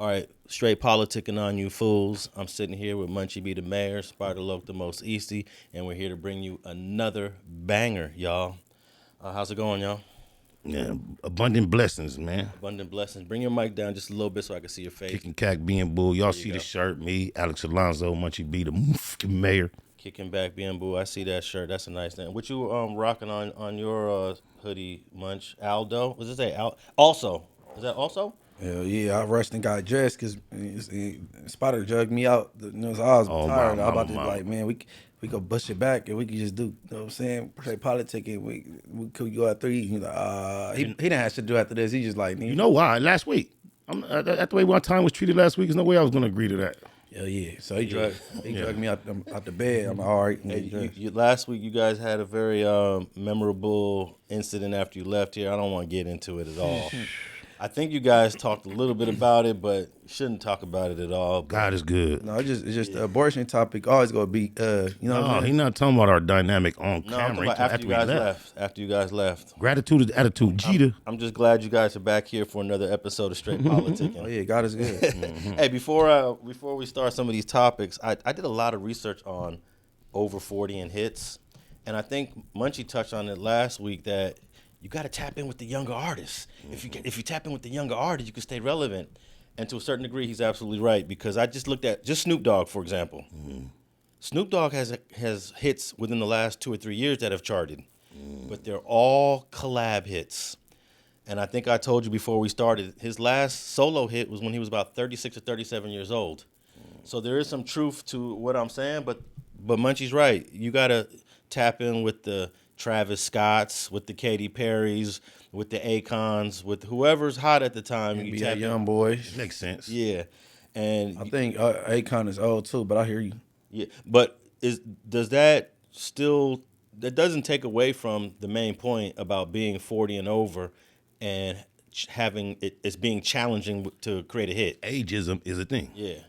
All right, straight politicking on you fools. I'm sitting here with Munchie B, the mayor, Spider Loc, the most easty, and we're here to bring you another banger, y'all. How's it going, y'all? Yeah, abundant blessings, man. Abundant blessings. Bring your mic down just a little bit so I can see your face. Kicking cack, being bull. Y'all see the shirt, me, Alex Alonso, Munchie B, the mayor. Kicking back, being boo. I see that shirt. That's a nice thing. What you rocking on your hoodie, Munch? Aldo? What does it say? Also. Is that also? Hell yeah, I rushed and got dressed because Spider jugged me out. So I was tired. I was about to be like, man, we go bust it back and we can just do, you know what I'm saying, play politicking. We could go at 3. He's like, he didn't have shit to do after this. He just like, you know why? Last week. After the way my time was treated last week, there's no way I was going to agree to that. Hell yeah. So he drugged me out the bed. I'm like, all right. Last week, you guys had a very memorable incident after you left here. I don't want to get into it at all. I think you guys talked a little bit about it, but you shouldn't talk about it at all. God is good. No, it's just the abortion topic always gonna be, you know. No, he's not talking about our dynamic on camera. After you guys left. After you guys left. Gratitude is attitude. Jeter. I'm just glad you guys are back here for another episode of Straight Politicking. Oh yeah, God is good. Hey, before we start some of these topics, I did a lot of research on over 40 and hits, and I think Munchie touched on it last week that you got to tap in with the younger artists. If you tap in with the younger artists, you can stay relevant. And to a certain degree, he's absolutely right, because I just looked at just Snoop Dogg, for example. Snoop Dogg has hits within the last 2 or 3 years that have charted, but they're all collab hits. And I think I told you before we started, his last solo hit was when he was about 36 or 37 years old. So there is some truth to what I'm saying, but Munchie's right. You got to tap in with the Travis Scotts, with the Katy Perrys, with the Akons, with whoever's hot at the time. You tap young boys. Makes sense. Yeah. And I think Akon is old too, but I hear you. Yeah, but does that still, that doesn't take away from the main point about being 40 and over and having it as being challenging to create a hit. Ageism is a thing. Yeah.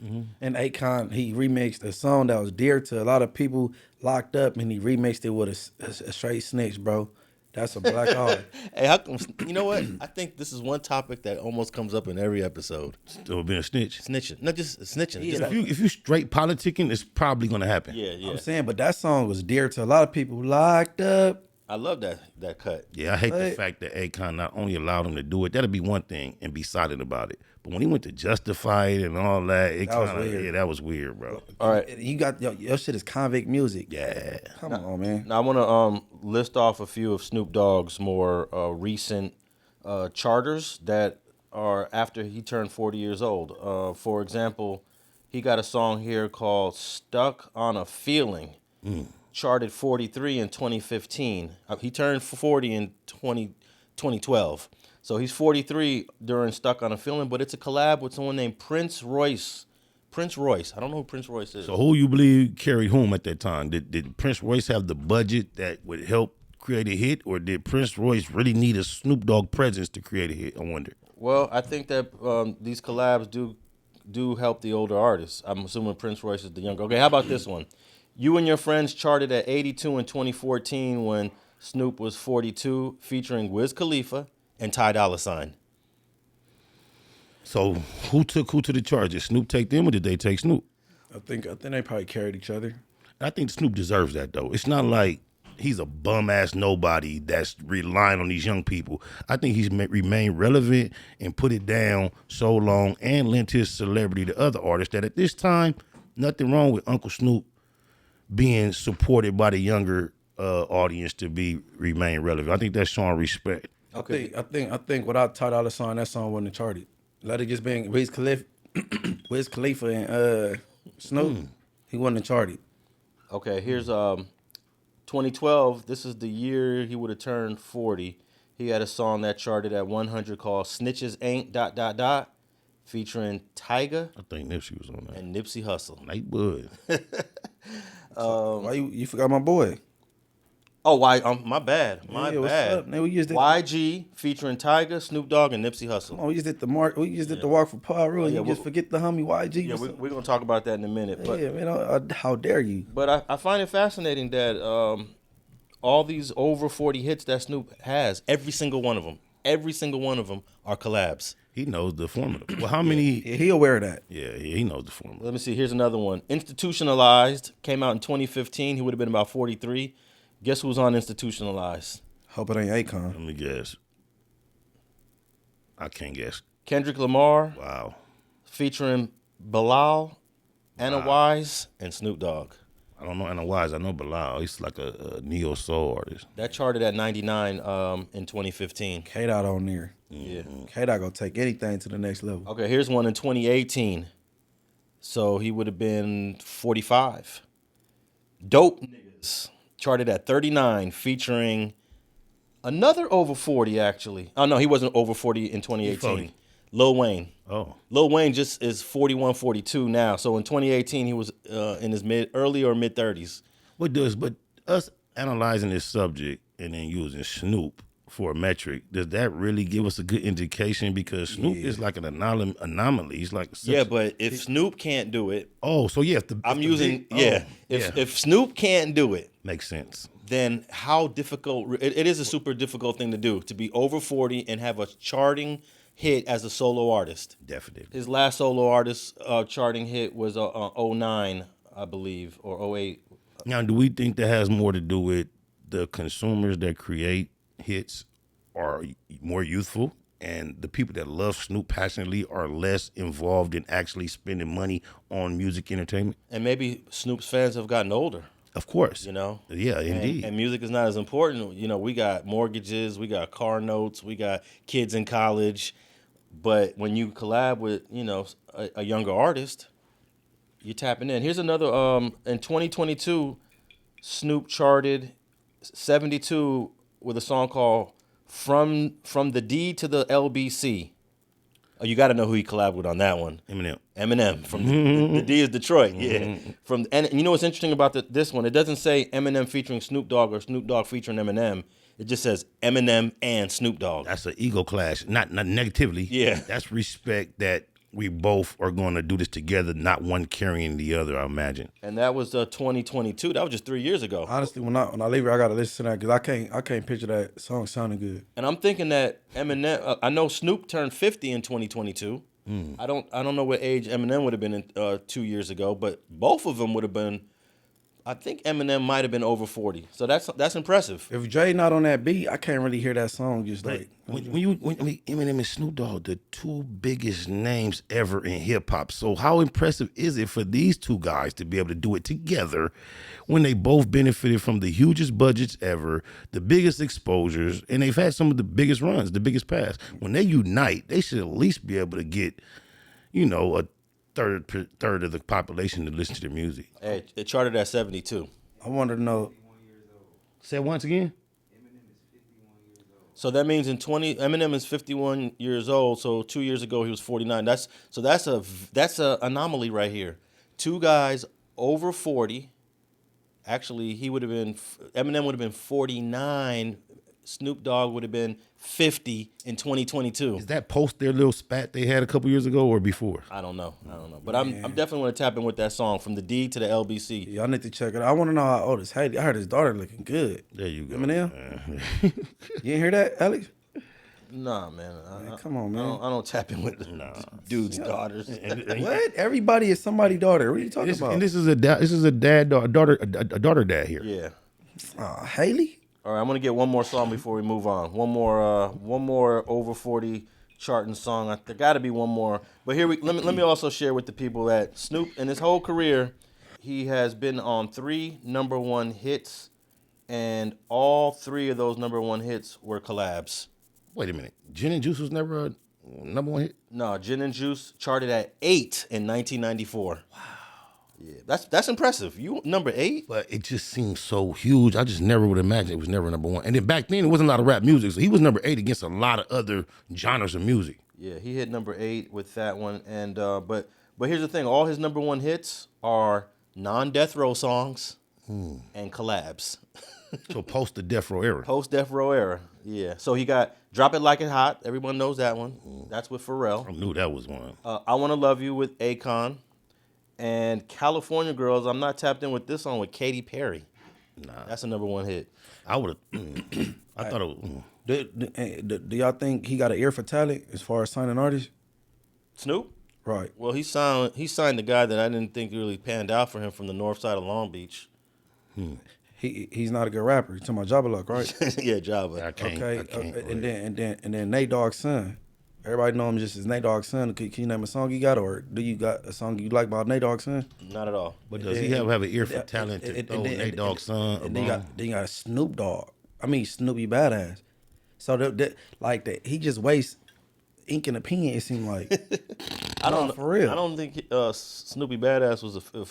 And Akon, he remixed a song that was dear to a lot of people locked up, and he remixed it with a straight snitch, bro. That's a black art. Hey, how come, you know what? I think this is one topic that almost comes up in every episode. Still being a snitch. Snitching. Not just snitching. Yeah, If you straight politicking, it's probably going to happen. Yeah. I'm saying, but that song was dear to a lot of people locked up. I love that cut. Yeah, I hate the fact that Akon not only allowed him to do it, that'd be one thing, and be silent about it. But when he went to justify it and all that, that was weird, bro. All right. You got, your shit is convict music. Yeah. Come on, man. Now I want to list off a few of Snoop Dogg's more recent charters that are after he turned 40 years old. For example, he got a song here called Stuck on a Feeling. Charted 43 in 2015. He turned 40 in 2012. So he's 43 during Stuck on a Feeling, but it's a collab with someone named Prince Royce. Prince Royce. I don't know who Prince Royce is. So who you believe carried whom at that time? Did Prince Royce have the budget that would help create a hit, or did Prince Royce really need a Snoop Dogg presence to create a hit? I wonder. Well, I think that these collabs do help the older artists. I'm assuming Prince Royce is the younger. Okay, how about this one? You and Your Friends charted at 82 in 2014 when Snoop was 42, featuring Wiz Khalifa and Ty Dolla $ign. So who took who to the charge? Did Snoop take them, or did they take Snoop? I think they probably carried each other. I think Snoop deserves that, though. It's not like he's a bum-ass nobody that's relying on these young people. I think he's remained relevant and put it down so long and lent his celebrity to other artists that at this time, nothing wrong with Uncle Snoop being supported by the younger audience to remain relevant. I think that's showing respect. Okay. I think without Ty Dolla $ign, that song wouldn't have charted. Let it just been Wiz Khalifa and Snoop. He wouldn't have charted. Okay, here's 2012. This is the year he would have turned 40. He had a song that charted at 100 called "Snitches Ain't ... featuring Tyga. I think Nipsey was on that. And Nipsey Hussle. Nightwood. Why you forgot my boy? Oh, why? My bad. My Yeah, what's bad. up? Man, we just did YG featuring Tyga, Snoop Dogg, and Nipsey Hussle. we just did the mark. We just did the walk for Piru, and you just forget the homie YG. Yeah, we're gonna talk about that in a minute. But yeah, man, how dare you? But I find it fascinating that all these over 40 hits that Snoop has, every single one of them, every single one of them are collabs. He knows the formula. Well, how many? Yeah, he aware of that. Yeah, he knows the formula. Let me see. Here's another one. Institutionalized came out in 2015. He would have been about 43. Guess who's on Institutionalized? Hope it ain't Akon. Let me guess. I can't guess. Kendrick Lamar. Wow. Featuring Bilal, Anna Wise, and Snoop Dogg. I don't know Anna Wise. I know Bilal. He's like a neo soul artist. That charted at 99 in 2015. K-Dot on there. Yeah. K-Dot gonna take anything to the next level. Okay, here's one in 2018. So he would have been 45. Dope Niggas charted at 39, featuring another over 40, actually. Oh, no, he wasn't over 40 in 2018. 40. Lil Wayne. Oh. Lil Wayne just is 41, 42 now. So in 2018, he was in his early or mid 30s. But us analyzing this subject and then using Snoop for a metric, does that really give us a good indication? Because Snoop is like an anomaly. He's like but if Snoop can't do it, if Snoop can't do it, makes sense. Then how difficult? It is a super difficult thing to do, to be over 40 and have a charting hit as a solo artist. Definitely. His last solo artist charting hit was 09, I believe, or 08. Now, do we think that has more to do with the consumers that create hits are more youthful, and the people that love Snoop passionately are less involved in actually spending money on music entertainment? And maybe Snoop's fans have gotten older. Of course. You know? Yeah, indeed. And music is not as important. You know, we got mortgages, we got car notes, we got kids in college. But when you collab with, you know, a younger artist, you're tapping in. Here's another, in 2022, Snoop charted 72 with a song called From the D to the LBC. Oh, you got to know who he collabed with on that one. Eminem from the D is Detroit. Yeah. And you know what's interesting about this one? It doesn't say Eminem featuring Snoop Dogg or Snoop Dogg featuring Eminem. It just says Eminem and Snoop Dogg. That's an ego clash, not negatively. Yeah. That's respect that we both are going to do this together, not one carrying the other, I imagine. And that was 2022. That was just 3 years ago. Honestly, when I leave here, I gotta listen to that because I can't picture that song sounding good. And I'm thinking that Eminem. I know Snoop turned 50 in 2022. I don't know what age Eminem would have been in 2 years ago, but both of them would have been. I think Eminem might have been over 40. So that's impressive. If Jay not on that beat, I can't really hear that song. Just like when Eminem and Snoop Dogg, the two biggest names ever in hip hop. So how impressive is it for these two guys to be able to do it together when they both benefited from the hugest budgets ever, the biggest exposures, and they've had some of the biggest runs, the biggest pass. When they unite, they should at least be able to get, you know, a third of the population to listen to their music. Hey, it charted at 72. I wanted to know. Say it once again. So that means Eminem is 51 years old. So 2 years ago he was 49. That's a anomaly right here. Two guys over 40. Actually, Eminem would have been 49. Snoop Dogg would have been 50 in 2022. Is that post their little spat they had a couple years ago or before? I don't know. But I'm definitely going to tap in with that song, From the D to the LBC. Y'all need to check it out. I want to know how old is Haley. I heard his daughter looking good. There you go. Eminem? You didn't hear that, Alex? Nah, man. Come on, man. I don't tap in with dudes' daughters. What? Everybody is somebody's daughter. What are you talking about? And this is a daughter dad here. Yeah. Haley? All right, I'm gonna get one more song before we move on. One more over 40 charting song. There got to be one more. But let me also share with the people that Snoop, in his whole career, he has been on 3 number 1 hits, and all 3 of those number 1 hits were collabs. Wait a minute, Gin and Juice was never a number 1 hit? No, Gin and Juice charted at 8 in 1994. Wow. Yeah, that's impressive. You number 8? But it just seems so huge. I just never would imagine it was never number 1. And then back then, it wasn't a lot of rap music, so he was number 8 against a lot of other genres of music. Yeah, he hit number 8 with that one. And but here's the thing: all his number 1 hits are non-death row songs and collabs. So post the death row era. Post death row era. Yeah. So he got "Drop It Like It Hot." Everyone knows that one. That's with Pharrell. I knew that was one. "I Wanna Love You" with Akon. And "California Girls," I'm not tapped in with this song with Katy Perry. Nah. That's a number 1 hit. I would have. I thought it was. Do y'all think he got an ear for talent as far as signing artists? Snoop? Right. Well, he signed the guy that I didn't think really panned out for him from the north side of Long Beach. He's not a good rapper. You talking about Jabba Loc, right? Yeah, Java. I can't. And then Nate Dogg's son. Everybody know him just as Nate Dogg's son. Can you name a song you got, or do you got a song you like about Nate Dogg's son? Not at all. But does he have an ear for talent to throw Nate Dogg's son? And then you got Snoop Dogg. I mean Snoopy Badass. So he just wastes ink and a pen. It seemed like. I don't for real. I don't think Snoopy Badass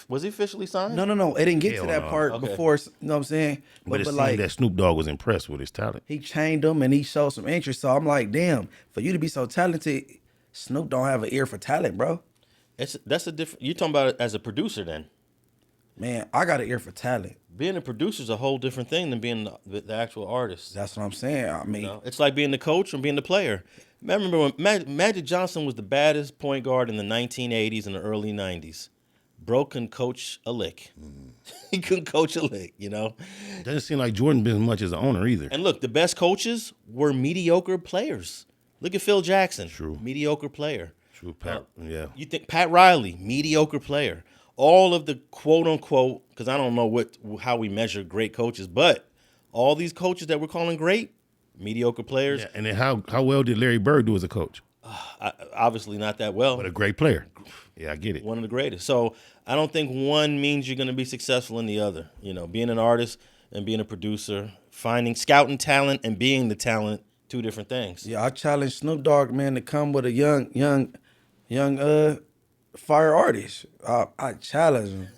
was he officially signed? No. It didn't get Hell to that no. part Okay. before. You know what I'm saying? But it seemed like that Snoop Dogg was impressed with his talent. he chained him and he showed some interest. So I'm like, damn, for you to be so talented, Snoop don't have an ear for talent, bro. That's a different. You're talking about it as a producer then. Man, I got an ear for talent. Being a producer is a whole different thing than being the actual artist. That's what I'm saying. I mean, You know? It's like being the coach and being the player. I remember when Magic Johnson was the baddest point guard in the 1980s and the early 90s. Bro couldn't coach a lick. He couldn't coach a lick, you know? Doesn't seem like Jordan been as much as an owner either. And look, the best coaches were mediocre players. Look at Phil Jackson. True. Mediocre player. True, Pat. Yeah. You think Pat Riley, mediocre player. All of the quote unquote, because I don't know how we measure great coaches, but all these coaches that we're calling great, mediocre players, Yeah, and then how well did Larry Bird do as a coach? obviously not that well. But a great player. Yeah, I get it. One of the greatest. So I don't think one means you're going to be successful in the other. You know, being an artist and being a producer, scouting talent and being the talent, two different things. yeah, I challenge Snoop Dogg, man, to come with a young fire artist. I challenge him,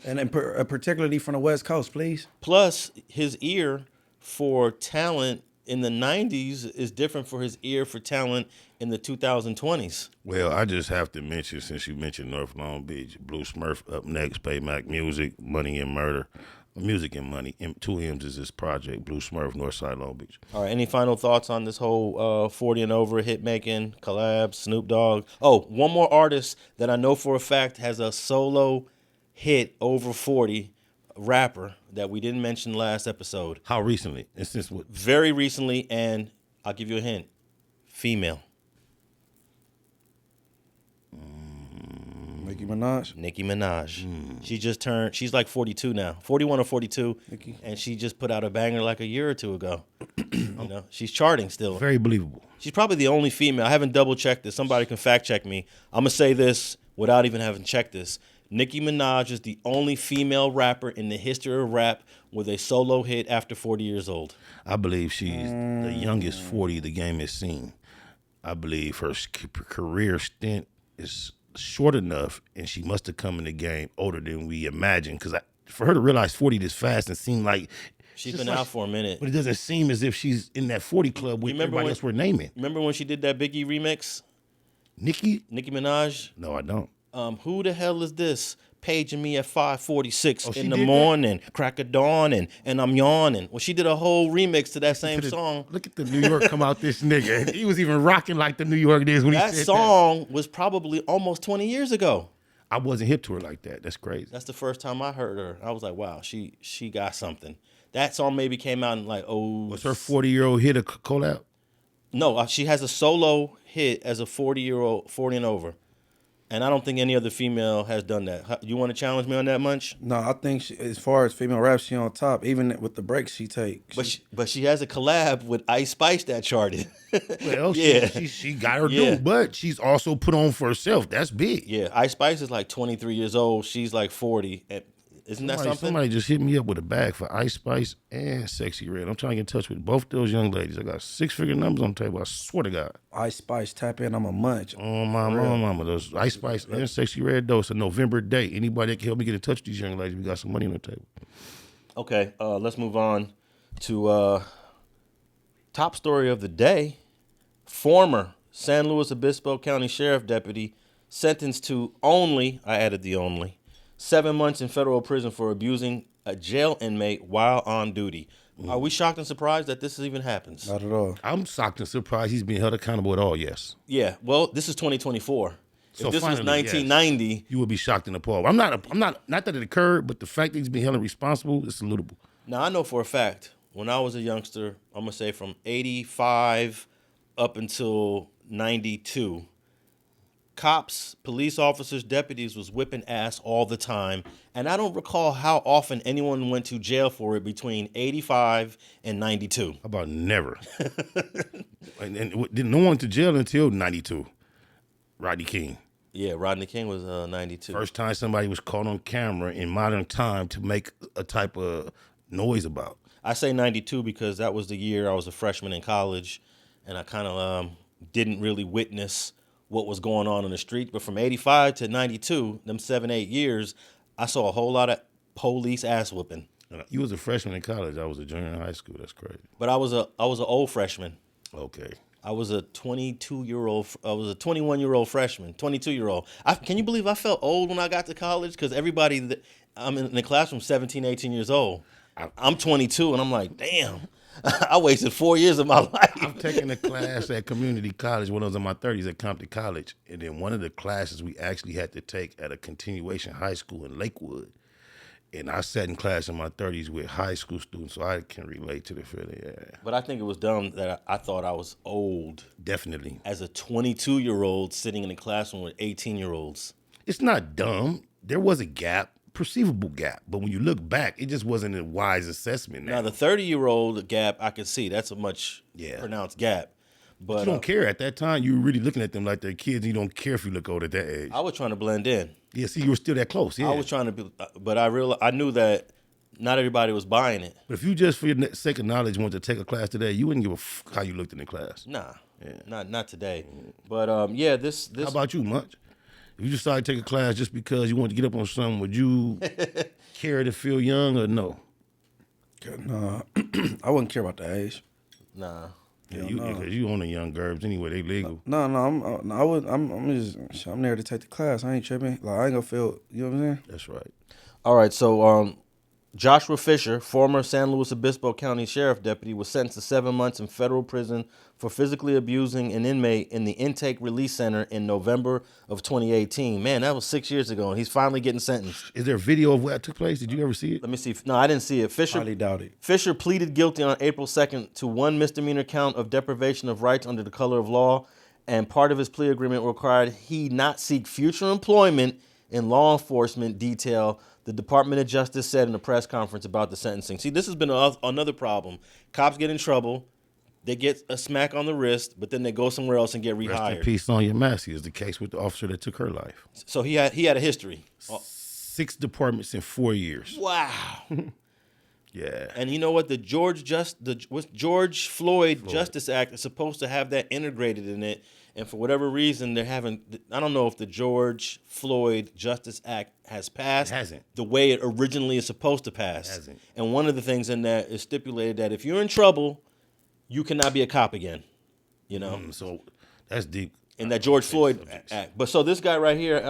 and then particularly from the West Coast, please. Plus, his ear for talent in the 90s is different for his ear for talent in the 2020s. Well, I just have to mention, since you mentioned North Long Beach, Blue Smurf up next, Payback Music, Money and Murder. Music and Money. Two M's is this project, Blue Smurf, Northside Long Beach. All right, any final thoughts on this whole 40 and over hit making, collabs, Snoop Dogg? Oh, one more artist that I know for a fact has a solo hit over 40, rapper that we didn't mention last episode. How recently? And since what? Very recently, and I'll give you a hint, female. Nicki Minaj. Nicki Minaj. She just turned, she's like 42 now, 41 or 42, Nicki. and she just put out a banger like a year or two ago. You know, she's charting still. Very believable. She's probably the only female. I haven't double checked this. Somebody can fact check me. I'm gonna say this without even having checked this. Nicki Minaj is the only female rapper in the history of rap with a solo hit after 40 years old. I believe she's the youngest 40 the game has seen. I believe her career stint is short enough, and she must have come in the game older than we imagined. Because for her to realize 40 this fast and seem like She's been out for a minute. but it doesn't seem as if she's in that 40 club with everybody else we're naming. Remember when she did that Biggie remix? Nicki? Nicki Minaj? No, I don't. Who the hell is this? Paging me at 5:46 she in the did that? morning, crack of dawn, and I'm yawning. Well, she did a whole remix to that same song. Look at the New York come out this nigga. He was even rocking like the New York is when That he said song was probably almost 20 years ago. I wasn't hip to her like that. That's crazy. That's the first time I heard her. I was like, wow, she got something. That song maybe came out in like, Was her 40-year-old hit a collab? No, she has a solo hit as a 40-year-old, 40 and over. And I don't think any other female has done that. You want to challenge me on that, Munch? No, I think as far as female rap, she on top. Even with the breaks she take. But she has a collab with Ice Spice that charted. Well, Yeah. she got her Yeah. due, but she's also put on for herself. That's big. Yeah, Ice Spice is like 23 years old. She's like 40. Isn't that something? Somebody just hit me up with a bag for Ice Spice and Sexy Red. I'm trying to get in touch with both those young ladies. I got 6-figure numbers on the table. I swear to God. Ice Spice, tap in, I'm a munch. Oh, my mama. Those Ice Spice and Sexy Red, though, it's a November date. Anybody that can help me get in touch with these young ladies, we got some money on the table. Okay, let's move on to top story of the day. Former San Luis Obispo County Sheriff Deputy sentenced to only, I added the only, 7 months in federal prison for abusing a jail inmate while on duty. Are we shocked and surprised that this even happens? Not at all. I'm shocked and surprised he's being held accountable at all, yes. Yeah, well, this is 2024. So if this was finally, 1990, You would be shocked and appalled. I'm not that it occurred, but the fact that he's being held responsible is salutable. now I know for a fact when I was a youngster, I'm gonna say from 85 up until 92, cops, police officers, deputies was whipping ass all the time. And I don't recall how often anyone went to jail for it between 85 and 92. How about never? and no one went to jail until 92. Rodney King. Yeah, Rodney King was 92. First time somebody was caught on camera in modern time to make a type of noise about. I say 92 because that was the year I was a freshman in college, and I kind of didn't really witness what was going on in the street. But from 85 to 92, them 7-8 years, I saw a whole lot of police ass whooping. You was a freshman in college. I was a junior in high school. That's crazy. But I was an old freshman. Okay. I was a 22-year-old. I was a 21-year-old freshman, 22-year-old. Can you believe I felt old when I got to college? Because everybody, I'm in the classroom 17, 18 years old. I'm 22, and I'm like, damn, I wasted 4 years of my life. I'm taking a class at community college when I was in my 30s at Compton College. And then one of the classes we actually had to take at a continuation high school in Lakewood. And I sat in class in my 30s with high school students, so I can relate to the feeling. Yeah. But I think it was dumb that I thought I was old. Definitely. As a 22-year-old sitting in a classroom with 18-year-olds. It's not dumb. There was a gap, perceivable gap. But when you look back, it just wasn't a wise assessment. Now the 30-year-old gap, I can see. That's a much pronounced gap. But you don't care. At that time, you were really looking at them like they're kids. And you don't care if you look old at that age. I was trying to blend in. Yeah, see, you were still that close. Yeah, I was trying to be, but I knew that not everybody was buying it. But if you just, for your sake of knowledge, wanted to take a class today, you wouldn't give a how you looked in the class. Nah, not today. But yeah, this. How about you, Munch? If you decided to take a class just because you wanted to get up on something, would you care to feel young or no? Nah, I wouldn't care about the age. Nah. Yeah, because you own the young gerbs anyway. They legal. No, I'm there to take the class. I ain't tripping. Like I ain't gonna feel. You know what I'm saying? That's right. All right. So Joshua Fischer, former San Luis Obispo County Sheriff Deputy, was sentenced to 7 months in federal prison for physically abusing an inmate in the Intake Release Center in November of 2018. Man, that was 6 years ago, and he's finally getting sentenced. Is there a video of what took place? Did you ever see it? Let me see. No, I didn't see it. Highly doubt it. Fischer pleaded guilty on April 2nd to one misdemeanor count of deprivation of rights under the color of law, and part of his plea agreement required he not seek future employment in law enforcement detail, the Department of Justice said in a press conference about the sentencing. See, this has been another problem. Cops get in trouble, they get a smack on the wrist, but then they go somewhere else and get rehired. Rest in peace, Sonya Massey is the case with the officer that took her life. So he had a history. 6 departments in 4 years. Wow. Yeah. And you know what? The George Floyd Justice Act is supposed to have that integrated in it. And for whatever reason, I don't know if the George Floyd Justice Act has passed. It hasn't. The way it originally is supposed to pass. It hasn't. And one of the things in that is stipulated that if you're in trouble, you cannot be a cop again. You know? So that's deep. In that George Floyd Act. But so this guy right here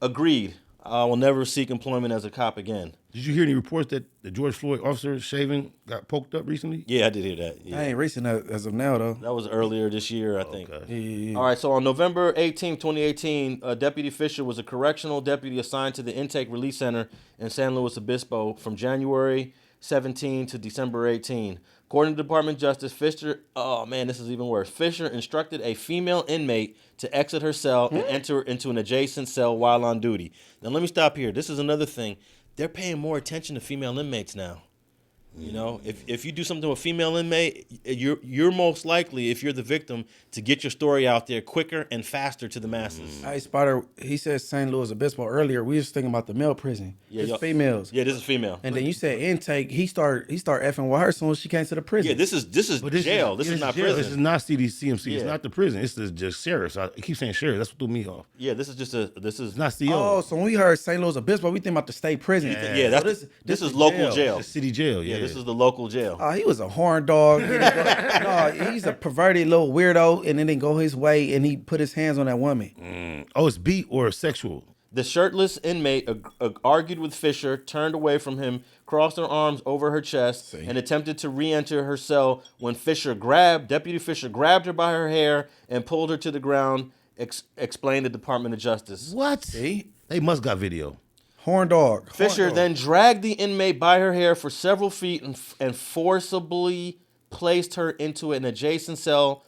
agreed. I will never seek employment as a cop again. Did you hear any reports that the George Floyd officer shaving got poked up recently? Yeah, I did hear that. Yeah. I ain't recent as of now, though. That was earlier this year, I think. Okay. Yeah. All right, so on November 18, 2018, Deputy Fischer was a correctional deputy assigned to the Intake Release Center in San Luis Obispo from January 17 to December 18. According to the Department of Justice, Fischer, oh man, this is even worse. Fischer instructed a female inmate to exit her cell and enter into an adjacent cell while on duty. Now let me stop here. This is another thing. They're paying more attention to female inmates now. You know, if you do something to a female inmate, you're most likely, if you're the victim, to get your story out there quicker and faster to the masses. Hey, Spider, he said St. Louis Obispo earlier. We was thinking about the male prison. Yeah, It's females. Yeah, this is female. And then you said intake. He start effing with her as soon as she came to the prison. Yeah, this is jail. This is not jail. prison. This is not CMC. Yeah. It's not the prison. It's just sheriff. I keep saying sheriff. That's what threw me off. Yeah, this is It's not CO. Oh, so when we heard St. Louis Obispo, we think about the state prison. Yeah, So this is local jail. The city jail. Yeah, Yeah, this is the local jail. He was a horn dog. No, he's a perverted little weirdo, and then he go his way, and he put his hands on that woman. Oh, it's beat or sexual. The shirtless inmate argued with Fischer, turned away from him, crossed her arms over her chest, and attempted to re-enter her cell when Deputy Fischer grabbed her by her hair and pulled her to the ground, explained the Department of Justice. What? See? They must got video. Horn dog. Fisher then dragged the inmate by her hair for several feet and forcibly placed her into an adjacent cell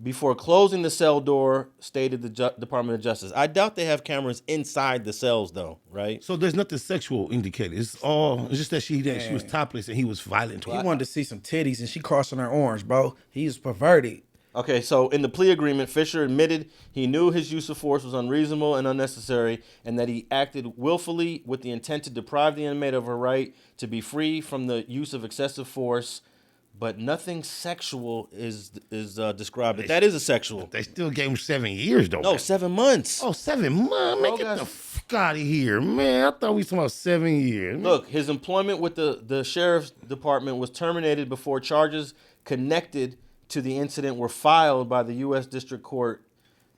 before closing the cell door, stated the Department of Justice. I doubt they have cameras inside the cells, though, right? So there's nothing sexual indicated. It's just that she was topless and he was violent to He her. wanted to see some titties, and she crossing her arms, bro. He was perverted. Okay, so in the plea agreement, Fisher admitted he knew his use of force was unreasonable and unnecessary, and that he acted willfully with the intent to deprive the inmate of her right to be free from the use of excessive force. But nothing sexual is described. But that is a sexual. They still gave him 7 years, though. No, 7 months. Oh, 7 months? Man, get the fuck out of here, man. I thought we was talking about 7 years. Man. Look, his employment with the sheriff's department was terminated before charges connected to the incident were filed by the U.S. District Court.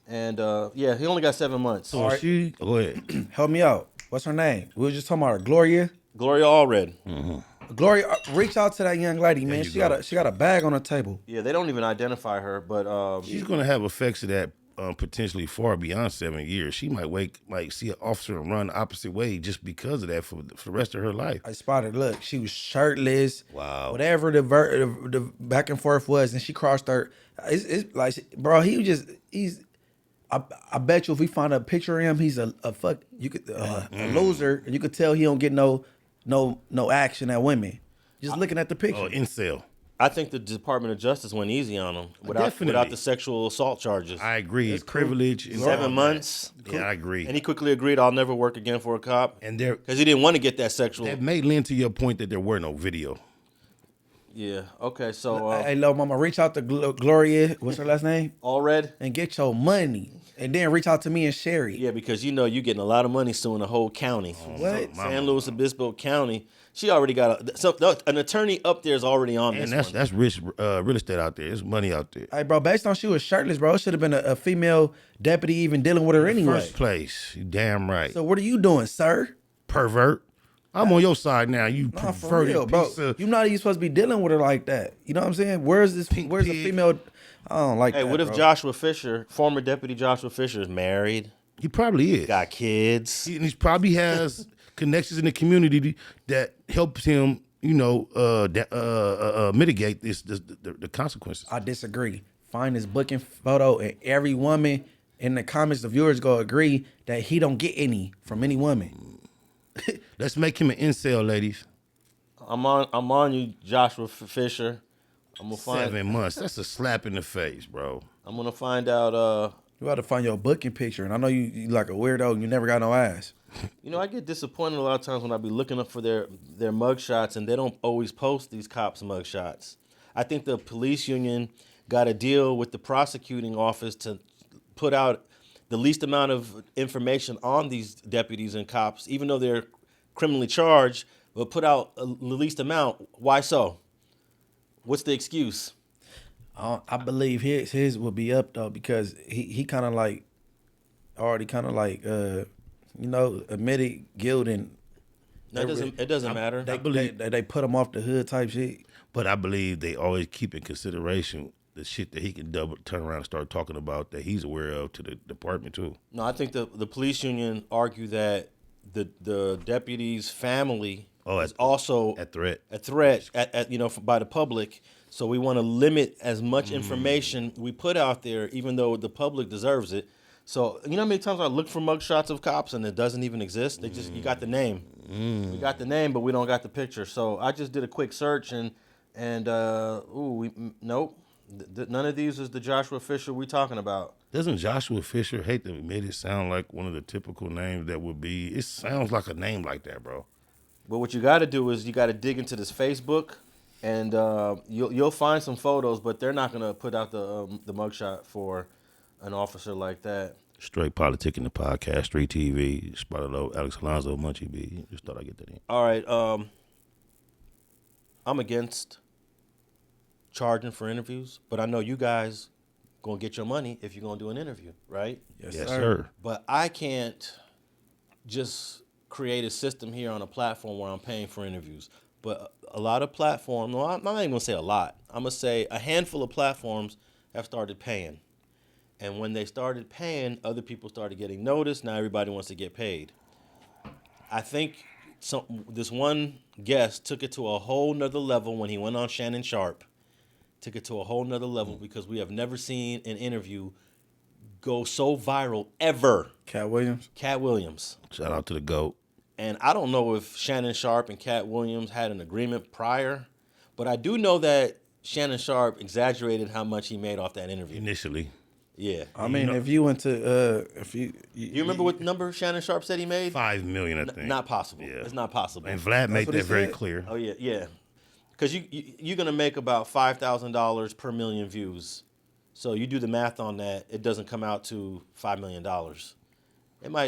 And, yeah, he only got 7 months. So she, go ahead. Help me out. What's her name? We were just talking about her. Gloria? Gloria Allred. Mm-hmm. Gloria, reach out to that young lady, man. She got a bag on the table. Yeah, they don't even identify her, but she's gonna have effects of that potentially far beyond 7 years. She might see an officer and run the opposite way just because of that for the rest of her life. I spotted. Look, she was shirtless. Wow. Whatever the back and forth was, and she crossed her. It's like, bro, I bet you if we find a picture of him, he's a loser, and you could tell he don't get no action at women. Just looking at the picture. Oh, incel. I think the Department of Justice went easy on him without the sexual assault charges. I agree. It's privilege. Cool. 7 months. Yeah, I agree. And he quickly agreed, I'll never work again for a cop. And there, because he didn't want to get that sexual. That may lend to your point that there were no video. Yeah. Okay. So, hey, little mama, reach out to Gloria. What's her last name? Allred. And get your money, and then reach out to me and Sherry. Yeah, because you know you're getting a lot of money suing the whole county. What? San Luis Obispo County. She already got an attorney up there is already on this. And that's rich real estate out there. There's money out there. Hey, bro, based on she was shirtless, bro, it should have been a female deputy even dealing with her anyway. First place, you damn right. So what are you doing, sir? Pervert. I'm on your side now. You perverted real, piece bro. of... You're not even supposed to be dealing with her like that. You know what I'm saying? Where's the female? I don't like that. Hey, what if Joshua Fischer, former Deputy Joshua Fischer, is married? He probably is. Got kids. He probably has connections in the community that helps him, mitigate the consequences. I disagree. Find his booking photo, and every woman in the comments, the viewers go agree that he don't get any from any woman. Let's make him an incel, ladies. I'm on you, Joshua Fischer. I'm gonna find 7 months. That's a slap in the face, bro. I'm gonna find out. You got to find your booking picture, and I know you like a weirdo, and you never got no ass. You know, I get disappointed a lot of times when I be looking up for their mugshots, and they don't always post these cops' mugshots. I think the police union got a deal with the prosecuting office to put out the least amount of information on these deputies and cops, even though they're criminally charged, but put out the least amount. Why so? What's the excuse? I believe his will be up though, because he kind of like already kind of like admitted guilt, and it doesn't matter. They put him off the hood type shit. But I believe they always keep in consideration the shit that he can turn around and start talking about that he's aware of to the department too. No, I think the police union argue that the deputy's family is also a threat by the public. So we want to limit as much information we put out there, even though the public deserves it. So you know how many times I look for mugshots of cops and it doesn't even exist? They just you got the name, we got the name, but we don't got the picture. So I just did a quick search nope. None of these is the Joshua Fischer we talking about. Doesn't Joshua Fischer, hate to admit it, sound like one of the typical names that would be? It sounds like a name like that, bro. But what you got to do is you got to dig into this Facebook, and you'll find some photos, but they're not gonna put out the mugshot for an officer like that. Straight Politicking, the podcast, Street TV, Spider Loc, Alonso, Munchie B. Just thought I'd get that in. All right, I'm against charging for interviews, but I know you guys gonna get your money if you're gonna do an interview, right? Yes, sir. But I can't just create a system here on a platform where I'm paying for interviews. But a lot of platforms, well, I'm not even gonna say a lot. I'm gonna say a handful of platforms have started paying. And when they started paying, other people started getting noticed. Now everybody wants to get paid. I think this one guest took it to a whole nother level when he went on Shannon Sharp. Took it to a whole nother level because we have never seen an interview go so viral ever. Cat Williams. Cat Williams. Shout out to the GOAT. And I don't know if Shannon Sharp and Cat Williams had an agreement prior, but I do know that Shannon Sharp exaggerated how much he made off that interview. Initially. Yeah. I mean, if you went to, You remember what number Shannon Sharp said he made? 5 million, I think. Not possible. Yeah. It's not possible. And Vlad made what he that very said? clear. Oh, yeah, yeah. Because you're going to make about $5,000 per million views. So you do the math on that, it doesn't come out to $5 million.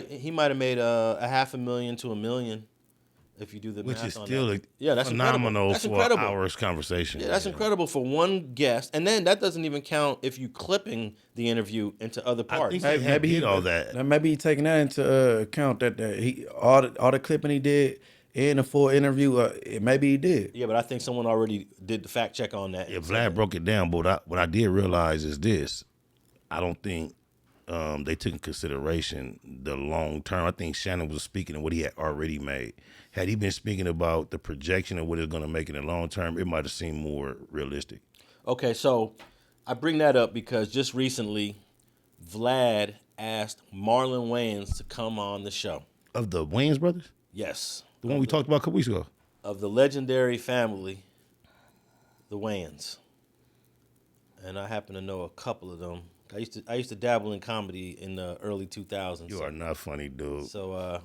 He might have made a $500,000 to $1 million if you do the Which math is on still that. Yeah, that's phenomenal That's for incredible. an hour's conversation. Yeah, that's incredible for one guest. And then that doesn't even count if you clipping the interview into other parts. think maybe he did all that. Maybe he taking that into account that he all the clipping he did in the full interview. Maybe he did. Yeah, but I think someone already did the fact check on that. Yeah, Vlad broke it down, but what I did realize is this. I don't think they took in consideration the long term. I think Shannon was speaking of what he had already made. Had he been speaking about the projection of what it's going to make in the long term, it might have seemed more realistic. Okay, so I bring that up because just recently, Vlad asked Marlon Wayans to come on the show. Of the Wayans brothers? Yes. The one we talked about a couple weeks ago? Of the legendary family, the Wayans. And I happen to know a couple of them. I used to dabble in comedy in the early 2000s. You are not funny, dude. So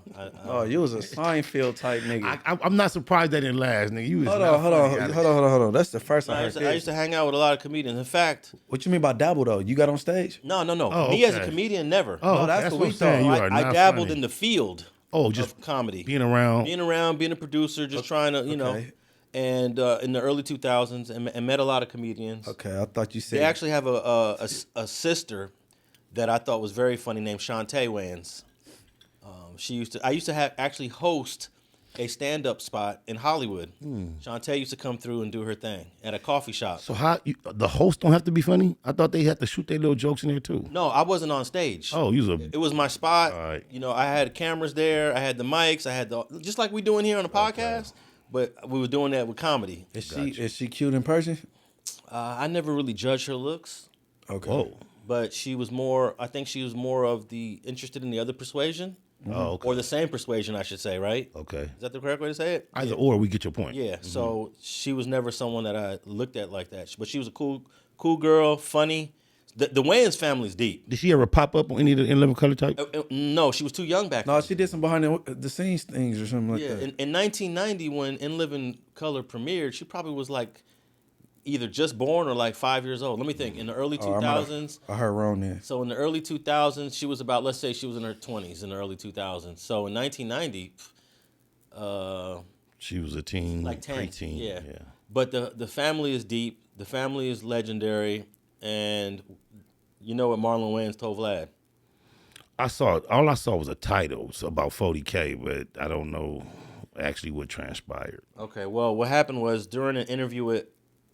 Oh, you was a Seinfeld type nigga. I'm not surprised that didn't last, nigga. You was Hold not funny. on. That's the first I I used, heard. to, I used to hang out with a lot of comedians. In fact, What you mean by dabble though? You got on stage? no. Oh, Me as a okay. comedian, never. Oh, No, that's that's what what we I'm saying. thought. You are I not dabbled funny. in the field just of comedy. being around. Being a producer, just trying to, Okay. and in the early 2000s, and met a lot of comedians. Okay, I thought you said. They actually have a sister that I thought was very funny named Shantae Wayans. I used to actually host a stand-up spot in Hollywood. Shantae used to come through and do her thing at a coffee shop. So the hosts don't have to be funny? I thought they had to shoot their little jokes in there too. No, I wasn't on stage. Oh, you was It was my spot. All right. I had cameras there. I had the mics. I had just like we doing here on the podcast, but we were doing that with comedy. Is she cute in person? I never really judged her looks, Okay. Whoa. but she was I think she was more of the interested in the other persuasion, Oh, okay. or the same persuasion, I should say, right? Okay. Is that the correct way to say it? Either or, we get your point. Yeah. So she was never someone that I looked at like that, but she was a cool girl, funny. The Wayans family's deep. Did she ever pop up on any of the In Living Color type? No, she was too young back No, then. she did some behind the scenes things or something like Yeah, that. in 1990 when In Living Color premiered, she probably was like either just born or like 5 years old. Let me think. In the early 2000s. I heard wrong then. So in the early 2000s, she was about, let's say she was in her 20s in the early 2000s. So in 1990, She was a teen, like 10. preteen. Yeah. But the family is deep. The family is legendary. And you know what Marlon Wayans told Vlad? All I saw was a title. It's about 40K, but I don't know actually what transpired. Okay, well, what happened was during an interview with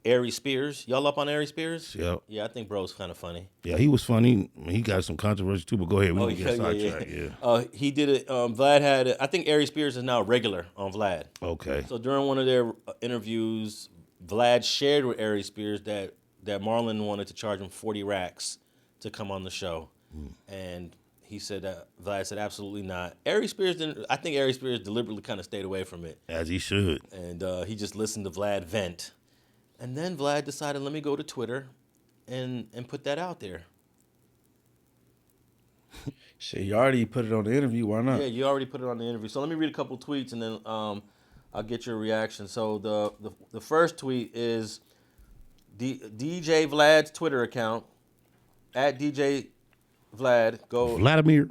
Ari Spears. Y'all up on Ari Spears? Yep. Yeah, I think bro's kind of funny. Yeah, he was funny. I mean, he got some controversy too, but go ahead. We don't get sidetracked. Yeah. He did it. Vlad had it. I think Ari Spears is now a regular on Vlad. Okay. So during one of their interviews, Vlad shared with Ari Spears that Marlon wanted to charge him 40 racks to come on the show. And he said that Vlad said absolutely not. Ari Spears didn't. I think Ari Spears deliberately kind of stayed away from it. As he should. And he just listened to Vlad vent. And then Vlad decided, let me go to Twitter and put that out there. Shit, you already put it on the interview. Why not? Yeah, you already put it on the interview. So let me read a couple tweets and then I'll get your reaction. So the first tweet is DJ Vlad's Twitter account, at DJ Vlad. Go. Vladimir.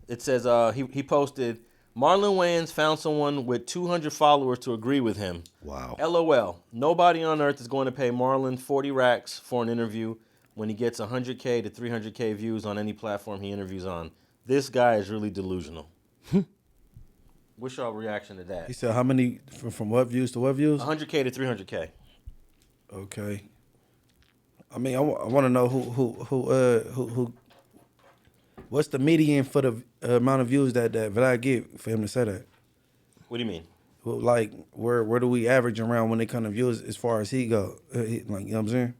It says he posted, Marlon Wayans found someone with 200 followers to agree with him. Wow. LOL. Nobody on earth is going to pay Marlon 40 racks for an interview when he gets 100K to 300K views on any platform he interviews on. This guy is really delusional. What's your reaction to that? He said how many from what views to what views? 100K to 300K. Okay. I mean, I want to know who. What's the median for the amount of views that Vlad get for him to say that? What do you mean? Well, like, where do we average around when they come to views as far as he go? Like, you know what I'm saying?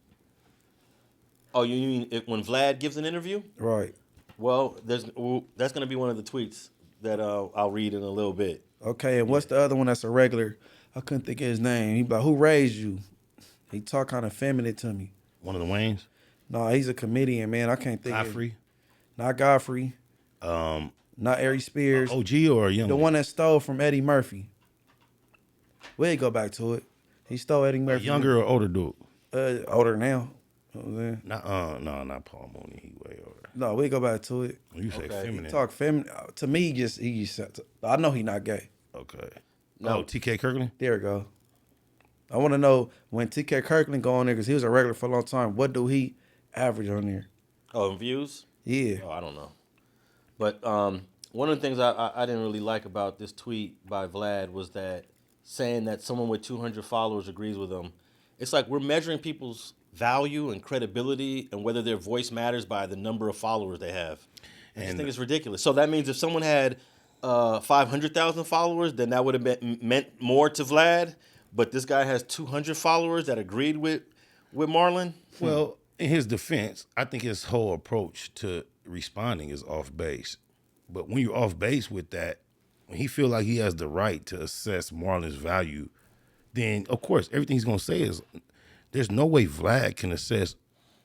Oh, you mean when Vlad gives an interview? Right. Well, that's going to be one of the tweets that I'll read in a little bit. Okay, and what's the other one that's a regular? I couldn't think of his name. He be like, who raised you? He talk kind of feminine to me. One of the Wayans? No, he's a comedian, man. I can't think Godfrey? Not Godfrey. Not Ari Spears. OG or a young The one that stole from Eddie Murphy. We'll go back to it. He stole Eddie Murphy. Younger or older dude? Older now. You know what I'm saying? No, not Paul Mooney. He way older. No, we go back to it. You say feminine. He talk feminine. To me, he just. I know he not gay. Okay. No. Oh, TK Kirkland? There we go. I want to know when TK Kirkland go on there because he was a regular for a long time. What do he average on there? Oh, in views? Yeah. Oh, I don't know. But one of the things I didn't really like about this tweet by Vlad was that saying that someone with 200 followers agrees with him. It's like we're measuring people's value and credibility and whether their voice matters by the number of followers they have. I just think it's ridiculous. So that means if someone had 500,000 followers, then that would have meant more to Vlad. But this guy has 200 followers that agreed with Marlon. Well, in his defense, I think his whole approach to responding is off base. But when you're off base with that, when he feel like he has the right to assess Marlon's value, then of course everything he's gonna say is there's no way Vlad can assess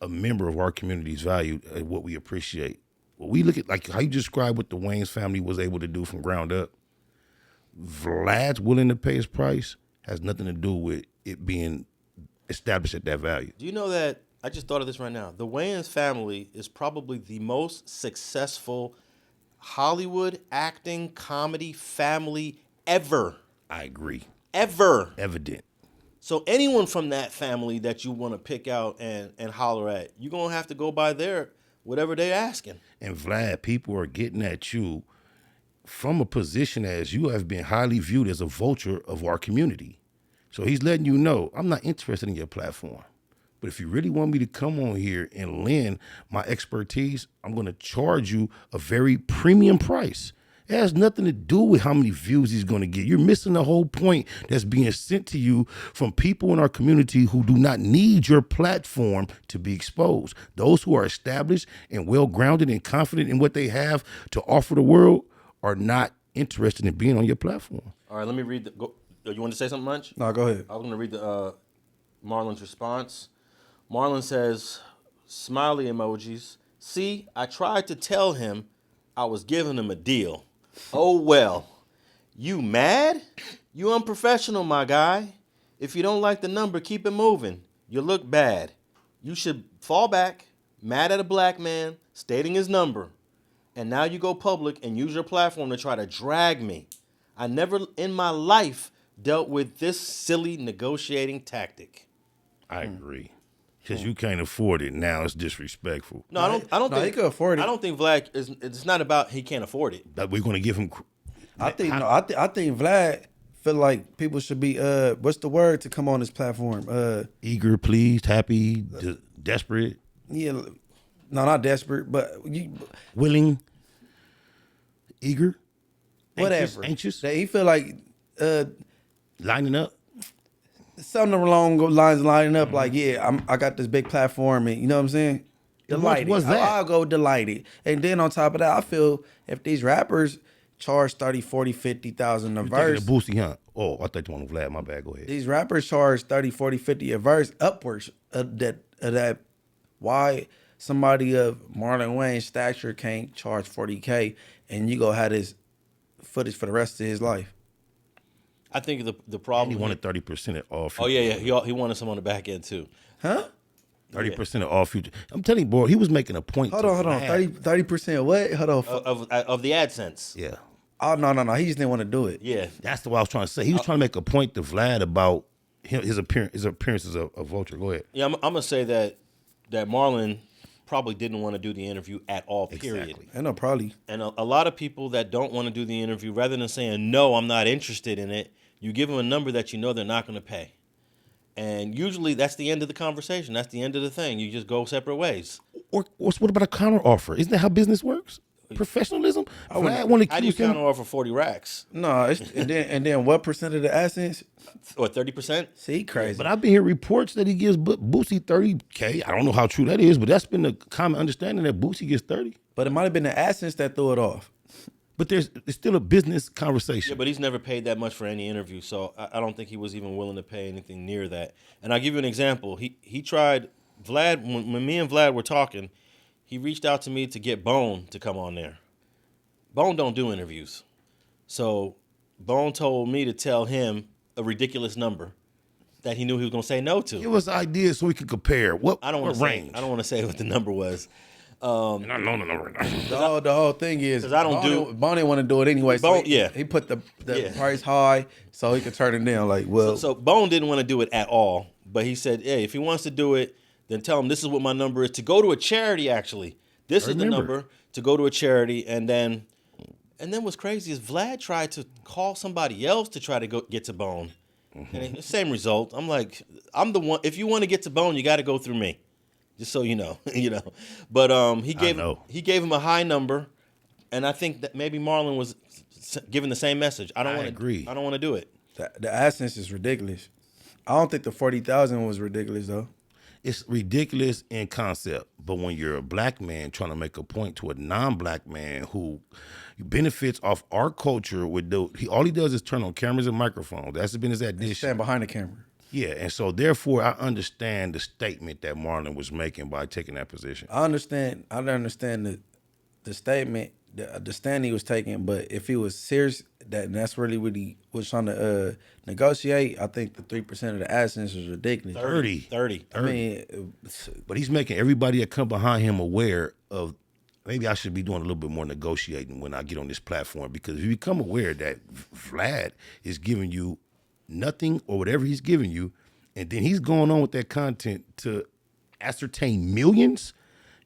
a member of our community's value and what we appreciate. When we look at like how you describe what the Wayans family was able to do from ground up, Vlad's willing to pay his price has nothing to do with it being established at that value. Do you know that, I just thought of this right now, the Wayans family is probably the most successful Hollywood acting comedy family ever. I agree. Ever. Evident. So anyone from that family that you want to pick out and holler at, you're going to have to go by their, whatever they're asking. And Vlad, people are getting at you from a position as you have been highly viewed as a vulture of our community. So he's letting you know, I'm not interested in your platform. But if you really want me to come on here and lend my expertise, I'm going to charge you a very premium price. It has nothing to do with how many views he's going to get. You're missing the whole point that's being sent to you from people in our community who do not need your platform to be exposed. Those who are established and well-grounded and confident in what they have to offer the world are not interested in being on your platform. All right, let me read you want to say something, Munch? No, go ahead. I was going to read the Marlon's response. Marlon says, smiley emojis. See, I tried to tell him I was giving him a deal. Oh, well. You mad? You unprofessional, my guy. If you don't like the number, keep it moving. You look bad. You should fall back, mad at a black man, stating his number. And now you go public and use your platform to try to drag me. I never in my life dealt with this silly negotiating tactic. I agree. Because you can't afford it. Now it's disrespectful. No, I don't think he could afford it. I don't think Vlad is. It's not about he can't afford it. That we're going to give him. I think Vlad feel like people should be what's the word to come on this platform? Eager, pleased, happy, desperate. Yeah, no, not desperate, but Willing, eager, whatever. anxious. That he feel like lining up. something along those lines lining up. Like, yeah, I got this big platform, and you know what I'm saying? Delighted. What's that? I'll go delighted. And then on top of that, I feel if these rappers charge 30, 40, 50,000 a verse. The Boosie, huh? Oh, I thought you wanted Vlad. My bad. Go ahead. These rappers charge 30, 40, 50 a verse upwards of that. Why somebody of Marlon Wayans' stature can't charge 40K and you go have this footage for the rest of his life? I think the problem. He wanted 30% of all future. Oh yeah. He wanted some on the back end too. Huh? 30% of all future. I'm telling you, boy, he was making a point. Hold on. 30% what? Hold on. Of the AdSense. Yeah. Oh, no. He just didn't want to do it. Yeah. That's what I was trying to say. He was trying to make a point to Vlad about his appearance as a vulture. Go ahead. Yeah, I'm gonna say that Marlon probably didn't want to do the interview at all. Period. Exactly. I know, probably. And a lot of people that don't want to do the interview, rather than saying no, I'm not interested in it, you give them a number that you know they're not going to pay. And usually that's the end of the conversation. That's the end of the thing. You just go separate ways. Or what about a counter offer? Isn't that how business works? professionalism. Vlad want to How do you accuse him. counter offer 40 racks? No, and then what percent of the AdSense? Or 30%? See, crazy. But I've been hearing reports that he gives Boosie 30K. I don't know how true that is, but that's been the common understanding that Boosie gets 30. But it might have been the AdSense that threw it off. But it's still a business conversation. Yeah, but he's never paid that much for any interview, so I don't think he was even willing to pay anything near that. And I'll give you an example. He tried, Vlad, when me and Vlad were talking, he reached out to me to get Bone to come on there. Bone don't do interviews. So Bone told me to tell him a ridiculous number that he knew he was going to say no to. Give us ideas so we can compare. What I don't want to say what the number was. And I know the number. The whole thing is, I don't Bone didn't want to do it anyway. Bone, so he put the price high so he could turn it down. Like, well, so Bone didn't want to do it at all, but he said, hey, if he wants to do it, then tell him this is what my number is to go to a charity. Actually, this is the number to go to a charity, and then what's crazy is Vlad tried to call somebody else to try to get to Bone, and the same result. I'm like, I'm the one. If you want to get to Bone, you got to go through me. Just so you know, But he gave him a high number, and I think that maybe Marlon was giving the same message. I agree. I don't want to do it. The AdSense is ridiculous. I don't think the 40,000 was ridiculous though. It's ridiculous in concept, but when you're a black man trying to make a point to a non-black man who benefits off our culture all he does is turn on cameras and microphones. That's been his addition. Stand behind the camera. Yeah, and so therefore I understand the statement that Marlon was making by taking that position. I understand the statement, the stand he was taking, but if he was serious, that's really what he was trying to negotiate, I think the 3% of the AdSense is ridiculous. 30. I mean, but he's making everybody that come behind him aware of maybe I should be doing a little bit more negotiating when I get on this platform, because if you become aware that Vlad is giving you nothing or whatever he's giving you, and then he's going on with that content to ascertain millions,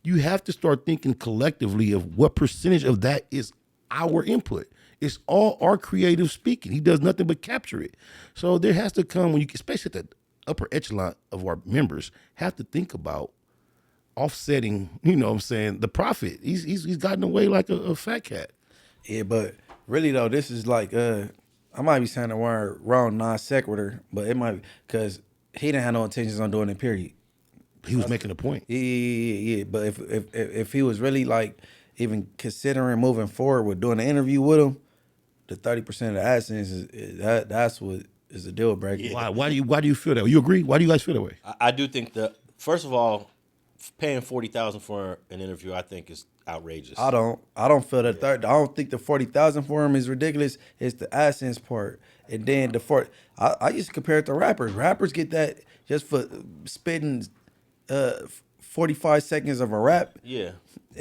you have to start thinking collectively of what percentage of that is our input. It's all our creative speaking. He does nothing but capture it. So there has to come, when you, especially at the upper echelon of our members, have to think about offsetting, the profit. He's gotten away like a fat cat. Yeah, but really though, this is like I might be saying the word wrong, non sequitur, but it might be because he didn't have no intentions on doing it, period. He was making a point. Yeah. But if he was really like even considering moving forward with doing an interview with him, the 30% of the AdSense that's what is a deal breaker. Yeah. Why do you feel that way? You agree? Why do you guys feel that way? I do think that, first of all, paying $40,000 for an interview, I think, is outrageous. I don't feel that. I don't think the 40,000 for him is ridiculous. It's the AdSense part, and then the 40. I used to compare it to rappers. Rappers get that just for spitting 45 seconds of a rap. Yeah,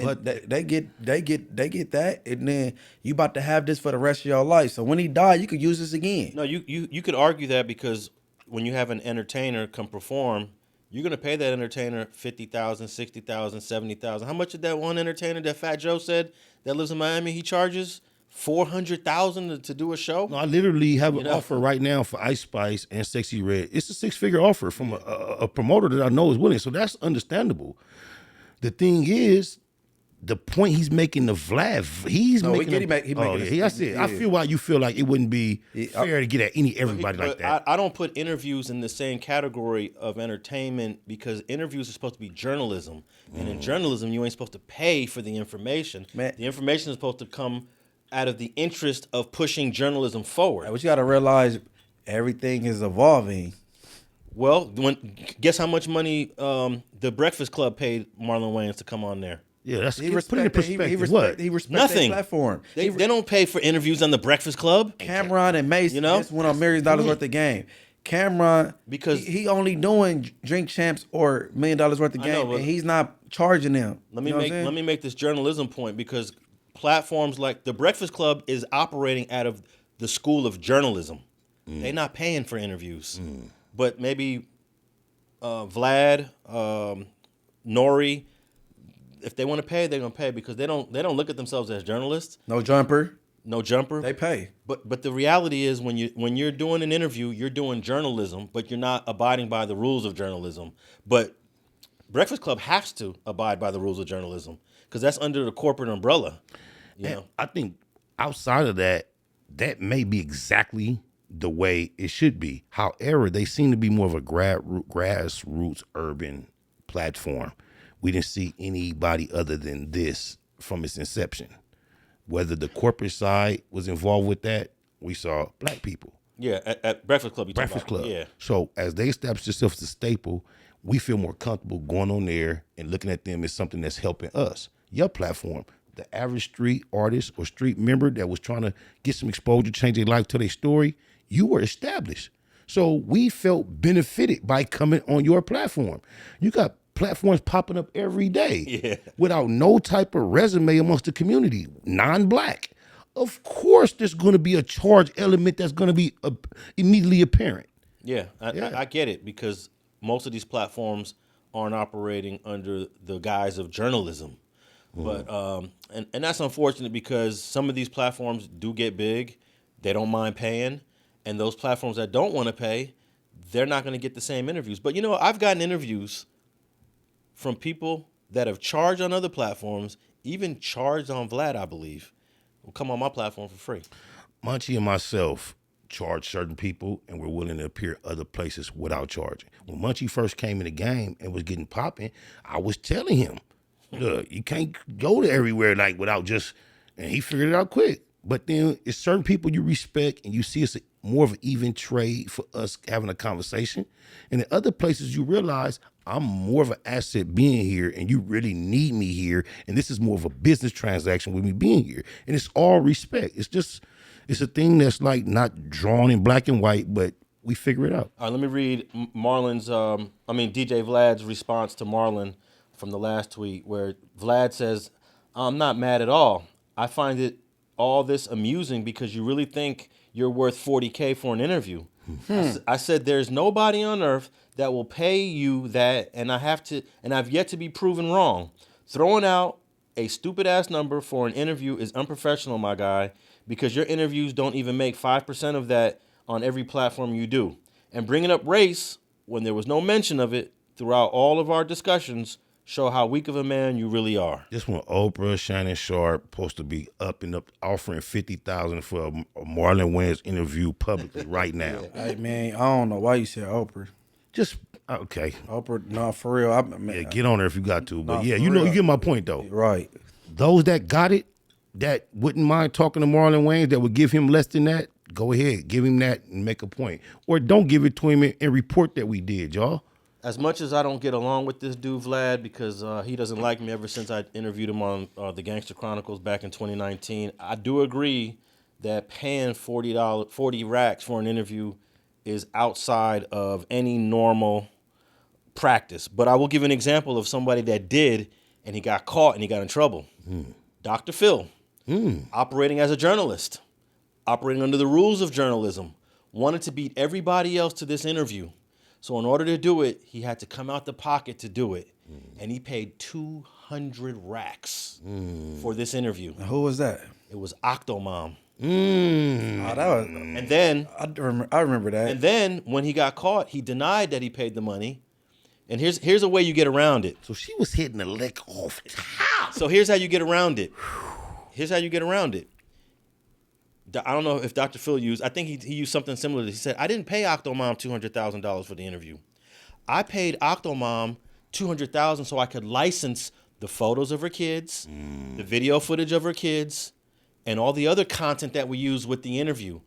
but they get that, and then you about to have this for the rest of your life. So when he died, you could use this again. No, you could argue that because when you have an entertainer come perform, you're gonna pay that entertainer $50,000, $60,000, $70,000. How much did that one entertainer that Fat Joe said that lives in Miami? He charges $400,000 to do a show. No, I literally have an offer right now for Ice Spice and Sexy Red. It's a 6-figure offer from a promoter that I know is willing, so that's understandable. The thing is, the point he's making to Vlad, I feel why you feel like it wouldn't be fair to get at everybody like that. I don't put interviews in the same category of entertainment because interviews are supposed to be journalism. And in journalism, you ain't supposed to pay for the information. The information is supposed to come out of the interest of pushing journalism forward. But you got to realize everything is evolving. Well, guess how much money the Breakfast Club paid Marlon Wayans to come on there? Yeah, that's put it in perspective. He respects nothing. Their platform. They don't pay for interviews on the Breakfast Club. Cameron and Mace just went on $1 million worth of game. Cameron, because he only doing Drink Champs or $1 million worth of game, and he's not charging them. Let me make this journalism point, because platforms like the Breakfast Club is operating out of the school of journalism. They're not paying for interviews, but maybe Vlad, Nori. If they want to pay, they're gonna pay, because they don't look at themselves as journalists. No jumper. They pay. But the reality is when you're doing an interview, you're doing journalism, but you're not abiding by the rules of journalism. But Breakfast Club has to abide by the rules of journalism because that's under the corporate umbrella. You know? I think outside of that, that may be exactly the way it should be. However, they seem to be more of a grassroots urban platform. We didn't see anybody other than this from its inception. Whether the corporate side was involved with that, we saw black people. Yeah, at Breakfast Club. Breakfast Club. Yeah. So as they established themselves as a staple, we feel more comfortable going on there and looking at them as something that's helping us. Your platform, the average street artist or street member that was trying to get some exposure, change their life, tell their story, you were established. So we felt benefited by coming on your platform. You got platforms popping up every day without no type of resume amongst the community, non-black. Of course, there's going to be a charge element that's going to be immediately apparent. Yeah, I get it, because most of these platforms aren't operating under the guise of journalism. But and that's unfortunate, because some of these platforms do get big. They don't mind paying. And those platforms that don't want to pay, they're not going to get the same interviews. But, you know, I've gotten interviews from people that have charged on other platforms, even charged on Vlad, I believe, will come on my platform for free. Munchie and myself charge certain people, and we're willing to appear other places without charging. When Munchie first came in the game and was getting popping, I was telling him, look, you can't go to everywhere like without just, and he figured it out quick. But then it's certain people you respect and you see it's more of an even trade for us having a conversation. And in other places you realize I'm more of an asset being here and you really need me here. And this is more of a business transaction with me being here. And it's all respect. It's a thing that's like not drawn in black and white, but we figure it out. All right, let me read DJ Vlad's response to Marlon from the last tweet, where Vlad says, I'm not mad at all. I find it all this amusing because you really think you're worth $40K for an interview. I said, there's nobody on earth that will pay you that, and I've yet to be proven wrong. Throwing out a stupid ass number for an interview is unprofessional, my guy, because your interviews don't even make 5% of that on every platform you do. And bringing up race when there was no mention of it throughout all of our discussions show how weak of a man you really are. This one, Oprah, Shannon Sharp, supposed to be up offering $50,000 for a Marlon Wayans interview publicly right now. Hey man, I don't know why you said Oprah. Just okay. Oprah, no, for real. Get on there if you got to. But yeah, you get my point though. Right. Those that got it, that wouldn't mind talking to Marlon Wayans, that would give him less than that, go ahead, give him that and make a point. Or don't give it to him and report that we did, y'all. As much as I don't get along with this dude, Vlad, because he doesn't like me ever since I interviewed him on the Gangster Chronicles back in 2019, I do agree that paying 40 racks for an interview is outside of any normal practice. But I will give an example of somebody that did, and he got caught and he got in trouble. Dr. Phil, operating as a journalist, operating under the rules of journalism, wanted to beat everybody else to this interview. So in order to do it, he had to come out the pocket to do it. And he paid 200 racks for this interview. Who was that? It was Octomom. Oh, that was, And then I remember that. And then when he got caught, he denied that he paid the money. And here's a way you get around it. So she was hitting the lick off top. So here's how you get around it. I don't know if Dr. Phil used, I think he used something similar. He said, I didn't pay Octomom $200,000 for the interview. I paid Octomom $200,000 so I could license the photos of her kids, the video footage of her kids, and all the other content that we use with the interview.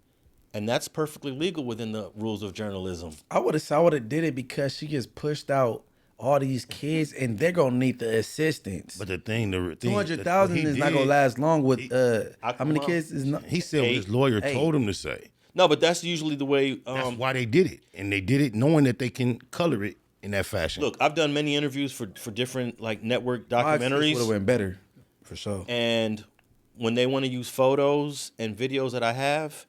And that's perfectly legal within the rules of journalism. I would have did it because she just pushed out all these kids, and they're gonna need the assistance. But the thing, 200,000 is not gonna last long with how many kids is not. He said what his lawyer told him to say. No, but that's usually the way. That's why they did it, and they did it knowing that they can color it in that fashion. Look, I've done many interviews for different like network documentaries. Would have went better, for sure. And when they want to use photos and videos that I have,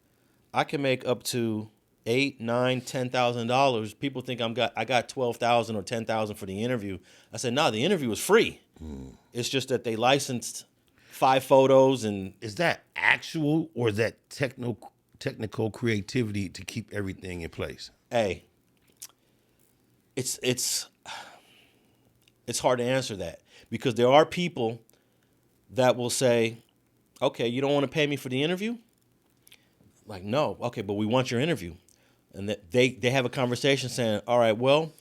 I can make up to $8,000, $9,000, $10,000. People think I got $12,000 or $10,000 for the interview. I said, nah, the interview was free. It's just that they licensed 5 photos. And is that actual or is that technical creativity to keep everything in place? Hey, it's hard to answer that because there are people that will say, okay, you don't want to pay me for the interview? Like, no. Okay, but we want your interview. And that they have a conversation saying, all right, well,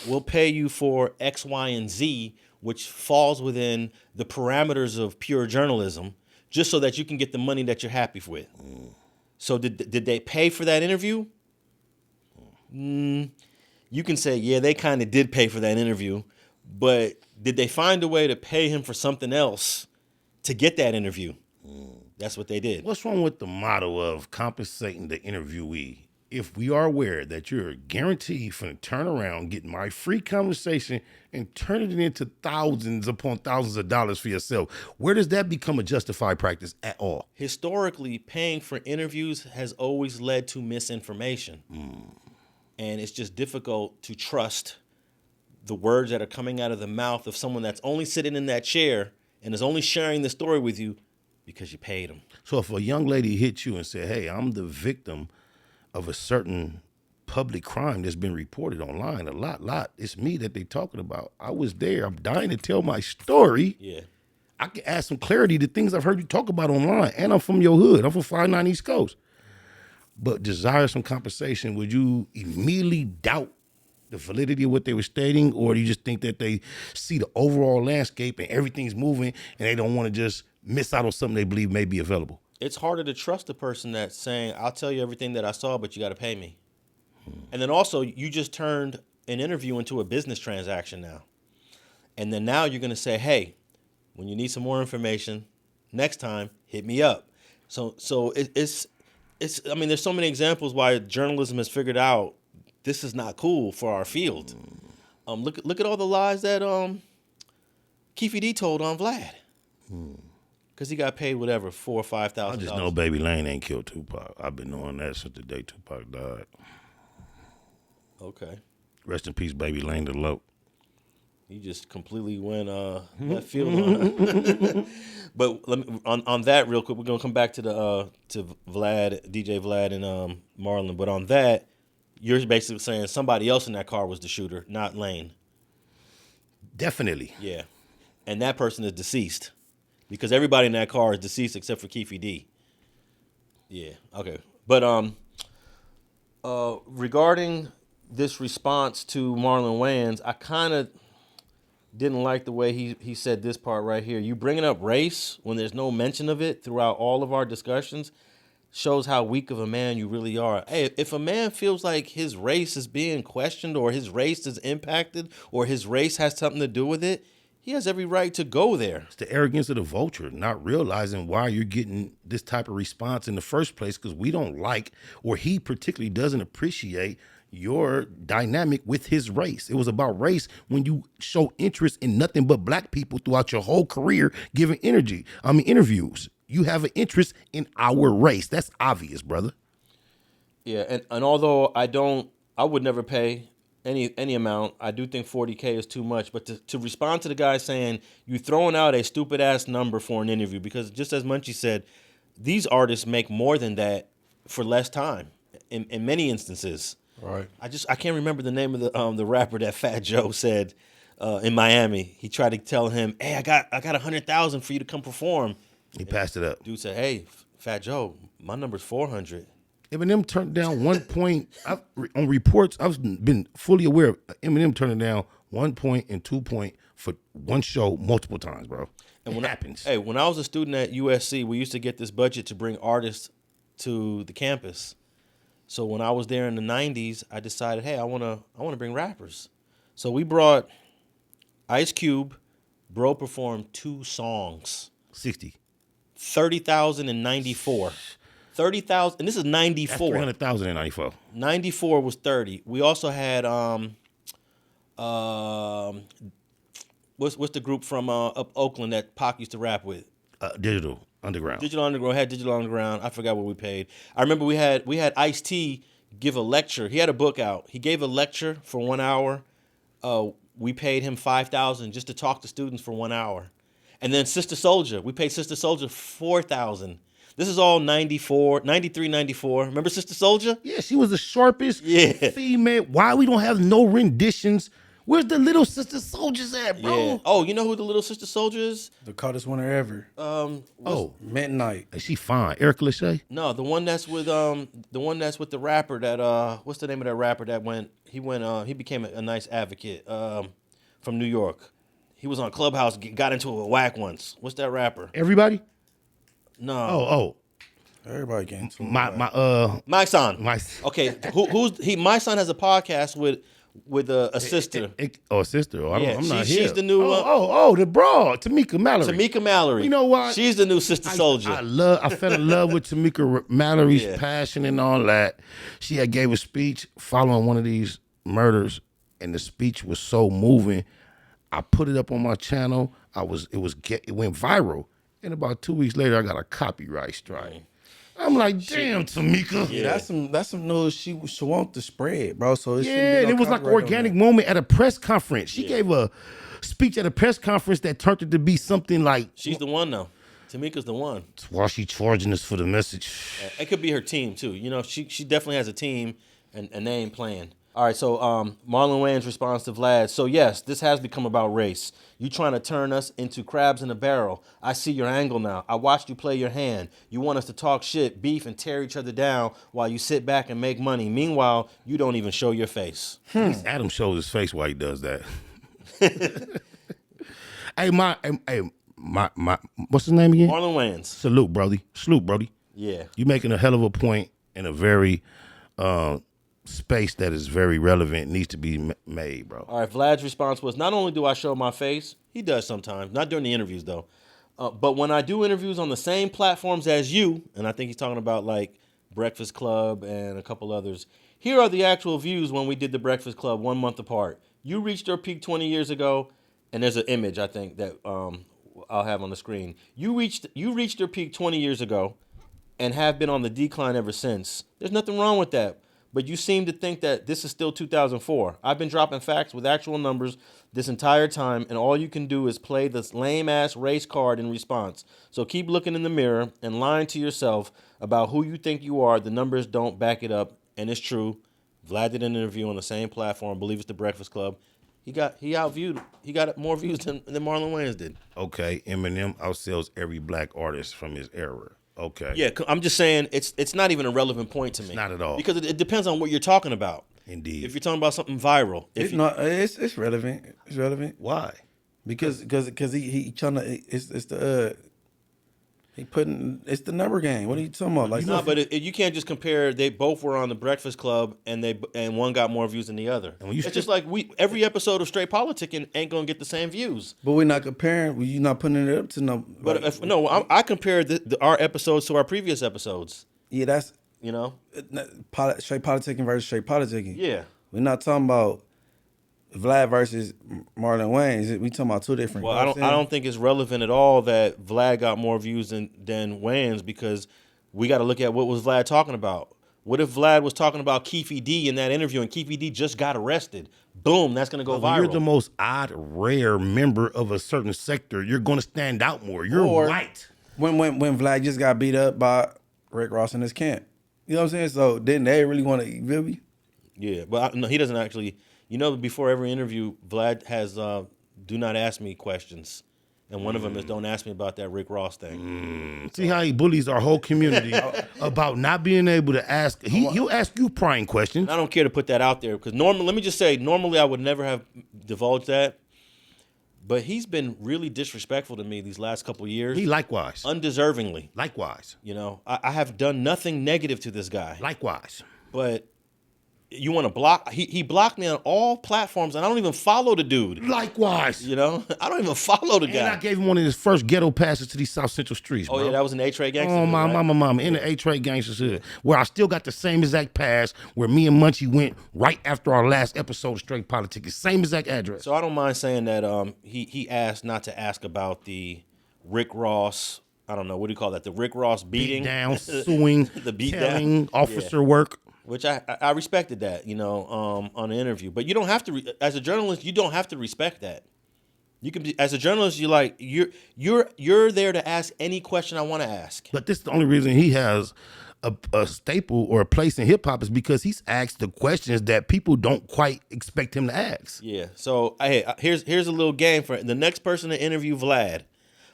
we'll pay you for X, Y, and Z, which falls within the parameters of pure journalism, just so that you can get the money that you're happy with. So did they pay for that interview? You can say, yeah, they kind of did pay for that interview, but did they find a way to pay him for something else to get that interview? That's what they did. What's wrong with the motto of compensating the interviewee? If we are aware that you're guaranteed for to turn around, get my free conversation and turn it into thousands upon thousands of dollars for yourself, where does that become a justified practice at all? Historically, paying for interviews has always led to misinformation. And it's just difficult to trust the words that are coming out of the mouth of someone that's only sitting in that chair and is only sharing the story with you because you paid them. So if a young lady hit you and said, hey, I'm the victim of a certain public crime that's been reported online a lot, it's me that they talking about. I was there. I'm dying to tell my story. Yeah. I can add some clarity to things I've heard you talk about online. And I'm from your hood. I'm from 59 East Coast. But desire some compensation, would you immediately doubt the validity of what they were stating? Or do you just think that they see the overall landscape and everything's moving and they don't want to just miss out on something they believe may be available? It's harder to trust the person that's saying, I'll tell you everything that I saw, but you got to pay me. And then also, you just turned an interview into a business transaction now. And then now you're going to say, hey, when you need some more information, next time, hit me up. So it's I mean, there's so many examples why journalism has figured out this is not cool for our field. Look at all the lies that Keefe D told on Vlad. Because he got paid whatever, $4,000 or $5,000. I just know Baby Lane ain't killed Tupac. I've been knowing that since the day Tupac died. Okay. Rest in peace, Baby Lane the Loc. You just completely went left field on that. But let me, on that real quick, we're gonna come back to the to Vlad, DJ Vlad, and Marlon. But on that, you're basically saying somebody else in that car was the shooter, not Lane. Definitely. Yeah, and that person is deceased because everybody in that car is deceased except for Keefe D. Yeah. Okay. But regarding this response to Marlon Wayans, I kind of didn't like the way he said this part right here. You bringing up race when there's no mention of it throughout all of our discussions shows how weak of a man you really are. Hey, if a man feels like his race is being questioned or his race is impacted or his race has something to do with it, he has every right to go there. It's the arrogance of the vulture, not realizing why you're getting this type of response in the first place, because we don't like, or he particularly doesn't appreciate, your dynamic with his race. It was about race when you show interest in nothing but black people throughout your whole career giving interviews. You have an interest in our race. That's obvious, brother. Yeah, and although I would never pay any amount, I do think $40K is too much. But to respond to the guy saying you throwing out a stupid ass number for an interview, because just as Munchie said, these artists make more than that for less time in many instances. Right. I can't remember the name of the rapper that Fat Joe said in Miami. He tried to tell him, "Hey, I got $100,000 for you to come perform." He passed it up. Dude said, "Hey, Fat Joe, my number's 400." Eminem turned down 1 point. On reports, I've been fully aware of Eminem turning down 1 point and 2 point for one show multiple times, bro. And what happens? When I was a student at USC, we used to get this budget to bring artists to the campus. So when I was there in the 90s, I decided, hey, I wanna bring rappers. So we brought Ice Cube. Bro performed 2 songs. 60. 30,000 and 94. 30,000, and this is 94. That's 300,000 in 94. 94 was 30. We also had what's the group from up Oakland that Pac used to rap with? Digital Underground. Digital Underground. I forgot what we paid. I remember we had Ice-T give a lecture. He had a book out. He gave a lecture for 1 hour. We paid him $5,000 just to talk to students for 1 hour. And then Sister Soulja, we paid Sister Soulja $4,000. This is all 93, 94. Remember Sister Soulja? Yeah, she was the sharpest female. Why we don't have no renditions Where's the little sister soldiers at, bro? Yeah. Oh, you know who the little sister soldier is? The coldest winter ever. Midnight. Is she fine? Erica Lachey? No, the one that's with the rapper that what's the name of that rapper that he became a nice advocate from New York. He was on Clubhouse, got into a whack once. What's that rapper? Everybody? No. Oh. Everybody getting to My son. My Okay, my son has a podcast with a sister. A sister. I'm not here. She's the new the broad, Tamika Mallory. Tamika Mallory. You know what? She's the new sister soldier. I fell in love with Tamika Mallory's passion and all that. She had gave a speech following one of these murders, and the speech was so moving. I put it up on my channel. It went viral, and about 2 weeks later, I got a copyright strike. I'm like, damn, Tamika. Yeah, that's some news she want to spread, bro. So it was like an organic moment at a press conference. She gave a speech at a press conference that turned it to be something like. She's the one though. Tamika's the one. That's why she charging us for the message. It could be her team too. You know, she definitely has a team, and they ain't playing. All right, so Marlon Wayans responds to Vlad. So yes, this has become about race. You trying to turn us into crabs in a barrel. I see your angle now. I watched you play your hand. You want us to talk shit, beef, and tear each other down while you sit back and make money. Meanwhile, you don't even show your face. Adam shows his face while he does that. Hey, what's his name again? Marlon Wayans. Salute, Brody. Yeah. You making a hell of a point in a very space that is very relevant, needs to be made, bro. All right, Vlad's response was, not only do I show my face, he does sometimes, not during the interviews though, but when I do interviews on the same platforms as you, and I think he's talking about like Breakfast Club and a couple others, here are the actual views when we did the Breakfast Club 1 month apart. You reached your peak 20 years ago, and there's an image I think that I'll have on the screen. You reached your peak 20 years ago and have been on the decline ever since. There's nothing wrong with that. But you seem to think that this is still 2004. I've been dropping facts with actual numbers this entire time, and all you can do is play this lame-ass race card in response. So keep looking in the mirror and lying to yourself about who you think you are. The numbers don't back it up, and it's true. Vlad did an interview on the same platform, I believe it's the Breakfast Club. He got more views than Marlon Wayans did. Okay, Eminem outsells every black artist from his era. Okay. Yeah, I'm just saying it's not even a relevant point to me. Not at all. Because it depends on what you're talking about. Indeed. If you're talking about something viral. It's relevant. It's relevant. Why? Because he trying to it's the number game. What are you talking about? Like, no, but you can't just compare. They both were on the Breakfast Club, and one got more views than the other. And it's just like every episode of Straight Politicking ain't gonna get the same views. But we're not comparing. You're not putting it up to no. But I compared our episodes to our previous episodes. Yeah, that's straight politicking versus straight politicking. Yeah, we're not talking about Vlad versus Marlon Wayans. We talking about two different. Well, I don't think it's relevant at all that Vlad got more views than Wayans, because we got to look at what was Vlad talking about. What if Vlad was talking about Keefy D in that interview, and Keefy D just got arrested? Boom, that's gonna go viral. You're the most odd, rare member of a certain sector. You're gonna stand out more. You're white. When Vlad just got beat up by Rick Ross in his camp, you know what I'm saying? So didn't they really want to feel me? Yeah, but no, he doesn't actually. You know, before every interview, Vlad has do not ask me questions. And one of them is don't ask me about that Rick Ross thing. See how he bullies our whole community about not being able to ask. He'll ask you prying questions. And I don't care to put that out there because normally I would never have divulged that. But he's been really disrespectful to me these last couple of years. He likewise. Undeservingly. Likewise. You know, I have done nothing negative to this guy. Likewise. But you want to block? He blocked me on all platforms, and I don't even follow the dude. Likewise. You know, I don't even follow the guy. And I gave him one of his first ghetto passes to these South Central streets, bro. Oh, yeah, that was in A-Trade Gangsters. Oh, my right? mama, in the A-Trade Gangsters hood, where I still got the same exact pass where me and Munchie went right after our last episode of Straight Politicking. Same exact address. So I don't mind saying that he asked not to ask about the Rick Ross, I don't know, what do you call that? The Rick Ross beating? Beat down, suing, the beat telling, down. officer work. Which I respected that, you know, on the interview. But you don't have to, as a journalist, you don't have to respect that. You can be, as a journalist, you're there to ask any question I want to ask. But this is the only reason he has a staple or a place in hip hop is because he's asked the questions that people don't quite expect him to ask. Yeah. So hey, here's a little game for the next person to interview Vlad.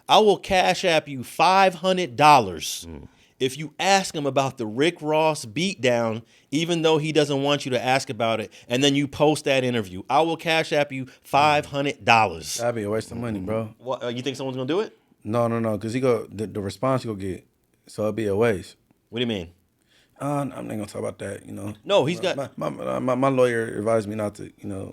I will cash app you $500 if you ask him about the Rick Ross beatdown, even though he doesn't want you to ask about it, and then you post that interview. I will cash app you $500. That'd be a waste of money, bro. What, you think someone's gonna do it? No, because the response you gonna get, so it'd be a waste. What do you mean? I'm not gonna talk about that. No, he's got my lawyer advised me not to.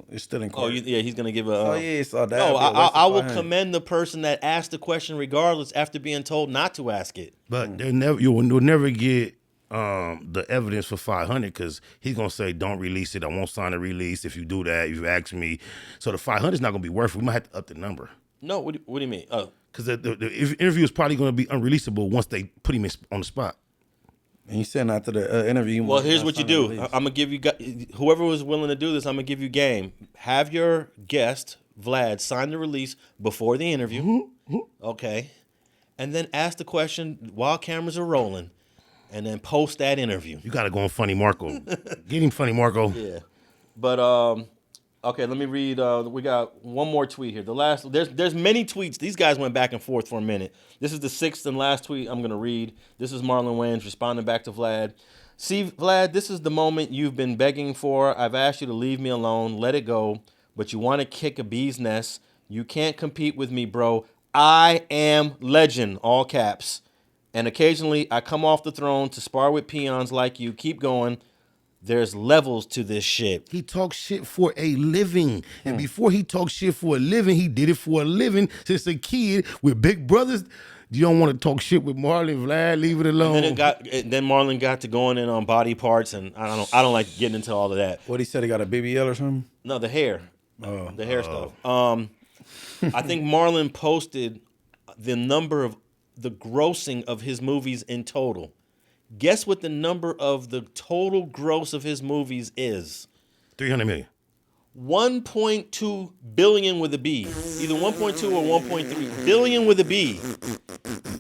It's still in court. yeah, he's gonna give a. Oh yeah, so that. No, I will commend the person that asked the question regardless after being told not to ask it. But you'll never get the evidence for 500 because he's gonna say don't release it. I won't sign a release if you do that. If you ask me, so the 500 is not gonna be worth it. We might have to up the number. No, what do you mean? Because the interview is probably gonna be unreleasable once they put him on the spot. And you said after the interview. Well, here's what you do. I'm gonna give you whoever was willing to do this. I'm gonna give you game. Have your guest Vlad sign the release before the interview. Okay, and then ask the question while cameras are rolling, and then post that interview. You gotta go on Funny Marco. Get him Funny Marco. Yeah, but okay. Let me read. We got one more tweet here. There's many tweets. These guys went back and forth for a minute. This is the sixth and last tweet I'm gonna read. This is Marlon Wayans responding back to Vlad. See, Vlad, this is the moment you've been begging for. I've asked you to leave me alone, let it go, but you want to kick a bee's nest. You can't compete with me, bro. I am legend, all caps. And occasionally I come off the throne to spar with peons like you. Keep going. There's levels to this shit. He talks shit for a living. And before he talked shit for a living, he did it for a living since a kid with big brothers. You don't want to talk shit with Marlon, Vlad, leave it alone. And then Marlon got to going in on body parts, and I don't like getting into all of that. What he said, he got a BBL or something? No, the hair. The hair stuff. I think Marlon posted the number of the grossing of his movies in total. Guess what the number of the total gross of his movies is? 300 million. 1.2 billion with a B. Either 1.2 or 1.3 billion with a B.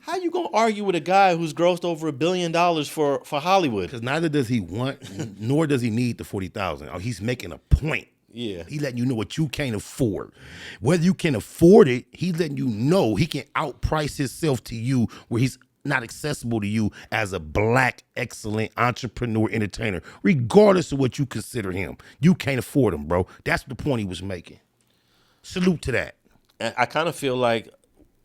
How you gonna argue with a guy who's grossed over $1 billion for Hollywood? Because neither does he want, nor does he need the 40,000. He's making a point. Yeah. He letting you know what you can't afford. Whether you can afford it, he's letting you know he can outprice himself to you where he's not accessible to you as a black, excellent entrepreneur, entertainer, regardless of what you consider him. You can't afford him, bro. That's the point he was making. Salute to that. And I kind of feel like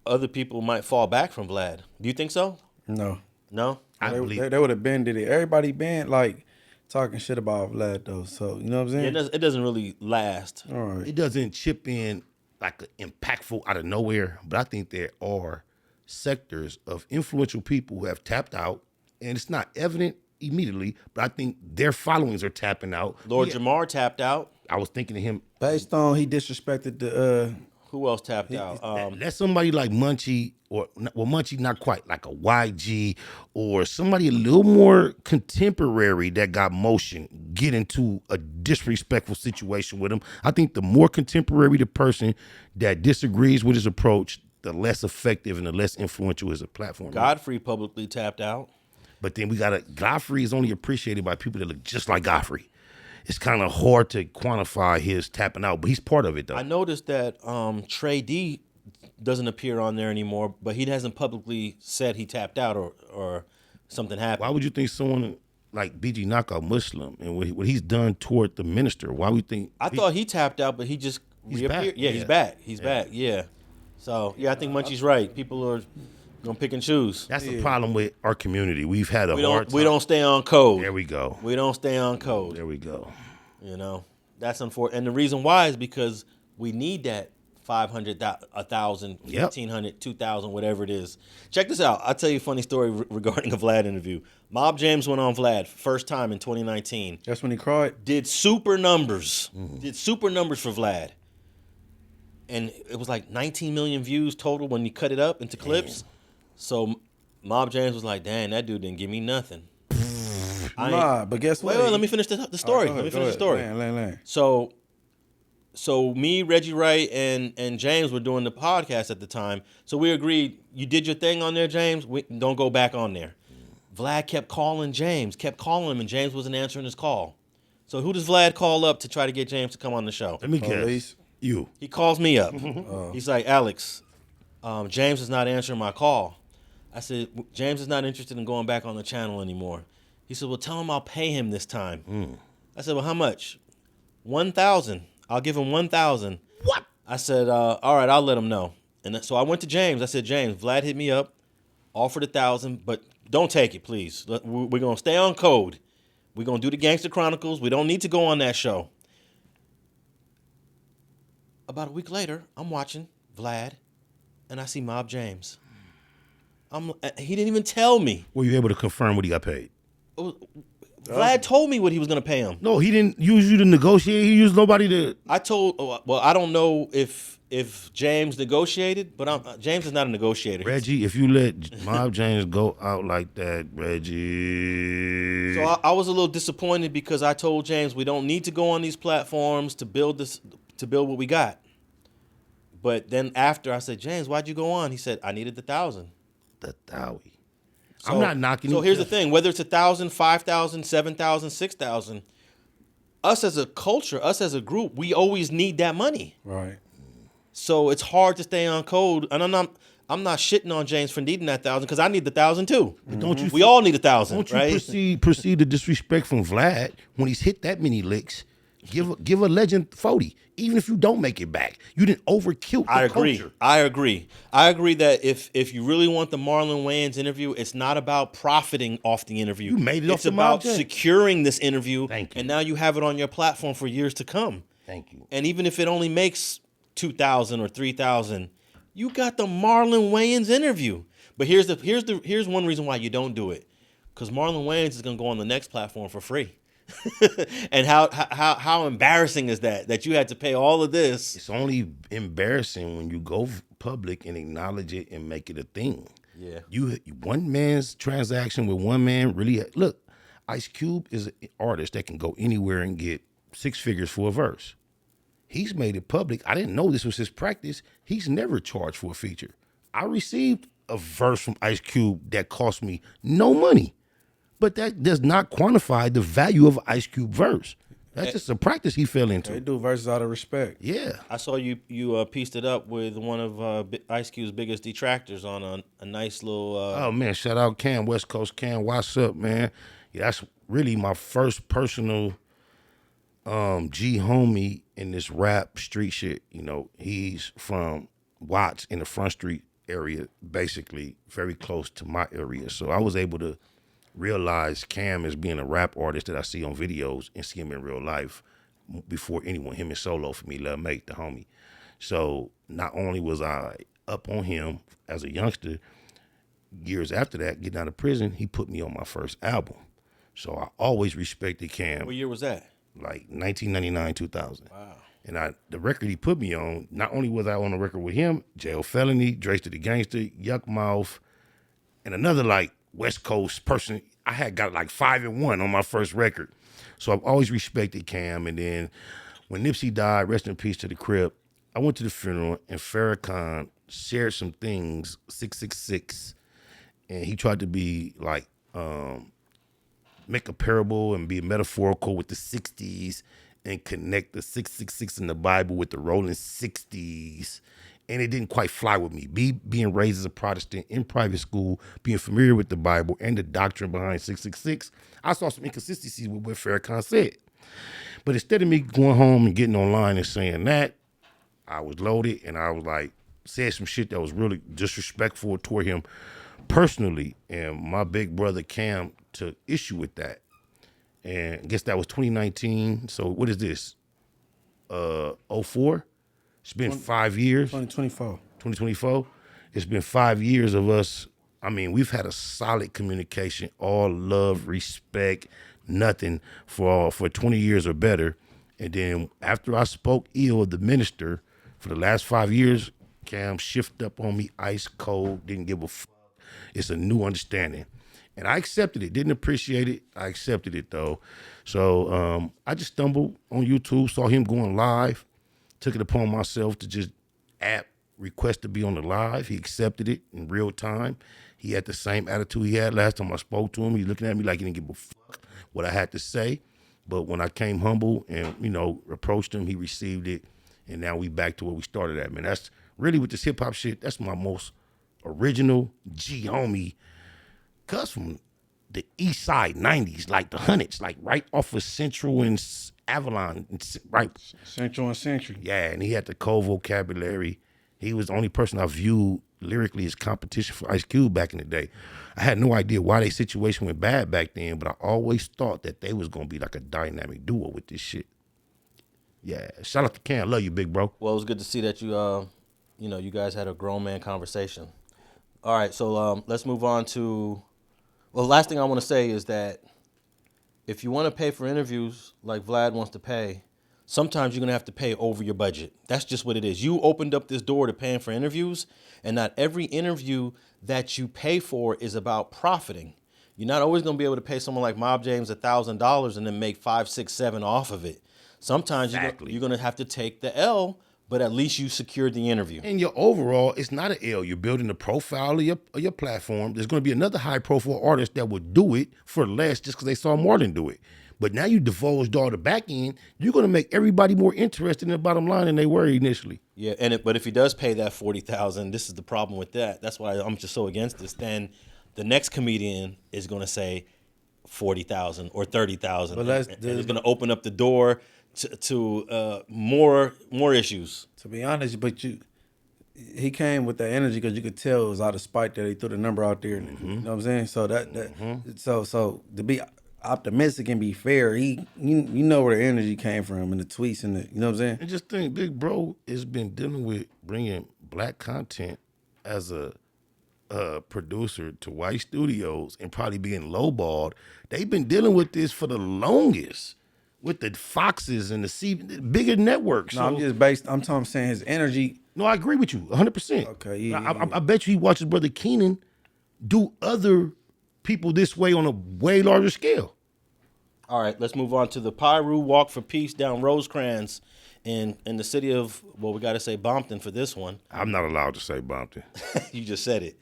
other people might fall back from Vlad. Do you think so? No. No? They would have been did it. Everybody been like talking shit about Vlad though. So you know what I'm saying? It doesn't really last. All right. It doesn't chip in like impactful out of nowhere, but I think there are sectors of influential people who have tapped out, and it's not evident immediately, but I think their followings are tapping out. Lord Jamar tapped out. I was thinking of him. Based on he disrespected the Who else tapped out? That's somebody like Munchie, Munchie not quite, like a YG, or somebody a little more contemporary that got motion, get into a disrespectful situation with him. I think the more contemporary the person that disagrees with his approach, the less effective and the less influential is a platform. Godfrey publicly tapped out. But then Godfrey is only appreciated by people that look just like Godfrey. It's kind of hard to quantify his tapping out, but he's part of it though. I noticed that Trey D doesn't appear on there anymore, but he hasn't publicly said he tapped out or something happened. Why would you think someone like BG Knockout Muslim and what he's done toward the minister? Why would you think? I thought he tapped out, but he just reappeared. Back. Yeah, he's back. He's back. Yeah. So yeah, I think Munchie's right. People are gonna pick and choose. That's the problem with our community. We've had a hard time. We don't stay on code. There we go. We don't stay on code. There we go. You know, that's unfortunate. And the reason why is because we need that 500, 1,000, 1,500, 2,000, whatever it is. Check this out. I'll tell you a funny story regarding a Vlad interview. Mob James went on Vlad first time in 2019. That's when he cried. Did super numbers. Did super numbers for Vlad. And it was like 19 million views total when you cut it up into clips. So Mob James was like, dang, that dude didn't give me nothing. But guess what? Wait, let me finish the story. Let me finish the story. Land. So me, Reggie Wright, and James were doing the podcast at the time. So we agreed, you did your thing on there, James. Don't go back on there. Vlad kept calling James, kept calling him, and James wasn't answering his call. So who does Vlad call up to try to get James to come on the show? Let me guess. Police. You. He calls me up. He's like, Alex, James is not answering my call. I said, James is not interested in going back on the channel anymore. He said, well, tell him I'll pay him this time. I said, well, how much? 1,000. I'll give him 1,000. What? I said, all right, I'll let him know. And so I went to James. I said, James, Vlad hit me up, offered 1,000, but don't take it, please. We're going to stay on code. We're going to do the Gangster Chronicles. We don't need to go on that show. About a week later, I'm watching Vlad, and I see Mob James. He didn't even tell me. Were you able to confirm what he got paid? Vlad told me what he was going to pay him. No, he didn't use you to negotiate. He used nobody to. I don't know if James negotiated, but James is not a negotiator. Reggie, if you let Mob James go out like that, Reggie. So I was a little disappointed because I told James we don't need to go on these platforms to build what we got. But then after I said, James, why'd you go on? He said, I needed the 1,000. The Dowie. So, I'm not knocking. So here's the thing: whether it's 1,000, 5,000, 7,000, 6,000, us as a culture, us as a group, we always need that money. Right. So it's hard to stay on code, and I'm not shitting on James for needing that 1,000 because I need the 1,000 too. But don't you? We all need 1,000, Don't you right? proceed to disrespect from Vlad when he's hit that many licks? Give a legend 40, even if you don't make it back. You didn't overkill the culture. I agree that if you really want the Marlon Wayans interview, it's not about profiting off the interview. You made it off It's the about Marlon. securing this interview. Thank you. And now you have it on your platform for years to come. Thank you. And even if it only makes 2,000 or 3,000, you got the Marlon Wayans interview. But here's one reason why you don't do it, because Marlon Wayans is gonna go on the next platform for free. And how embarrassing is that you had to pay all of this? It's only embarrassing when you go public and acknowledge it and make it a thing. Yeah. One man's transaction with one man really look. Ice Cube is an artist that can go anywhere and get 6 figures for a verse. He's made it public. I didn't know this was his practice. He's never charged for a feature. I received a verse from Ice Cube that cost me no money. But that does not quantify the value of Ice Cube verse. That's just a practice he fell into. They do verses out of respect. Yeah. I saw you pieced it up with one of Ice Cube's biggest detractors on a nice little. Oh man, shout out Cam, West Coast Cam. What's up, man? Yeah, that's really my first personal G homie in this rap street shit. You know, he's from Watts in the Front Street area, basically very close to my area. So I was able to realize Cam as being a rap artist that I see on videos and see him in real life before anyone, him and Solo for me, Love Mate, the homie. So not only was I up on him as a youngster, years after that, getting out of prison, he put me on my first album. So I always respected Cam. What year was that? Like 1999, 2000. Wow. And the record he put me on, not only was I on the record with him, Jail Felony, Drace to the Gangster, Yuck Mouth, and another like West Coast person. I had got like 5 and 1 on my first record. So I've always respected Cam. And then when Nipsey died, rest in peace to the Crip, I went to the funeral and Farrakhan shared some things, 666, and he tried to be like, make a parable and be metaphorical with the 60s and connect the 666 in the Bible with the rolling 60s. And it didn't quite fly with me. Being raised as a Protestant in private school, being familiar with the Bible and the doctrine behind 666, I saw some inconsistencies with what Farrakhan said. But instead of me going home and getting online and saying that, I was loaded and I was like, said some shit that was really disrespectful toward him personally. And my big brother Cam took issue with that. And I guess that was 2019. So what is this? 04? It's been 5 years. 2024. 2024. It's been 5 years of us. I mean, we've had a solid communication, all love, respect, nothing for 20 years or better. And then after I spoke ill of the minister for the last 5 years, Cam shifted up on me ice cold, didn't give a fuck. It's a new understanding. And I accepted it, didn't appreciate it. I accepted it though. So I just stumbled on YouTube, saw him going live, took it upon myself to just request to be on the live. He accepted it in real time. He had the same attitude he had last time I spoke to him. He looking at me like he didn't give a fuck what I had to say. But when I came humble and, approached him, he received it. And now we back to where we started at, man. That's really with this hip-hop shit, that's my most original G homie. Cuz from the east side, 90s, like the hundreds, like right off of Central and Avalon, right? Central and Century. Yeah, and he had the cold vocabulary. He was the only person I viewed lyrically as competition for Ice Cube back in the day. I had no idea why their situation went bad back then, but I always thought that they was gonna be like a dynamic duo with this shit. Yeah, shout out to Cam. Love you, big bro. Well, it was good to see that you guys had a grown man conversation. All right, so let's move on to. Well, the last thing I want to say is that if you want to pay for interviews like Vlad wants to pay, sometimes you're going to have to pay over your budget. That's just what it is. You opened up this door to paying for interviews, and not every interview that you pay for is about profiting. You're not always going to be able to pay someone like Mob James $1,000 and then make 5, 6, 7 off of it. Sometimes you're going to have to take the L, but at least you secured the interview. And your overall, it's not an L. You're building the profile of your platform. There's going to be another high-profile artist that will do it for less just because they saw Marlon do it. But now you divulged all the back end, you're going to make everybody more interested in the bottom line than they were initially. Yeah, but if he does pay that $40,000, this is the problem with that. That's why I'm just so against this. Then the next comedian is going to say $40,000 or $30,000, and it's going to open up the door to more issues. To be honest, but he came with that energy because you could tell it was out of spite that he threw the number out there. Mm-hmm. You know what I'm saying? So so to be optimistic and be fair, you know where the energy came from and the tweets and you know what I'm saying? And just think, big bro has been dealing with bringing black content as a producer to white studios and probably being lowballed. They've been dealing with this for the longest. With the Foxes and the bigger networks. No, I'm saying his energy. No, I agree with you 100%. Okay, yeah. I bet you he watches Brother Keenan do other people this way on a way larger scale. All right, let's move on to the Piru Walk for Peace down Rosecrans in the city of, well, we got to say Bompton for this one. I'm not allowed to say Bompton. You just said it.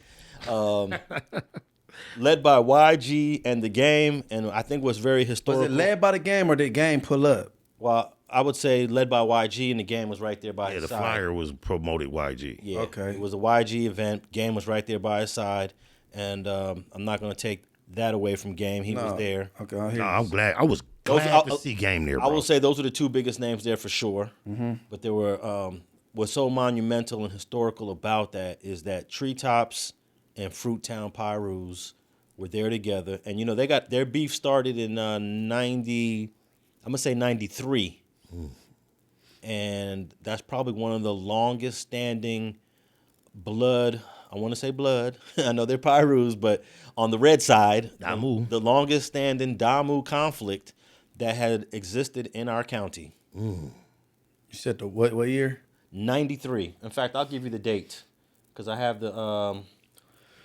Led by YG and The Game, and I think what's very historical. Was it led by The Game or did Game pull up? Well, I would say led by YG, and The Game was right there by his side. Yeah, the flyer was promoted YG. Yeah, okay. It was a YG event. Game was right there by his side, and I'm not going to take that away from Game. He was there. Okay, I'm glad. I was glad to see Game there, bro. I will say those are the two biggest names there for sure. Mm-hmm. But there were what's so monumental and historical about that is that Treetops and Fruittown Pirus were there together, and they got their beef started in 90. I'm gonna say 93, and that's probably one of the longest standing blood. I want to say blood. I know they're Pirus, but on the red side, the longest standing Damu conflict that had existed in our county. You said the what year? 93. In fact, I'll give you the date because I have the.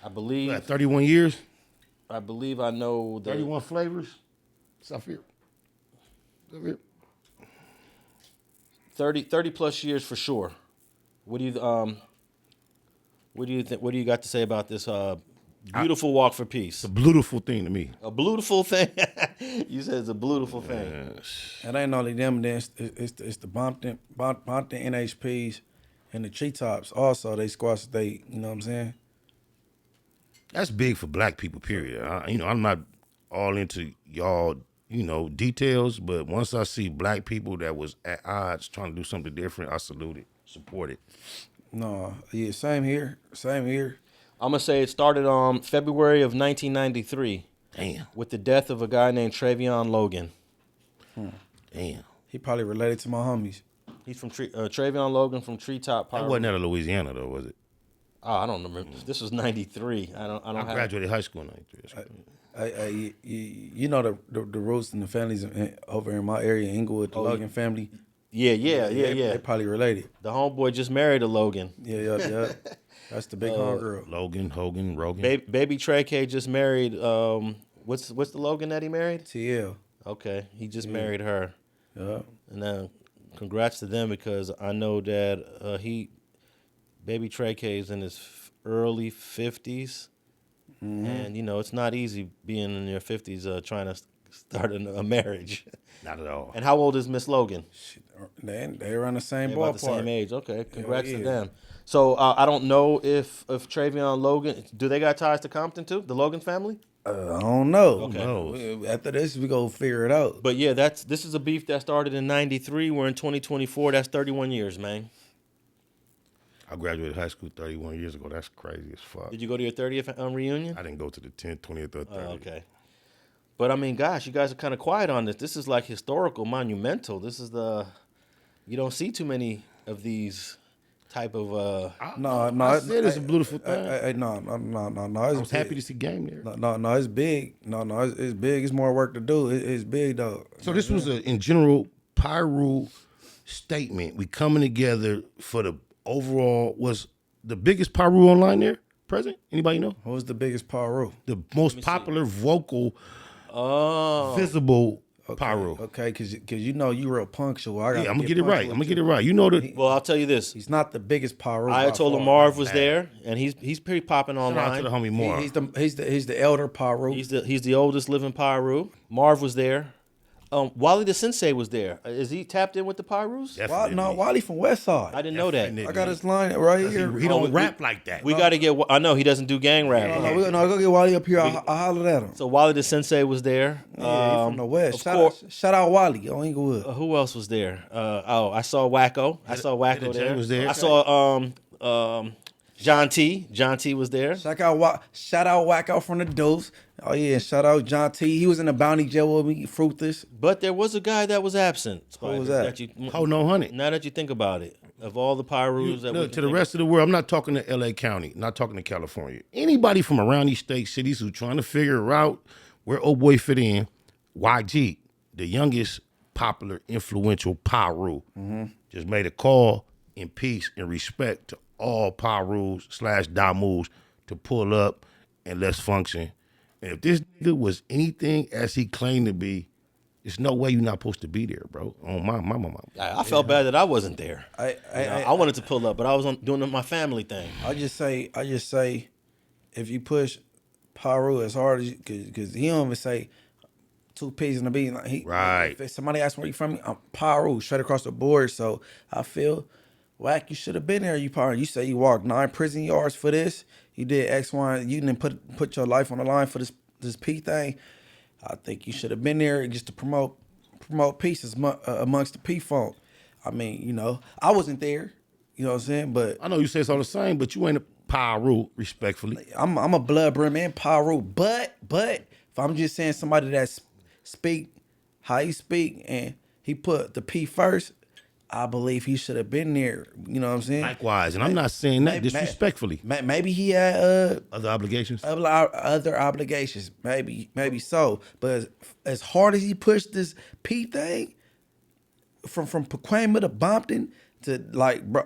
I believe 31 years. I believe I know the 31 flavors. It's up here. 30 plus years for sure. What do you think? What do you got to say about this beautiful walk for peace? It's a beautiful thing to me. A beautiful thing. You said it's a beautiful thing. It ain't only them. Then it's the Bompton NHPs and the Treetops. Also, they squash. You know what I'm saying? That's big for black people, period. I'm not all into y'all, details, but once I see black people that was at odds trying to do something different, I salute it, support it. No, yeah, same here. I'm going to say it started on February of 1993. Damn. With the death of a guy named Travion Logan. Damn. He probably related to my homies. He's from Travion Logan from Treetop Pirate. That wasn't out of Louisiana, though, was it? Oh, I don't remember. This was 93. I graduated high school in 93. You know the roots and the families over in my area, Inglewood, the Logan family. Yeah. They probably related. The homeboy just married a Logan. Yeah. That's the big homegirl. Logan, Hogan, Rogan. Baby Trey K just married. What's the Logan that he married? TL. Okay, he just married her. Yeah. And congrats to them because I know that Baby Trey K is in his early 50s, And it's not easy being in your 50s trying to start a marriage. Not at all. And how old is Miss Logan? They around the same They're ballpark. about the same age. Okay, congrats to yeah. them. So I don't know if Travion Logan, do they got ties to Compton too? The Logan family? I don't know. Okay. Who knows? After this, we go figure it out. But yeah, this is a beef that started in '93. We're in 2024. That's 31 years, man. I graduated high school 31 years ago. That's crazy as fuck. Did you go to your 30th reunion? I didn't go to the 10th, 20th, or 30th. Oh, okay. But I mean, gosh, you guys are kind of quiet on this. This is like historical, monumental. This is you don't see too many of these type of. I said it's a beautiful thing. No. I was happy to see Game there. No, it's big. No, it's big. It's more work to do. It's big though. So this was in general Piru statement. We coming together for the overall. Was the biggest Piru online there present? Anybody know? What was the biggest Piru? The most popular vocal, visible Piru. Okay, because you real punctual. I'm gonna get it right. You know the. Well, I'll tell you this. He's not the biggest Piru. Ayatollah Marv was there, and he's pretty popping Shout out to online. the homie Marv. He's the elder Piru. He's the oldest living Piru. Marv was there. Wally the Sensei was there. Is he tapped in with the Pirus? Definitely. Wally from West Side. I didn't know that. I got his line right here. He don't rap like that. We got to get. I know he doesn't do gang rap. No, go get Wally up here. I'll holler at him. So Wally the Sensei was there. Yeah, he from the West. Of Shout out Wally on Inglewood. Who else was there? I saw Wacko. I saw Wacko Jay there. was there. I saw John T. John T was there. Shout out Wacko from the Deuce. Oh yeah, shout out John T. He was in the bounty jail with me, Fruitless. But there was a guy that was absent. Who was that? Oh no, honey. Now that you think about it, of all the Pirus that To the rest of the world, I'm not talking to LA County, not talking to California. Anybody from around these state cities who trying to figure out where old boy fit in, YG, the youngest popular influential Piru, just made a call in peace and respect to all Pirus / Damus to pull up and let's function. And if this nigga was anything as he claimed to be, there's no way you're not supposed to be there, bro. On my mama. I felt bad that I wasn't there. I wanted to pull up, but I was doing my family thing. I just say, if you push Piru as hard as you, because he don't even say 2 P's in the beat. Right. If somebody asks where you from, I'm Piru, straight across the board. So I feel, Whack, you should have been there. You say you walked 9 prison yards for this. You did X, Y, you didn't put your life on the line for this P thing. I think you should have been there just to promote peace amongst the P folk. I mean, I wasn't there. You know what I'm saying? But I know you say it's all the same, but you ain't a Piru, respectfully. I'm a blood brim and Piru. But if I'm just saying somebody that speak how he speak and he put the P first, I believe he should have been there. You know what I'm saying? Likewise, and I'm not saying that disrespectfully. Maybe he had other obligations. Other obligations, maybe so. But as hard as he pushed this P thing, from Pacoima to Bompton to bro,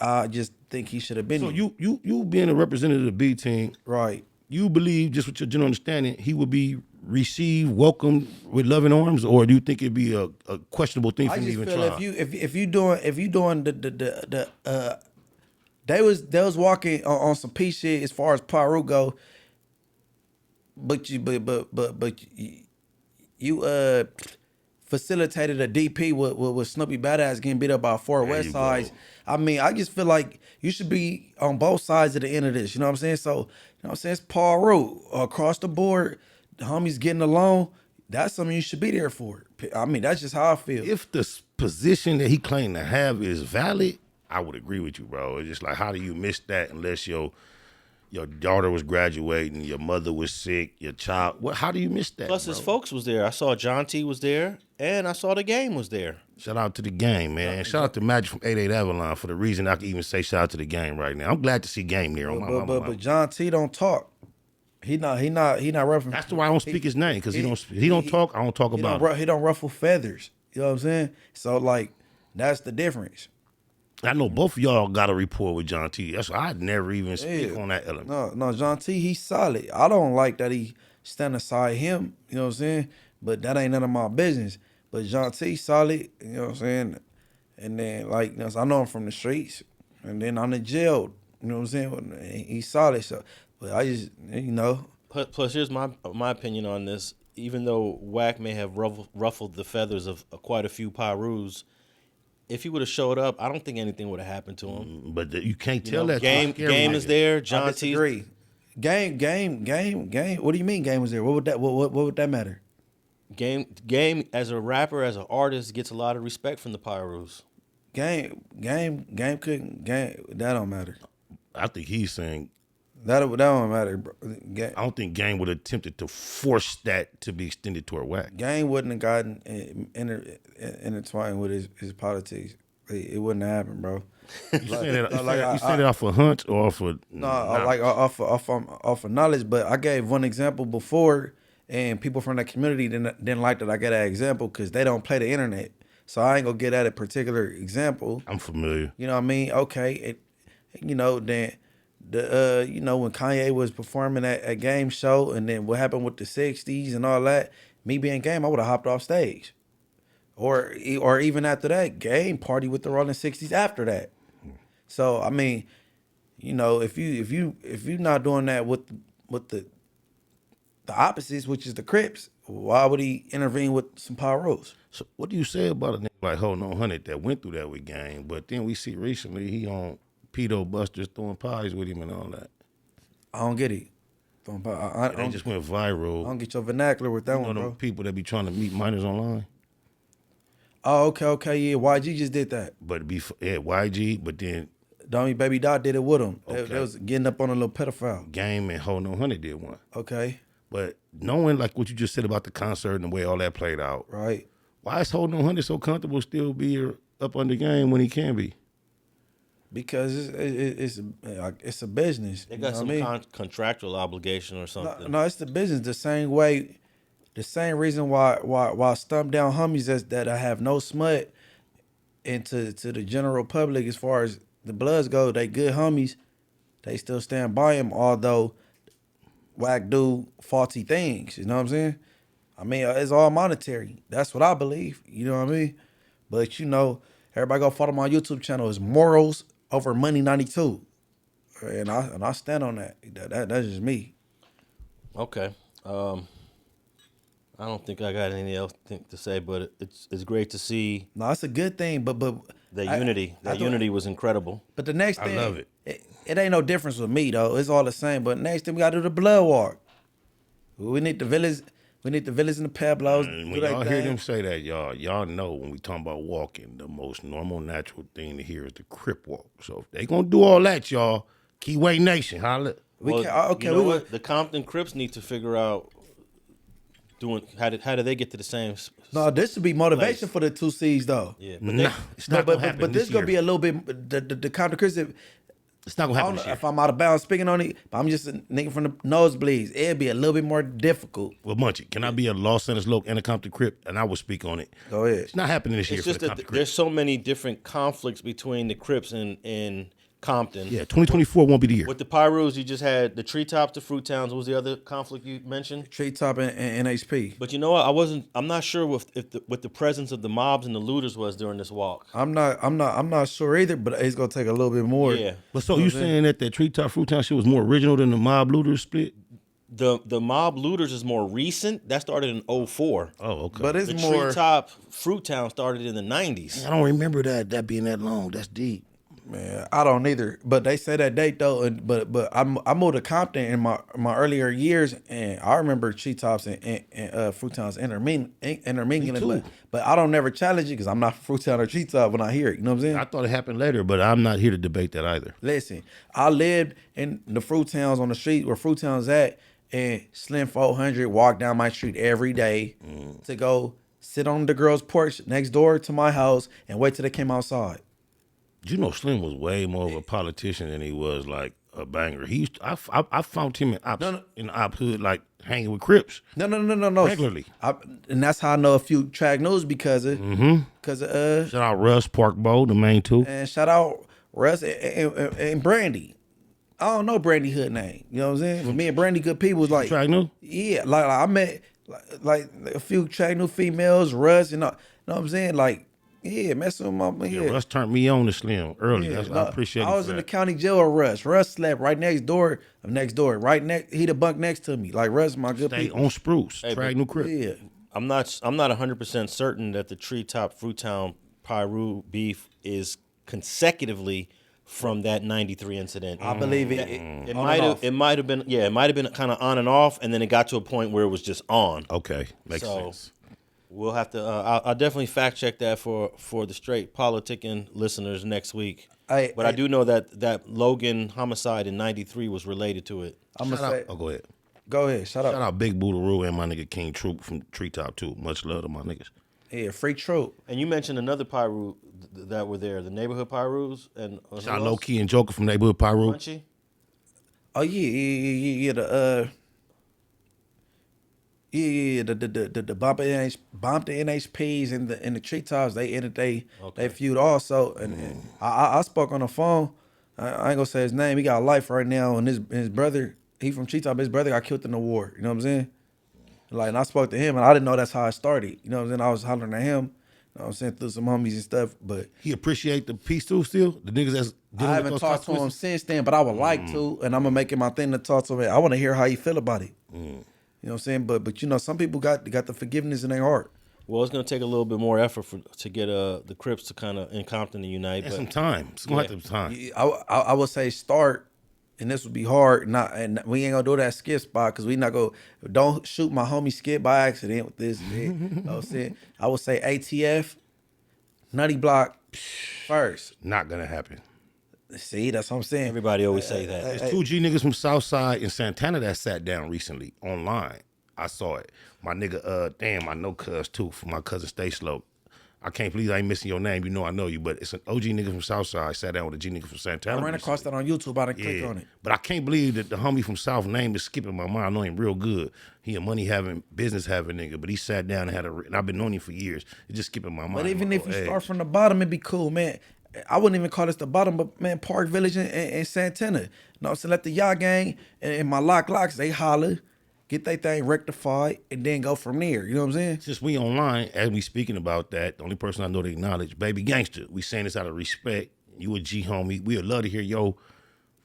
I just think he should have been. So there. you being a representative of the B team, right? You believe, just with your general understanding, he would be received, welcomed with loving arms, or do you think it'd be a questionable thing for him to even try? If you doing the they was walking on some P shit as far as Piru go, but you facilitated a DP with Snoopy Badass getting beat up by 4 West Sides. I mean, I just feel like you should be on both sides of the end of this. You know what I'm saying? So, you know what I'm saying? It's Piru across the board. The homies getting along. That's something you should be there for. I mean, that's just how I feel. If the position that he claimed to have is valid, I would agree with you, bro. It's just like, how do you miss that unless your daughter was graduating, your mother was sick, your child. How do you miss that? Plus, his folks was there. I saw John T was there, and I saw the game was there. Shout out to the game, man. Shout out to Magic from 88 Avalon for the reason I can even say shout out to the game right now. I'm glad to see game there. But John T don't talk. He not ruffling. That's why I don't speak his name, because he don't talk. I don't talk about him. He don't ruffle feathers. You know what I'm saying? So that's the difference. I know both of y'all got a rapport with John T. That's why I'd never even speak on that element. No, John T, he's solid. I don't like that he stand aside him, you know what I'm saying? But that ain't none of my business. But John T solid, you know what I'm saying? And then I know him from the streets. And then I'm in jail, you know what I'm saying? He's solid. So but I just, Plus, here's my opinion on this. Even though Wack may have ruffled the feathers of quite a few Pirus, if he would have showed up, I don't think anything would have happened to him. But you can't tell that. Game is there. John I disagree. Game. What do you mean game was there? What would that matter? Game as a rapper, as an artist, gets a lot of respect from the Pirus. Game couldn't. That don't matter. I think he's saying that don't matter, bro. I don't think Game would have attempted to force that to be extended toward Wack. Game wouldn't have gotten intertwined with his politics. It wouldn't have happened, bro. You said that off a hunch or off of off of knowledge. But I gave one example before, and people from that community didn't like that I got that example because they don't play the internet. So I ain't gonna get at a particular example. I'm familiar. You know what I mean? Okay, then when Kanye was performing at a Game show, and then what happened with the 60s and all that, me being Game, I would have hopped off stage. Or even after that, Game party with the Rolling 60s after that. So I mean, if you not doing that with the opposites, which is the Crips, why would he intervene with some Pirus? So what do you say about a nigga like Hold On 100 that went through that with Game, but then we see recently he on Pedo Busters throwing pies with him and all that? I don't get it. They just went viral. I don't get your vernacular with that one, bro. People that be trying to meet minors online. Oh, okay, yeah. YG just did that. But YG, but then Dummy Baby Dot did it with him. Okay. They was getting up on a little pedophile. Game and Hold On 100 did one. Okay. But knowing like what you just said about the concert and the way all that played out, right? Why is Hold On 100 so comfortable still be up under Game when he can be? Because it's a business. They got some contractual obligation or something. No, it's the business. The same reason why stump down homies that I have no smut into the general public as far as the Bloods go, they good homies. They still stand by him, although Wack do faulty things. You know what I'm saying? I mean, it's all monetary. That's what I believe. You know what I mean? But everybody go follow my YouTube channel. It's Morals Over Money 92, and I stand on that. That's just me. Okay. I don't think I got anything else to say, but it's great to see. No, it's a good thing, but the unity. That unity was incredible. But the next thing, I love it. It ain't no difference with me though. It's all the same. But next thing we gotta do the blood walk. We need the villas. We need the villas and the Pablos. When y'all hear them say that, y'all know when we talking about walking, the most normal, natural thing to hear is the Crip walk. So if they gonna do all that, y'all, Keyway Nation, holla. The Compton Crips need to figure out how do they get to the same? No, this should be motivation for the 2 C's though. Yeah, but it's not gonna happen. But this gonna be a little bit the Compton Crips. It's not gonna happen. I don't know if I'm out of bounds speaking on it, but I'm just a nigga from the nosebleeds. It'd be a little bit more difficult. Well, Munchie, can I be a Los Angeles Loc and a Compton Crip, and I will speak on it. Go ahead. It's not happening this year. It's just for the that Compton there's so many different conflicts between the Crips and Compton. Yeah, 2024 won't be the year. With the Pirus, you just had the Treetops, the Fruit Towns. What was the other conflict you mentioned? Treetop and NHP. But you know what? I'm not sure with the presence of the mobs and the looters was during this walk. I'm not sure either, but it's gonna take a little bit more. Yeah. But so you saying that Treetop Fruit Town shit was more original than the Mob Looters split? The mob looters is more recent. That started in 2004. Oh, okay. But it's the more. Treetop Fruit Town started in the 90s. I don't remember that being that long. That's deep. Man, I don't either. But they say that date though. But I moved to Compton in my earlier years, and I remember Treetops and Fruit Towns intermingling. But I don't never challenge it because I'm not Fruit Town or Treetop when I hear it. You know what I'm saying? I thought it happened later, but I'm not here to debate that either. Listen, I lived in the Fruit Towns on the street where Fruit Towns at, and Slim 400 walked down my street every day to go sit on the girl's porch next door to my house and wait till they came outside. You know, Slim was way more of a politician than he was like a banger. He used to, I found him in the op hood, like hanging with Crips. No. Regularly. And that's how I know a few track news because of Shout out Russ, Park Bow, the main two. And shout out Russ and Brandy. I don't know Brandy hood name. You know what I'm saying? But me and Brandy good people was like Track new? Yeah, like I met like a few track new females, Russ, you know what I'm saying? Like Yeah, messing with my Yeah, Russ turned me on to Slim early. Yeah, I appreciate it. I was in the county jail with Russ. Russ slept right next door. Right next. He the bunk next to me. Like Russ, my good Stay people. on Spruce. Track New Crip. Yeah. I'm not 100% certain that the Treetop Fruitown Piru beef is consecutively from that 93 incident. I believe it. It might have been kind of on and off, and then it got to a point where it was just on. Okay, makes sense. We'll have to. I'll definitely fact check that for the straight politicking listeners next week. I do know that Logan homicide in '93 was related to it. I'm gonna say. Oh, go ahead. Go ahead. Shout out Big Bootaroo and my nigga King Troop from Treetop too. Much love to my niggas. Yeah, free Troop. And you mentioned another Piru that were there, the neighborhood Pirus, and shout out Low Key and Joker from neighborhood Piru. Munchie? Oh yeah. The bump the NHPs and the Treetops. They ended they feud also, and I spoke on the phone. I ain't gonna say his name. He got a life right now, and his brother. He from Treetop. His brother got killed in the war. You know what I'm saying? Like, and I spoke to him, and I didn't know that's how it started. You know what I'm saying? I was hollering at him. You know what I'm saying? Through some homies and stuff. But he appreciate the peace too. Still, the niggas that's I haven't talked to him since then, but I would like to, and I'm gonna make it my thing to talk to him. I want to hear how he feel about it. You know what I'm saying? But you know, some people got the forgiveness in their heart. Well, it's gonna take a little bit more effort to get the Crips to kind of in Compton to unite. And some time. It's gonna have some time. I would say start, and this would be hard. And we ain't gonna do that Skip spot because we not go. Don't shoot my homie Skip by accident with this. You know what I'm saying? I would say ATF, Nutty Block first. Not gonna happen. See, that's what I'm saying. Everybody always say that. There's two G niggas from Southside and Santana that sat down recently online. I saw it. My nigga, I know Cuz too, from my cousin Stay Slow. I can't believe I ain't missing your name. You know I know you, but it's an OG nigga from Southside sat down with a G nigga from Santana. I ran across that on YouTube. I didn't click on it. But I can't believe that the homie from South name is skipping my mind. I know him real good. He a money having, business having nigga, but he sat down and and I've been knowing him for years. It's just skipping my mind. But even if you start from the bottom, it'd be cool, man. I wouldn't even call this the bottom, but man, Park Village and Santana. You know what I'm saying? Let the y'all gang and my locks, they holler, get their thing rectified, and then go from there. You know what I'm saying? Since we online, as we speaking about that, the only person I know to acknowledge, Baby Gangster. We saying this out of respect. You a G homie. We would love to hear your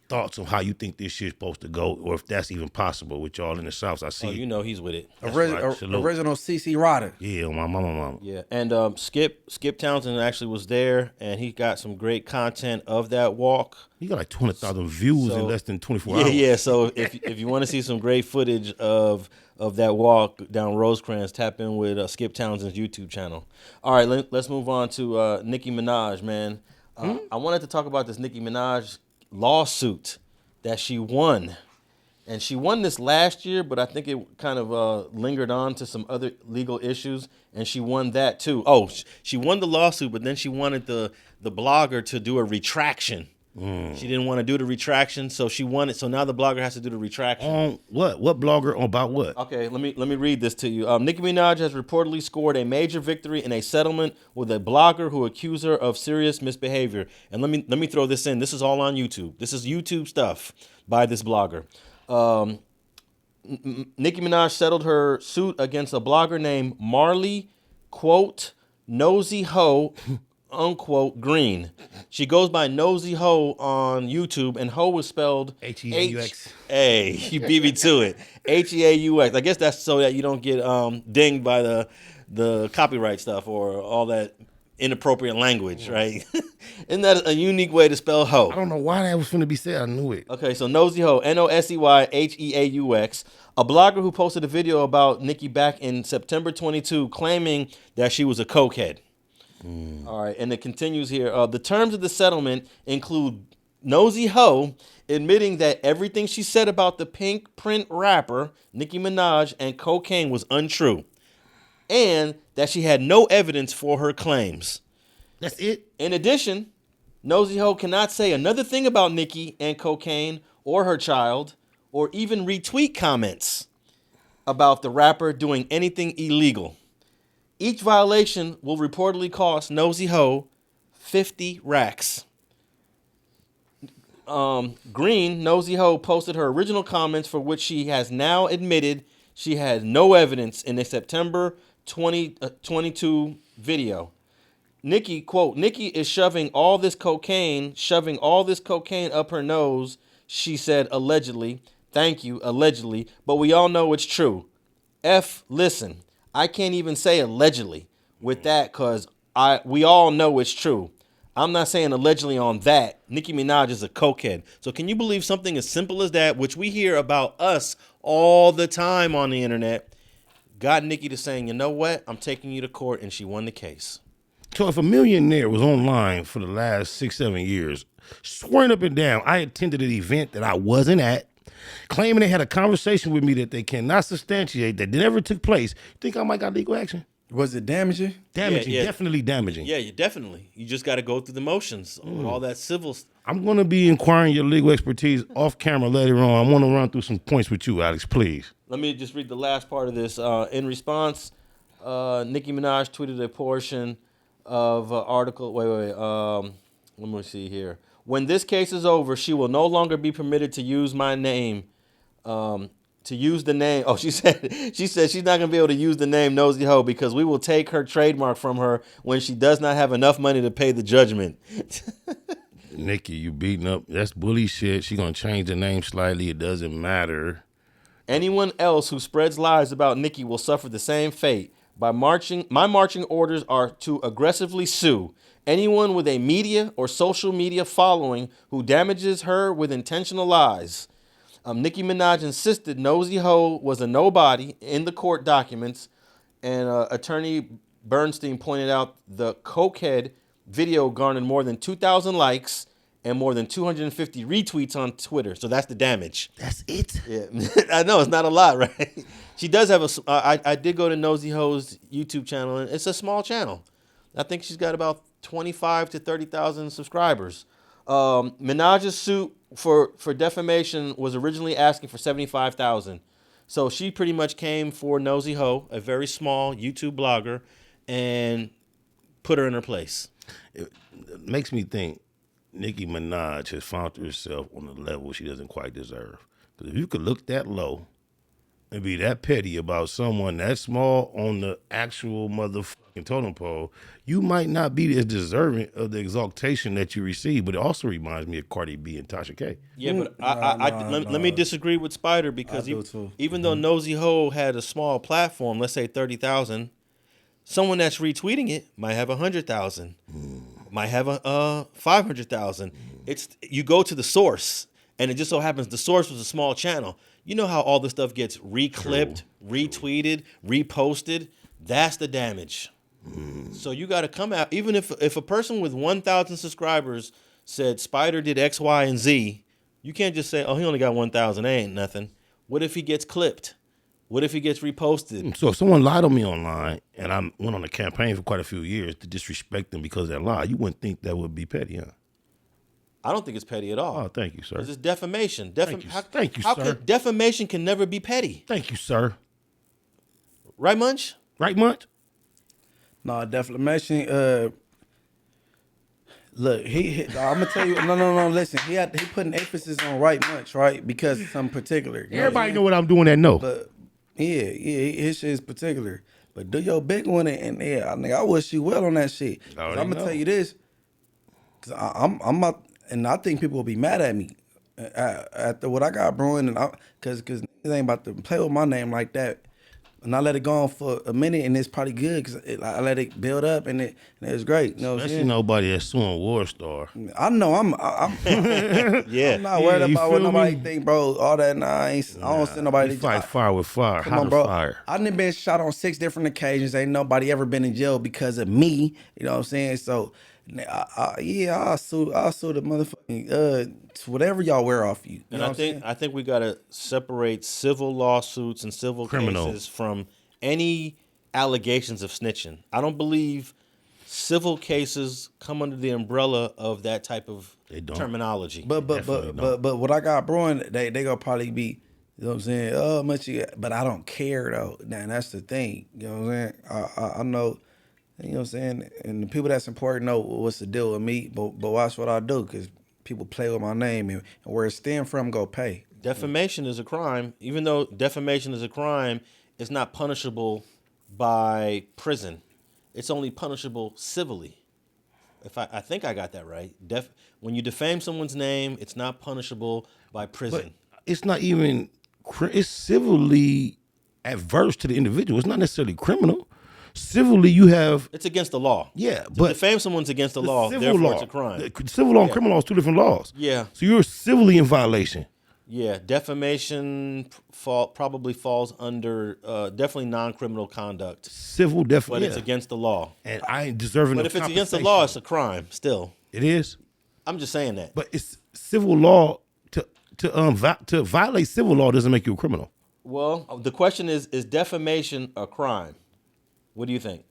thoughts on how you think this shit's supposed to go, or if that's even possible with y'all in the South. I see. Oh, you know he's with it. Original CC Rider. Yeah, my mama. Yeah, and Skip Townsend actually was there, and he got some great content of that walk. He got like 200,000 views in less than 24 hours. Yeah. So if you want to see some great footage of that walk down Rosecrans, tap in with Skip Townsend's YouTube channel. All right, let's move on to Nicki Minaj, man. I wanted to talk about this Nicki Minaj lawsuit that she won. And she won this last year, but I think it kind of lingered on to some other legal issues, and she won that too. Oh, she won the lawsuit, but then she wanted the blogger to do a retraction. She didn't want to do the retraction, so she won it. So now the blogger has to do the retraction. On what? What blogger? About what? Okay, let me read this to you. Nicki Minaj has reportedly scored a major victory in a settlement with a blogger who accused her of serious misbehavior. And let me throw this in. This is all on YouTube. This is YouTube stuff by this blogger. Nicki Minaj settled her suit against a blogger named Marley, quote, Nosey Heaux, unquote, Green. She goes by Nosey Heaux on YouTube, and Heaux was spelled H-E-A-U-X. You beat me to it. H-E-A-U-X. I guess that's so that you don't get dinged by the copyright stuff or all that inappropriate language, right? Isn't that a unique way to spell Heaux? I don't know why that was going to be said. I knew it. Okay, so Nosey Heaux, Noseyheaux, a blogger who posted a video about Nicki back in September 22 claiming that she was a cokehead. All right, and it continues here. The terms of the settlement include Nosey Heaux admitting that everything she said about the pink print rapper, Nicki Minaj, and cocaine was untrue, and that she had no evidence for her claims. That's it? In addition, Nosey Heaux cannot say another thing about Nicki and cocaine or her child, or even retweet comments about the rapper doing anything illegal. Each violation will reportedly cost Nosey Heaux 50 racks. Green, Nosey Heaux posted her original comments for which she has now admitted she had no evidence in a September 2022 video. Nicki, quote, Nicki is shoving all this cocaine up her nose, she said allegedly. Thank you, allegedly. But we all know it's true. Listen, I can't even say allegedly with that because we all know it's true. I'm not saying allegedly on that. Nicki Minaj is a cokehead. So can you believe something as simple as that, which we hear about us all the time on the internet, got Nicki to saying, you know what, I'm taking you to court, and she won the case. So if a millionaire was online for the last 6-7 years, swearing up and down, I attended an event that I wasn't at, claiming they had a conversation with me that they cannot substantiate, that never took place, you think I might got legal action? Was it damaging? Damaging, Yeah. definitely damaging. Yeah, you definitely. You just got to go through the motions with all that civil stuff. I'm going to be inquiring your legal expertise off camera later on. I want to run through some points with you, Alex, please. Let me just read the last part of this. In response, Nicki Minaj tweeted a portion of an article. Let me see here. When this case is over, she will no longer be permitted to use my name. To use the name. Oh, she said she's not gonna be able to use the name Nosey Heaux because we will take her trademark from her when she does not have enough money to pay the judgment. Nicki, you beating up. That's bully shit. She gonna change the name slightly. It doesn't matter. Anyone else who spreads lies about Nicki will suffer the same fate. My marching orders are to aggressively sue anyone with a media or social media following who damages her with intentional lies. Nicki Minaj insisted Nosey Heaux was a nobody in the court documents, and attorney Bernstein pointed out the cokehead video garnered more than 2,000 likes and more than 250 retweets on Twitter. So that's the damage. That's it? Yeah, I know it's not a lot, right? She does have I did go to Nosey Heaux's YouTube channel, and it's a small channel. I think she's got about 25 to 30,000 subscribers. Minaj's suit for defamation was originally asking for $75,000. So she pretty much came for Nosey Heaux, a very small YouTube blogger, and put her in her place. It makes me think Nicki Minaj has found herself on a level she doesn't quite deserve. Because if you could look that low and be that petty about someone that small on the actual motherfucking totem pole, you might not be as deserving of the exaltation that you receive. But it also reminds me of Cardi B and Tasha K. Yeah, but let me disagree with Spider because even though Nosey Heaux had a small platform, let's say 30,000, someone that's retweeting it might have 100,000, might have 500,000. It's you go to the source, and it just so happens the source was a small channel. You know how all this stuff gets reclipped, retweeted, reposted? That's the damage. So you got to come out. Even if a person with 1,000 subscribers said Spider did X, Y, and Z, you can't just say, oh, he only got 1,000. That ain't nothing. What if he gets clipped? What if he gets reposted? So if someone lied on me online, and I went on a campaign for quite a few years to disrespect them because of that lie, you wouldn't think that would be petty, huh? I don't think it's petty at all. Oh, thank you, sir. It's defamation. Thank you, sir. Defamation can never be petty. Thank you, sir. Right, Munch? Right, Munch? No, defamation. Look, I'm gonna tell you. No. Listen, he put an emphasis on right much, right? Because some particular. Everybody know what I'm doing that no. But yeah, his shit is particular. But do your big one, and I wish you well on that shit. I'm gonna tell you this, cause I'm about, and I think people will be mad at me after what I got brewing, and cause niggas ain't about to play with my name like that. And I let it go on for a minute, and it's probably good because I let it build up, and it was great. You know what I'm Especially saying? nobody that's suing War Star. I know I'm Yeah. I'm not worried you about what feel nobody me? think, bro. All that, I don't send nobody You to fight fire with fire. Come How on, to bro. fire. I done been shot on 6 different occasions. Ain't nobody ever been in jail because of me. You know what I'm saying? So, I'll sue the motherfucking whatever y'all wear off you. And I think we gotta separate civil lawsuits and civil Criminal. cases from any allegations of snitching. I don't believe civil cases come under the umbrella of that type of terminology. But what I got brewing, they gonna probably be, you know what I'm saying? Oh, much you got, but I don't care though. Now that's the thing. You know what I'm saying? I know, you know what I'm saying? And the people that's important know what's the deal with me, but watch what I do, because people play with my name, and where it stem from go pay. Defamation is a crime. Even though defamation is a crime, it's not punishable by prison. It's only punishable civilly. I think I got that right. When you defame someone's name, it's not punishable by prison. But it's not even. It's civilly adverse to the individual. It's not necessarily criminal. Civilly, you have. It's against the law. Yeah, to but defame someone's against the law. Therefore, it's a crime. The civil law and criminal law is two different laws. Yeah. So you're civilly in violation. Yeah, defamation probably falls under definitely non-criminal conduct. Civil defamation. But it's against the law. And I ain't deserving But of if it's against the law, it's a crime still. It is? I'm just saying that. But it's civil law to violate civil law doesn't make you a criminal. Well, the question is defamation a crime? What do you think?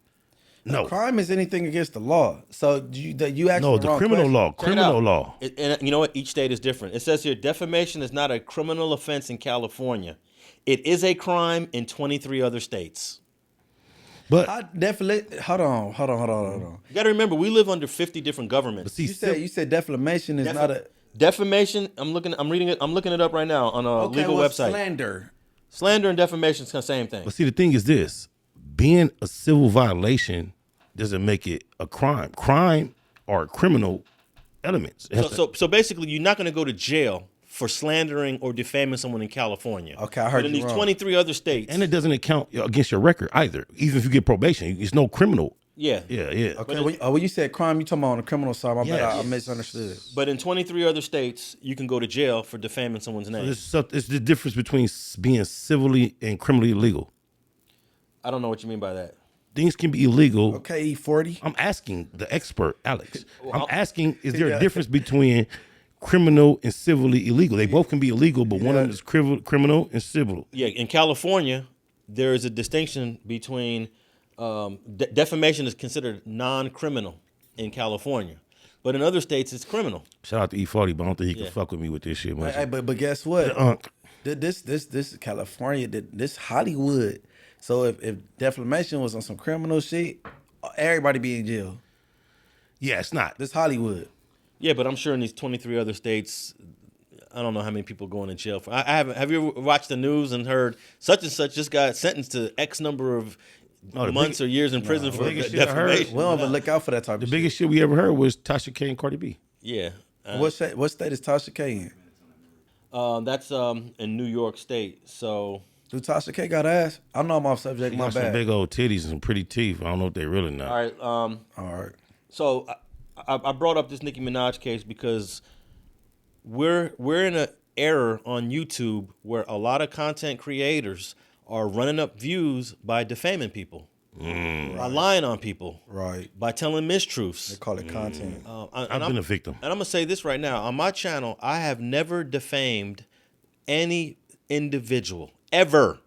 No. A crime is anything against the law. So you actually No, the criminal law. Criminal law. And you know what? Each state is different. It says here, defamation is not a criminal offense in California. It is a crime in 23 other states. But I definitely hold on. You got to remember, we live under 50 different governments. see, You said defamation is not a defamation. I'm looking it up right now on a legal website. Slander and defamation is the same thing. But see, the thing is this: being a civil violation doesn't make it a crime. Crime are criminal elements. So basically, you're not going to go to jail for slandering or defaming someone in California. Okay, I heard but in you these wrong. 23 other states. And it doesn't count against your record either. Even if you get probation, it's no criminal. Yeah. Yeah. Okay, when you said crime, you talking about on the criminal side. My bad, I Yes. misunderstood. But in 23 other states, you can go to jail for defaming someone's name. It's the difference between being civilly and criminally illegal. I don't know what you mean by that. Things can be illegal. Okay, E40. I'm asking the expert, Alex. I'm asking, is there a difference between criminal and civilly illegal? They both can be illegal, but one of them is criminal and civil. Yeah, in California, there is a distinction between defamation is considered non-criminal in California, but in other states it's criminal. Shout out to E40, but I don't think he can fuck with me with this shit. Hey, but guess what? This California, this Hollywood. So if defamation was on some criminal shit, everybody be in jail. Yeah, it's not. This Hollywood. Yeah, but I'm sure in these 23 other states, I don't know how many people going to jail for. I haven't. Have you ever watched the news and heard such and such just got sentenced to X number of months or years in prison for defamation? We don't even look out for that type of shit. The biggest shit we ever heard was Tasha K and Cardi B. Yeah. What state is Tasha K in? That's in New York State. So. Do Tasha K got ass? I know I'm off subject. She My got some bad. big old titties and some pretty teeth. I don't know if they really not. All right. All right. So I brought up this Nicki Minaj case because we're in an era on YouTube where a lot of content creators are running up views by defaming people, by lying on people, Right. by telling mistruths. They call it content. I've been a victim. And I'm gonna say this right now on my channel: I have never defamed any individual ever.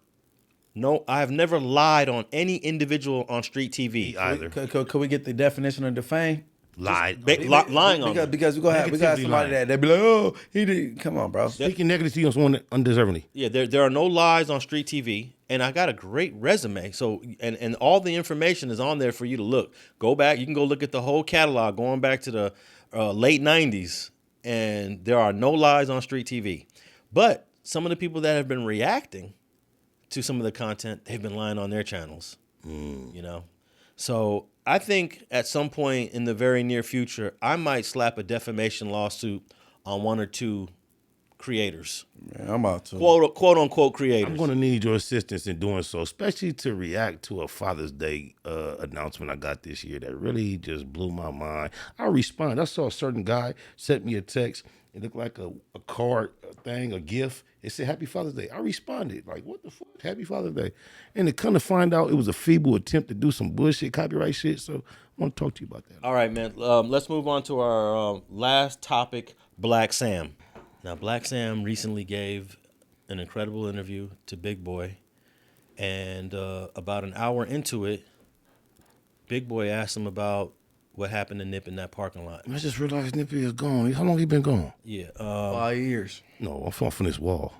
No, I have never lied on any individial on street TV. Either. Could we get the definition of defame? Lied. Lying on them. Because we got Negatively somebody lying. that they be like, oh, he did. Come on, bro. Speaking negatively on someone undeservingly. Yeah, there are no lies on street TV, and I got a great resume. So, and all the information is on there for you to look. Go back. You can go look at the whole catalog going back to the late 90s, and there are no lies on street TV. But some of the people that have been reacting to some of the content, they've been lying on their channels, you know? So I think at some point in the very near future, I might slap a defamation lawsuit on one or two creators. Man, I'm about to. Quote unquote creators. I'm going to need your assistance in doing so, especially to react to a Father's Day announcement I got this year that really just blew my mind. I responded. I saw a certain guy sent me a text. It looked like a card thing, a gift. It said, Happy Father's Day. I responded, like, what the fuck? Happy Father's Day. And to come to find out it was a feeble attempt to do some bullshit, copyright shit. So I want to talk to you about that. All right, man. Let's move on to our last topic, Blacc Sam. Now, Blacc Sam recently gave an incredible interview to Big Boy. And about an hour into it, Big Boy asked him about what happened to Nip in that parking lot. I just realized Nippy is gone. How long he been gone? Yeah. 5 years. No, I'm falling from this wall.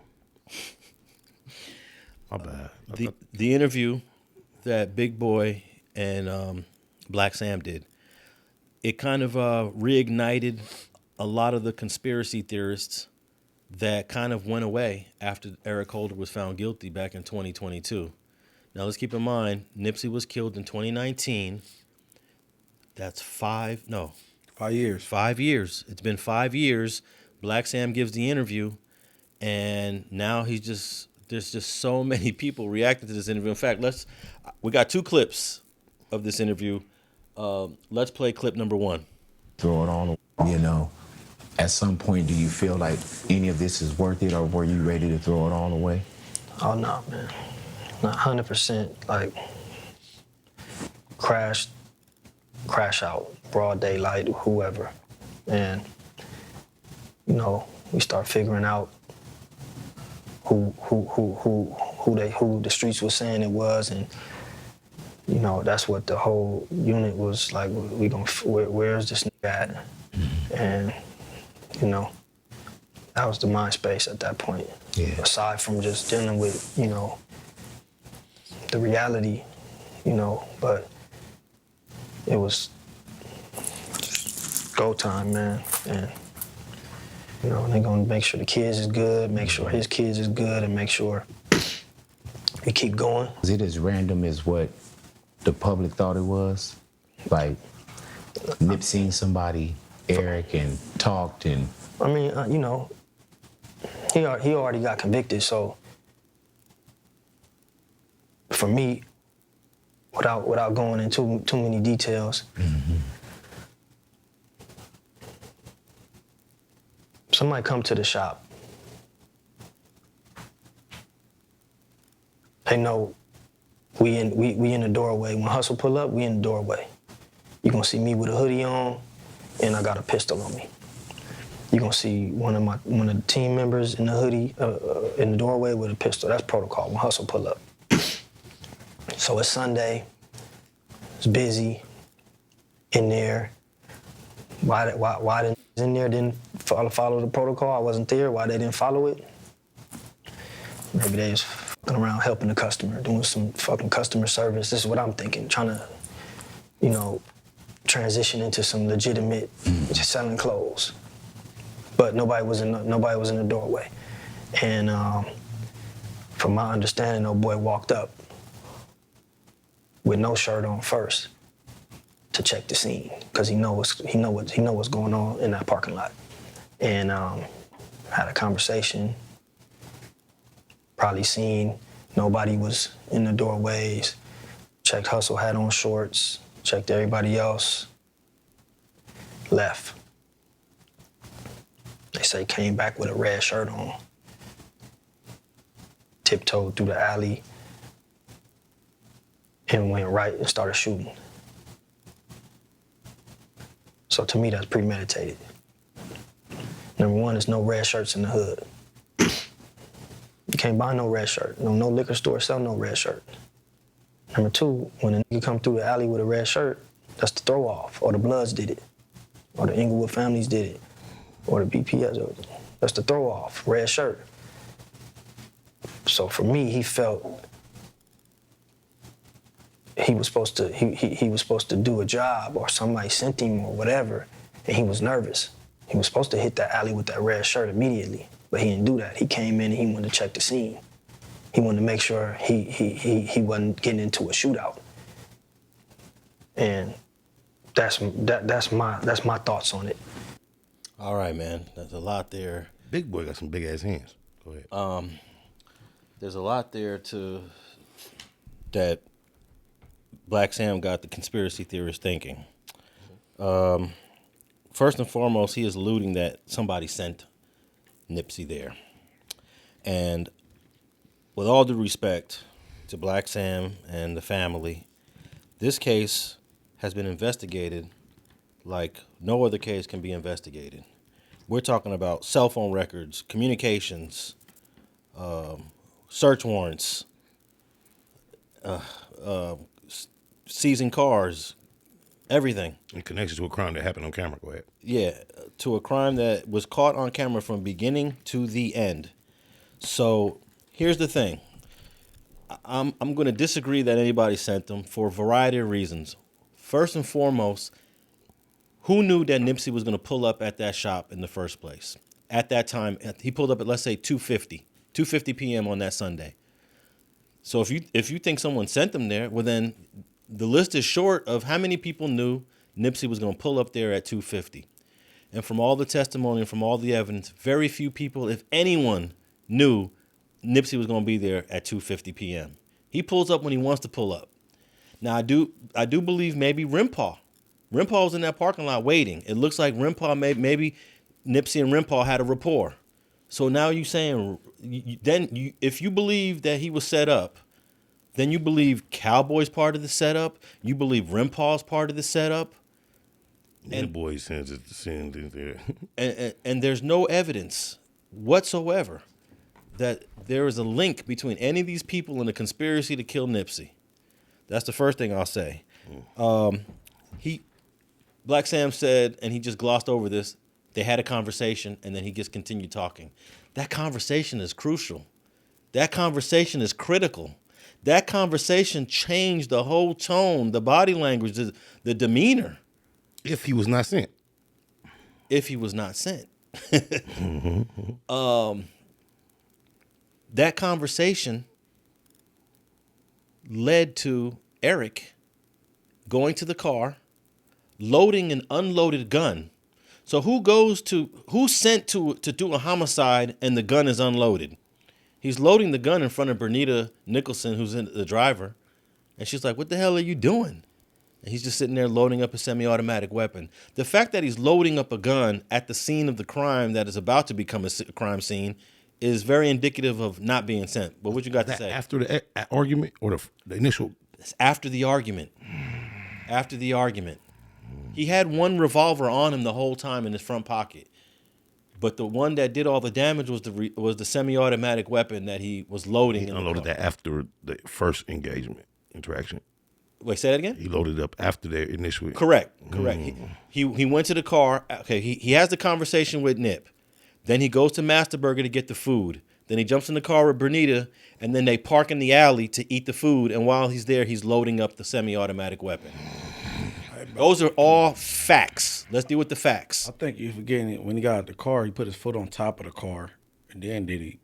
My bad. The interview that Big Boy and Blacc Sam did, it kind of reignited a lot of the conspiracy theorists that kind of went away after Eric Holder was found guilty back in 2022. Now, let's keep in mind, Nipsey was killed in 2019. That's 5 years. 5 years. It's been 5 years. Blacc Sam gives the interview, and now there's just so many people reacting to this interview. In fact, we got 2 clips of this interview. Let's play clip number 1. Throw it on, at some point, do you feel like any of this is worth it, or were you ready to throw it all away? Oh, no, man. Not 100%, like, crash out, broad daylight, whoever. And, we start figuring out who the streets was saying it was, and, that's what the whole unit was like, where's this nigga at? And, that was the mind space at that point. Yeah. Aside from just dealing with, the reality, but it was go time, man. And, they're gonna make sure the kids is good, make sure his kids is good, and make sure we keep going. Is it as random as what the public thought it was? Like, Nip seen somebody, Eric, and talked, and... I mean, he already got convicted, so for me, without going into too many details, somebody come to the shop. They know we in the doorway. When Hustle pull up, we in the doorway. You gonna see me with a hoodie on, and I got a pistol on me. You gonna see one of the team members in the hoodie in the doorway with a pistol. That's protocol when Hustle pull up. So it's Sunday. It's busy in there. Why the in there didn't follow the protocol? I wasn't there. Why they didn't follow it? Maybe they was fucking around helping the customer, doing some fucking customer service. This is what I'm thinking, trying to, transition into some legitimate, just selling clothes. But nobody was in the doorway. And from my understanding, old boy walked up with no shirt on first to check the scene, because he know what's going on in that parking lot. And had a conversation, probably seen nobody was in the doorways, checked Hustle had on shorts, checked everybody else, left. They say came back with a red shirt on, tiptoed through the alley, and went right and started shooting. So to me, that's premeditated. Number one, there's no red shirts in the hood. You can't buy no red shirt. No liquor store sell no red shirt. Number two, when a nigga come through the alley with a red shirt, that's the throw off, or the Bloods did it, or the Inglewood families did it, or the BPS. That's the throw off, red shirt. So for me, he felt he was supposed to do a job, or somebody sent him or whatever, and he was nervous. He was supposed to hit that alley with that red shirt immediately, but he didn't do that. He came in and he wanted to check the scene. He wanted to make sure he wasn't getting into a shootout. And that's my thoughts on it. All right, man. There's a lot there. Big boy got some big ass hands. Go ahead. There's a lot there that Blacc Sam got the conspiracy theorist thinking. First and foremost, he is alluding that somebody sent Nipsey there. And with all due respect to Blacc Sam and the family, this case has been investigated like no other case can be investigated. We're talking about cell phone records, communications, search warrants, seizing cars, everything. In connection to a crime that happened on camera. Go ahead. Yeah, to a crime that was caught on camera from beginning to the end. So here's the thing. I'm going to disagree that anybody sent them for a variety of reasons. First and foremost, who knew that Nipsey was going to pull up at that shop in the first place? At that time, he pulled up at, let's say, 2:50 p.m. on that Sunday. So if you think someone sent them there, well then the list is short of how many people knew Nipsey was going to pull up there at 2:50. And from all the testimony and from all the evidence, very few people, if anyone, knew Nipsey was going to be there at 2:50 p.m. He pulls up when he wants to pull up. Now, I do believe maybe Rimpaw was in that parking lot waiting. It looks like Rimpaw, maybe Nipsey and Rimpaw had a rapport. So now you saying, if you believe that he was set up, then you believe Cowboy's part of the setup. You believe Rimpaw's part of the setup. And the boy sends it there. And there's no evidence whatsoever that there is a link between any of these people and the conspiracy to kill Nipsey. That's the first thing I'll say. Blacc Sam said, and he just glossed over this, they had a conversation, and then he just continued talking. That conversation is crucial. That conversation is critical. That conversation changed the whole tone, the body language, the demeanor. If he was not sent. If he was not sent. That conversation led to Eric going to the car, loading an unloaded gun. So who's sent to do a homicide and the gun is unloaded? He's loading the gun in front of Bryanitta Nicholson, who's the driver. And she's like, what the hell are you doing? And he's just sitting there loading up a semi-automatic weapon. The fact that he's loading up a gun at the scene of the crime that is about to become a crime scene is very indicative of not being sent. But what you got to say? After the argument or the initial? It's after the argument. After the argument. He had one revolver on him the whole time in his front pocket. But the one that did all the damage was the semi-automatic weapon that he was loading. He unloaded that after the first interaction. Wait, say that again? He loaded up after their initial. Correct. He went to the car. Okay, he has the conversation with Nip. Then he goes to Master Burger to get the food. Then he jumps in the car with Bryanitta, and then they park in the alley to eat the food. And while he's there, he's loading up the semi-automatic weapon. Those are all facts. Let's deal with the facts. I think you're forgetting it. When he got out the car, he put his foot on top of the car, and then did he?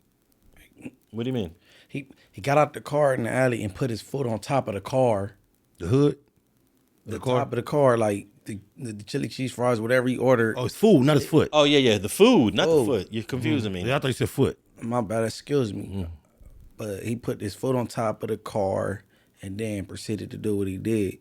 What do you mean? He got out the car in the alley and put his foot on top of the car. The hood? The top of the car, like the chili cheese fries, whatever he ordered. Oh, his food, not his foot. Oh, yeah. The food, not the foot. You're confusing me. Yeah, I thought you said foot. My bad, excuse me. But he put his foot on top of the car and then proceeded to do what he did.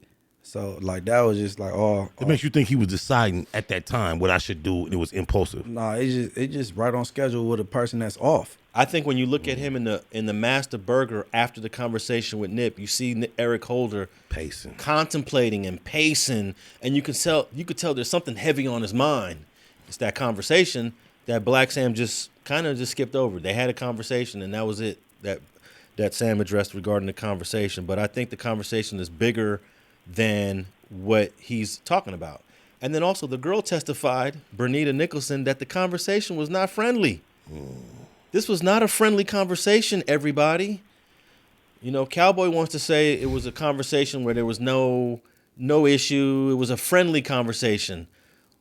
So, like, that was just like, It makes you think he was deciding at that time what I should do, and it was impulsive. Nah, it just right on schedule with a person that's off. I think when you look at him in the Master Burger after the conversation with Nip, you see Eric Holder pacing, contemplating and pacing, and you could tell there's something heavy on his mind. It's that conversation that Blacc Sam just kind of skipped over. They had a conversation, and that was it that Sam addressed regarding the conversation. But I think the conversation is bigger than what he's talking about. And then also the girl testified, Bryanitta Nicholson, that the conversation was not friendly. This was not a friendly conversation, everybody. You know, Cowboy wants to say it was a conversation where there was no issue. It was a friendly conversation.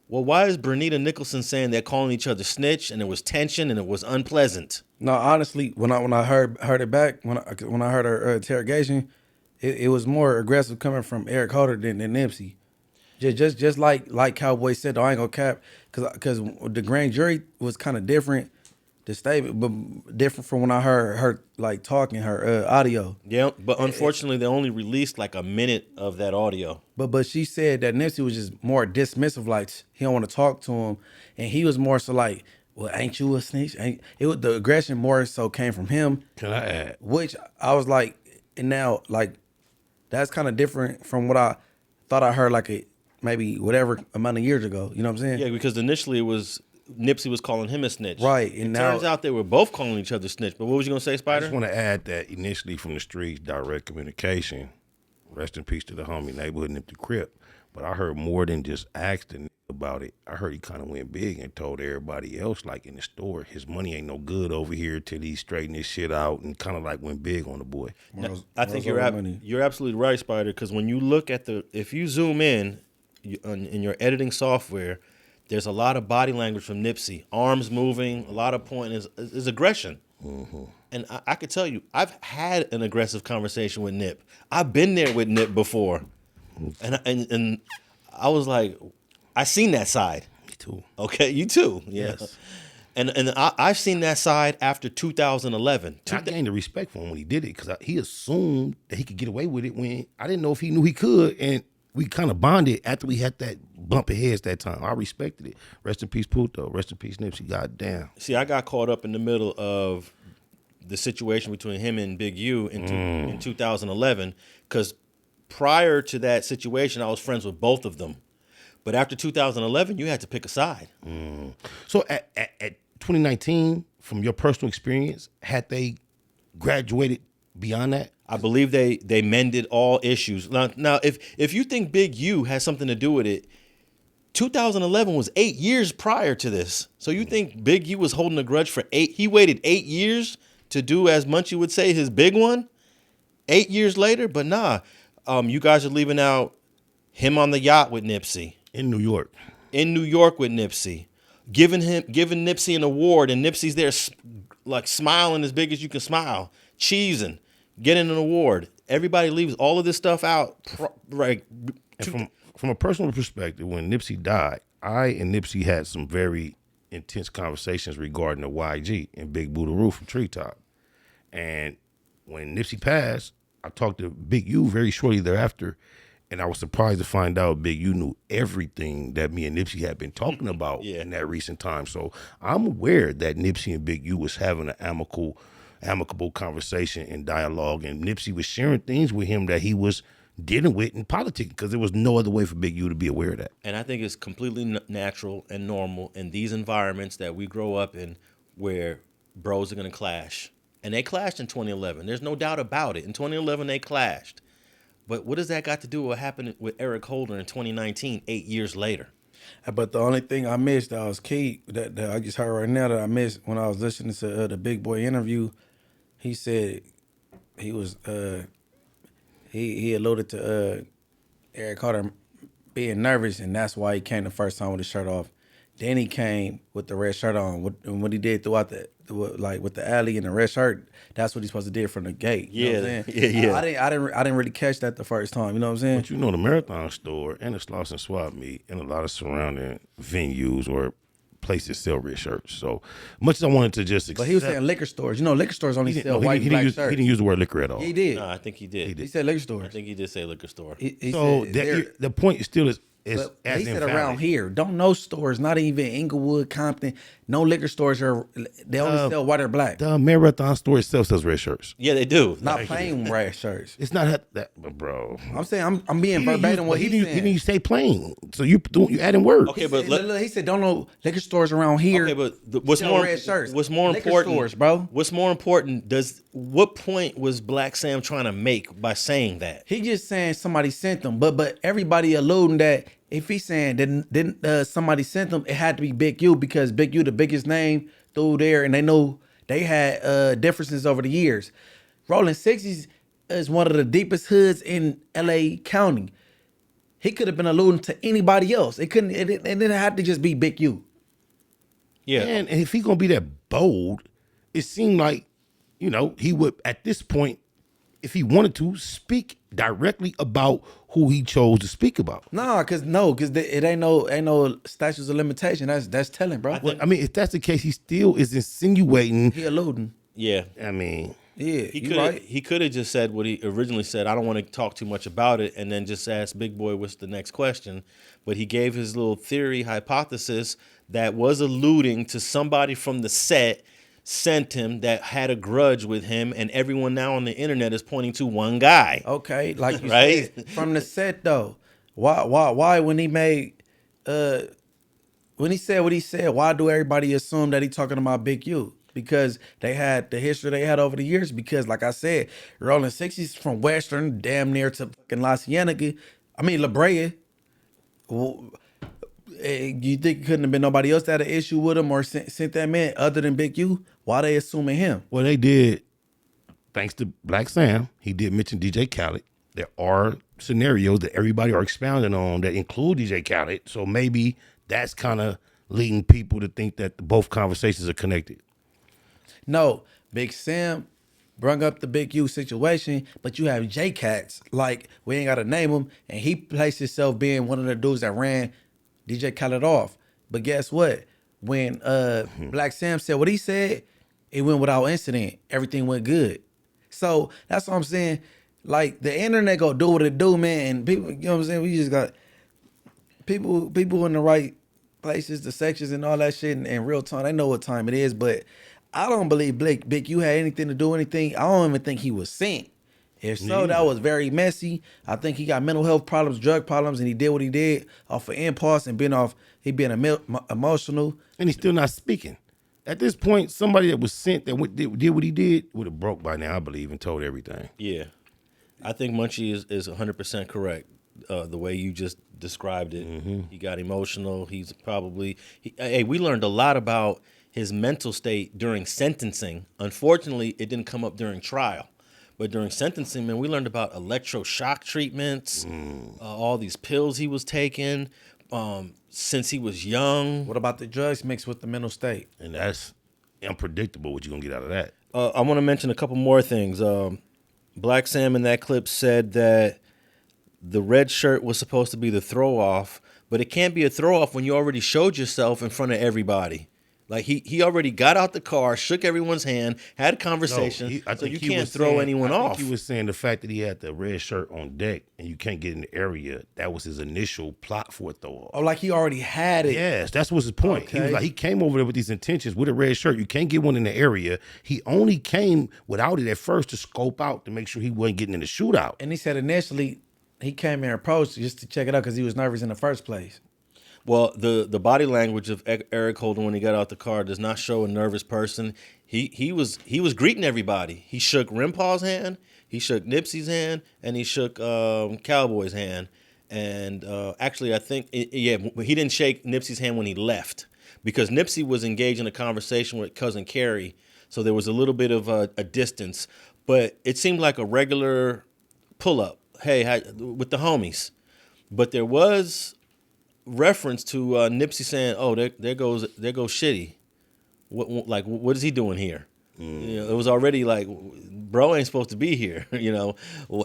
Well, why is Bryanitta Nicholson saying they're calling each other snitch and there was tension and it was unpleasant? No, honestly, when I heard it back, when I heard her interrogation, it was more aggressive coming from Eric Holder than Nipsey. Just like Cowboy said, though, I ain't gonna cap, because the grand jury was kind of different. The statement, but different from when I heard her like talking, her audio. Yeah, but unfortunately, they only released like a minute of that audio. But she said that Nipsey was just more dismissive, like he don't want to talk to him, and he was more so like, well, ain't you a snitch? The aggression more so came from him. Can I add? Which I was like, and now like that's kind of different from what I thought I heard like maybe whatever amount of years ago. You know what I'm saying? Yeah, because initially it was Nipsey was calling him a snitch. Right. And now turns out they were both calling each other snitch. But what was you going to say, Spider? I just want to add that initially from the streets, direct communication, rest in peace to the homie neighborhood Nip the Crip. But I heard more than just asking about it. I heard he kind of went big and told everybody else, like in the store, his money ain't no good over here till he straightened his shit out, and kind of like went big on the boy. Now, I think you're absolutely right, Spider, because when you look at if you zoom in your editing software, there's a lot of body language from Nipsey, arms moving, a lot of pointing is aggression. Mm-hmm. And I could tell you, I've had an aggressive conversation with Nip. I've been there with Nip before, and I was like, I seen that side. Me too. Okay, you too. Yeah. Yes. And I've seen that side after 2011. I gained the respect for him when he did it because he assumed that he could get away with it when I didn't know if he knew he could, and we kind of bonded after we had that bump of heads that time. I respected it. Rest in peace, Puto. Rest in peace, Nipsey. Goddamn. See, I got caught up in the middle of the situation between him and Big U in 2011 because prior to that situation, I was friends with both of them. But after 2011, you had to pick a side. So at 2019, from your personal experience, had they graduated beyond that? I believe they mended all issues. Now, if you think Big U has something to do with it, 2011 was 8 years prior to this. So you think Big U was holding a grudge for 8? He waited 8 years to do, as Munchie would say, his big one. 8 years later, but nah. You guys are leaving out him on the yacht with Nipsey. In New York. In New York with Nipsey. Giving Nipsey an award, and Nipsey's there like smiling as big as you can smile, cheesing, getting an award. Everybody leaves all of this stuff out. Right. From a personal perspective, when Nipsey died, I and Nipsey had some very intense conversations regarding the YG and Big Bootaroo from Treetop. And when Nipsey passed, I talked to Big U very shortly thereafter, and I was surprised to find out Big U knew everything that me and Nipsey had been talking about in that recent time. So I'm aware that Nipsey and Big U was having an amicable conversation and dialogue, and Nipsey was sharing things with him that he was dealing with in politics because there was no other way for Big U to be aware of that. And I think it's completely natural and normal in these environments that we grow up in where bros are going to clash. And they clashed in 2011. There's no doubt about it. In 2011, they clashed. But what does that got to do with what happened with Eric Holder in 2019, 8 years later? But the only thing I missed that was key, that I just heard right now that I missed when I was listening to the Big Boy interview, he said he was, he alluded to Eric Holder being nervous, and that's why he came the first time with his shirt off. Then he came with the red shirt on. And what he did throughout like with the alley and the red shirt, that's what he's supposed to do from the gate. You know what I'm saying? I didn't really catch that the first time. You know what I'm saying? But you know, the Marathon store and the Slauson Swap Meet and a lot of surrounding venues or places sell red shirts. So much as I wanted to just accept, but he was saying liquor stores. You know, liquor stores only sell white and black shirts. He didn't use the word liquor at all. He did. No, I think he did. He said liquor stores. I think he did say liquor store. So the point still is but as he said invalid. around here, don't no stores, not even Inglewood, Compton, no liquor stores they only sell white or black. The Marathon store itself sells red shirts. Yeah, they do. Not plain red shirts. It's not that, bro. I'm saying I'm being verbatim what he said. He didn't say plain. So you adding words. Okay, he said don't know liquor stores around here. Okay, but what's more red shirts. What's more liquor important, stores, bro? What's more important? What point was Blacc Sam trying to make by saying that? He just saying somebody sent them, but everybody alluding that if he's saying didn't somebody sent them, it had to be Big U because Big U the biggest name through there, and they know they had differences over the years. Rolling 60s is one of the deepest hoods in LA County. He could have been alluding to anybody else. It didn't have to just be Big U. Yeah, and if he gonna be that bold, it seemed like, you know, he would at this point, if he wanted to, speak directly about who he chose to speak about. Cause it ain't no statutes of limitation. That's telling, bro. I mean, if that's the case, he still is insinuating. He alluding. Yeah. I mean, yeah, he could have just said what he originally said. I don't want to talk too much about it, and then just ask Big Boy what's the next question. But he gave his little theory hypothesis that was alluding to somebody from the set sent him that had a grudge with him, and everyone now on the internet is pointing to one guy. Okay, like you right? said, from the set though. Why when he made when he said what he said, why do everybody assume that he talking about Big U? Because they had the history they had over the years. Because like I said, Rolling 60s from Western, damn near to fucking La Cienega. I mean La Brea. You think it couldn't have been nobody else that had an issue with him or sent that man other than Big U? Why they assuming him? Well, they did, thanks to Blacc Sam, he did mention DJ Khaled. There are scenarios that everybody are expounding on that include DJ Khaled. So maybe that's kind of leading people to think that both conversations are connected. No, Big Sam brung up the Big U situation, but you have J Cats, like we ain't gotta name him, and he placed himself being one of the dudes that ran DJ Khaled off. But guess what? When Blacc Sam said what he said, it went without incident. Everything went good. So that's what I'm saying. Like the internet go do what it do, man. And people, you know what I'm saying? We just got people in the right places, the sections and all that shit in real time. They know what time it is, but I don't believe Big you had anything to do with anything. I don't even think he was sent. If so, that was very messy. I think he got mental health problems, drug problems, and he did what he did off of impulse and he being emotional. And he's still not speaking. At this point, somebody that was sent that did what he did would have broke by now, I believe, and told everything. Yeah. I think Munchie is 100% correct. The way you just described it. He got emotional. He's probably... Hey, we learned a lot about his mental state during sentencing. Unfortunately, it didn't come up during trial. But during sentencing, man, we learned about electroshock treatments, all these pills he was taking since he was young. What about the drugs mixed with the mental state? And that's unpredictable what you're going to get out of that. I want to mention a couple more things. Blacc Sam in that clip said that the red shirt was supposed to be the throw-off, but it can't be a throw-off when you already showed yourself in front of everybody. Like, he already got out the car, shook everyone's hand, had a conversation, so you can't throw anyone off. I think he was saying the fact that he had the red shirt on deck and you can't get in the area, that was his initial plot for a throw-off. Oh, like he already had it. Yes, that's what's his point. Okay. He was like, he came over there with these intentions with a red shirt. You can't get one in the area. He only came without it at first to scope out to make sure he wasn't getting in the shootout. And he said initially he came here and approached just to check it out because he was nervous in the first place. Well, the body language of Eric Holder when he got out the car does not show a nervous person. He was greeting everybody. He shook Rimpaw's hand, he shook Nipsey's hand, and he shook Cowboy's hand. And actually, I think he didn't shake Nipsey's hand when he left because Nipsey was engaged in a conversation with Cousin Carrie, so there was a little bit of a distance. But it seemed like a regular pull up. Hey, with the homies. But there was reference to Nipsey saying, "Oh, there goes Shitty. What is he doing here?" You know, it was already like, bro ain't supposed to be here. You know,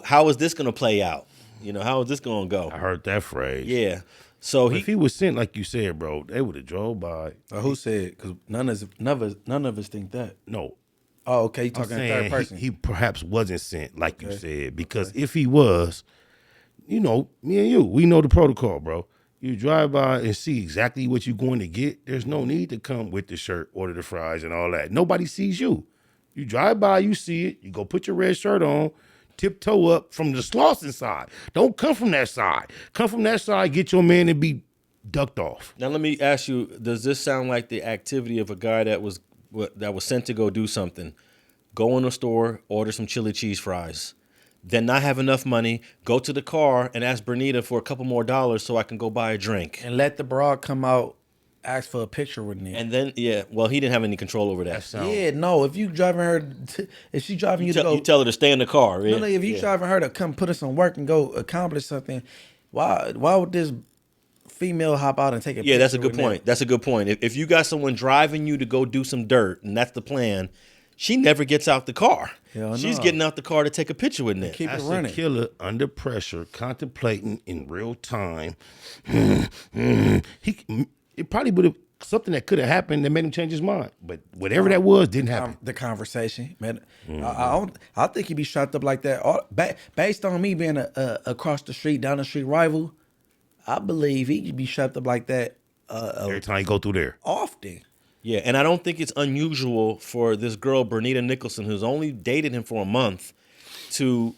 how is this gonna play out? You know, how is this gonna go? I heard that phrase. Yeah. So if he was sent like you said, bro, they would have drove by. Who said? Because none of us think that. No. Oh, okay. You talking in third person? He perhaps wasn't sent like you said, because if he was, you know, me and you, we know the protocol, bro. You drive by and see exactly what you're going to get. There's no need to come with the shirt, order the fries and all that. Nobody sees you. You drive by, you see it. You go put your red shirt on, tiptoe up from the Slauson side. Don't come from that side. Come from that side, get your man and be ducked off. Now let me ask you: does this sound like the activity of a guy that was sent to go do something? Go in the store, order some chili cheese fries. Then not have enough money, go to the car and ask Bryanitta for a couple more dollars so I can go buy a drink. And let the broad come out, ask for a picture with me. And then, he didn't have any control over that. If you driving her, if she driving you to go. You tell her to stay in the car. No, if you driving her to come put in some work and go accomplish something, why would this female hop out and take a picture? Yeah, that's a good point. That's a good point. If you got someone driving you to go do some dirt and that's the plan, she never gets out the car. She's getting out the car to take a picture with Nick. Keep it That's running. a killer under pressure, contemplating in real time. It probably would have something that could have happened that made him change his mind. But whatever that was, didn't happen. The conversation, man. I think he'd be strapped up like that. Based on me being a across the street, down the street rival, I believe he'd be strapped up like that Every time you go through there. often. Yeah, and I don't think it's unusual for this girl, Bryanitta Nicholson, who's only dated him for a month, to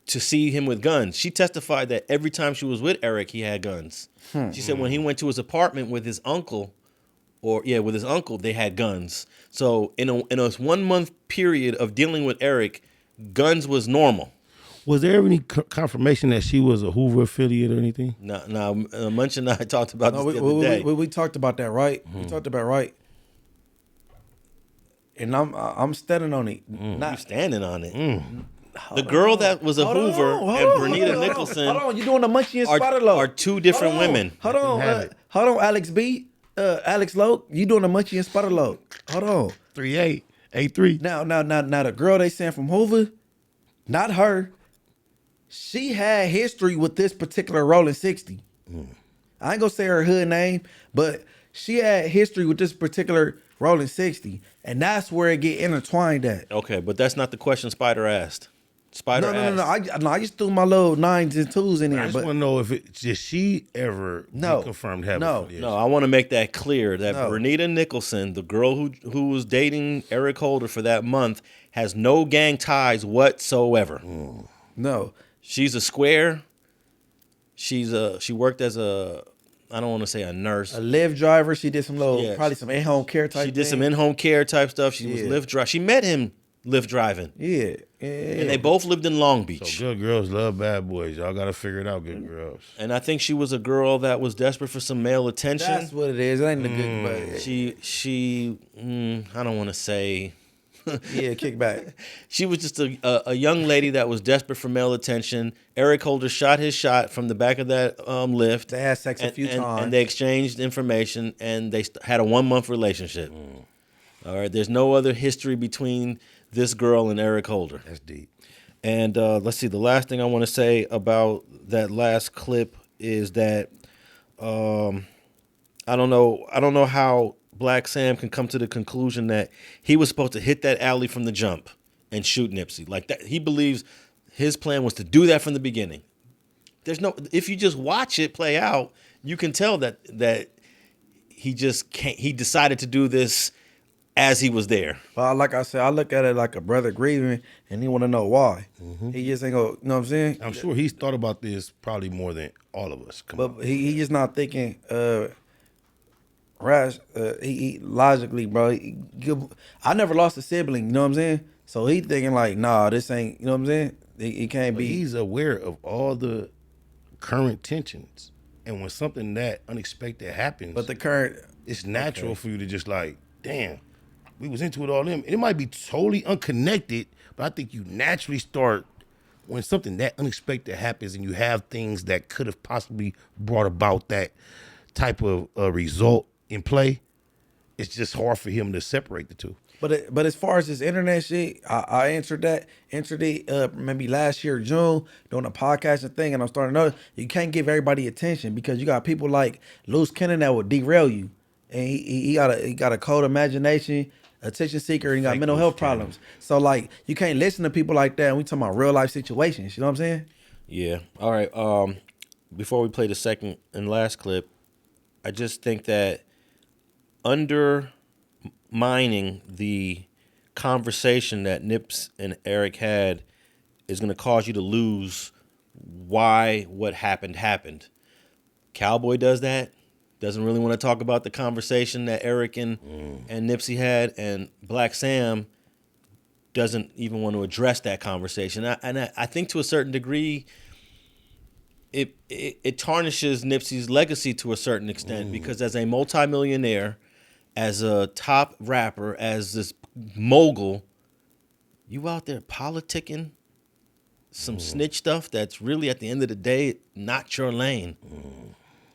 see him with guns. She testified that every time she was with Eric, he had guns. She said when he went to his apartment with his uncle, they had guns. So in a 1 month period of dealing with Eric, guns was normal. Was there any confirmation that she was a Hoover affiliate or anything? No, Munch and I talked about this the other day. We talked about that, right? We talked about right. And I'm standing on it. You standing on it. The girl that was a Hoover and Bryanitta Nicholson Hold on, you doing the Munchie and Spider Loc. are two different women. Hold on, Alex B. Alex Loc, you doing the Munchie and Spider Loc. Hold on. 3-8. A3. Now, the girl they sent from Hoover, not her. She had history with this particular Rolling 60. I ain't gonna say her hood name, but she had history with this particular Rolling 60, and that's where it get intertwined at. Okay, but that's not the question Spider asked. Spider asked. I just threw my little 9s and 2s in there. I just but want to know if it did she ever No. confirmed having No. affiliation? No, I want to make that clear that No. Bryanitta Nicholson, the girl who was dating Eric Holder for that month, has no gang ties whatsoever. no. She's a square. She worked as I don't want to say a nurse. A Lyft driver. She did some Yeah. probably some in-home care type. She did some thing. in-home care type stuff. She was Yeah. Lyft drive. She met him Lyft driving, Yeah. and they both lived in Long Beach. So good girls love bad boys. Y'all got to figure it out, good girls. And I think she was a girl that was desperate for some male attention. That's what it is. It ain't a good, but She I don't want to say. yeah, kick back. She was just a young lady that was desperate for male attention. Eric Holder shot his shot from the back of that lift. They had sex a few times. And they exchanged information, and they had a 1-month relationship. All right, there's no other history between this girl and Eric Holder. That's deep. And let's see, the last thing I want to say about that last clip is that I don't know how Blacc Sam can come to the conclusion that he was supposed to hit that alley from the jump and shoot Nipsey. Like that, he believes his plan was to do that from the beginning. If you just watch it play out, you can tell that he just can't. He decided to do this as he was there. But like I said, I look at it like a brother grieving, and he want to know why. He just ain't go. You know what I'm saying? I'm sure he's thought about this probably more than all of us. But he just not thinking. He logically, bro. I never lost a sibling. You know what I'm saying? So he thinking like, nah, this ain't. You know what I'm saying? He can't be. He's aware of all the current tensions, and when something that unexpected happens, But the current. it's natural for you to just like, damn, we was into it all in. It might be totally unconnected, but I think you naturally start when something that unexpected happens and you have things that could have possibly brought about that type of result in play. It's just hard for him to separate the two. But as far as this internet shit, I answered it maybe last year June doing a podcasting thing, and I'm starting to know you can't give everybody attention because you got people like Loose Cannon that will derail you, and he got a cold imagination, attention seeker, and he got mental health problems. So like you can't listen to people like that. And we talking about real life situations. You know what I'm saying? Yeah. All right. Before we play the second and last clip, I just think that undermining the conversation that Nips and Eric had is going to cause you to lose why what happened. Cowboy does that. Doesn't really want to talk about the conversation that Eric and Nipsey had, and Blacc Sam doesn't even want to address that conversation. I think to a certain degree, it tarnishes Nipsey's legacy to a certain extent because as a multimillionaire, as a top rapper, as this mogul, you out there politicking some snitch stuff that's really at the end of the day not your lane.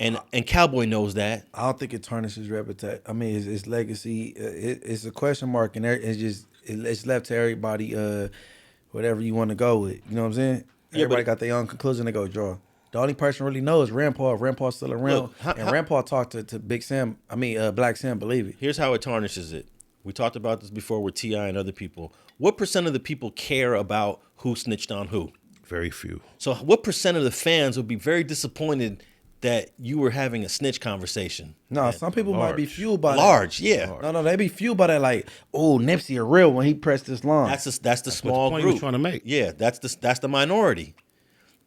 And Cowboy knows that. I don't think it tarnishes reputation. I mean, it's legacy. It's a question mark, and it's left to everybody. Whatever you want to go with, you know what I'm saying? Everybody got their own conclusion they go draw. The only person really knows is Rand Paul. If Rand Paul's still around, and Rand Paul talked to Big Sam. Blacc Sam, believe it. Here's how it tarnishes it. We talked about this before with T.I. and other people. What percent of the people care about who snitched on who? Very few. So what percent of the fans would be very disappointed that you were having a snitch conversation? No, some people might be fueled by large, that. yeah. No, they be fueled by that. Like, oh, Nipsey a real when he pressed this line. That's the small what the point group he was trying to make. Yeah, that's the minority.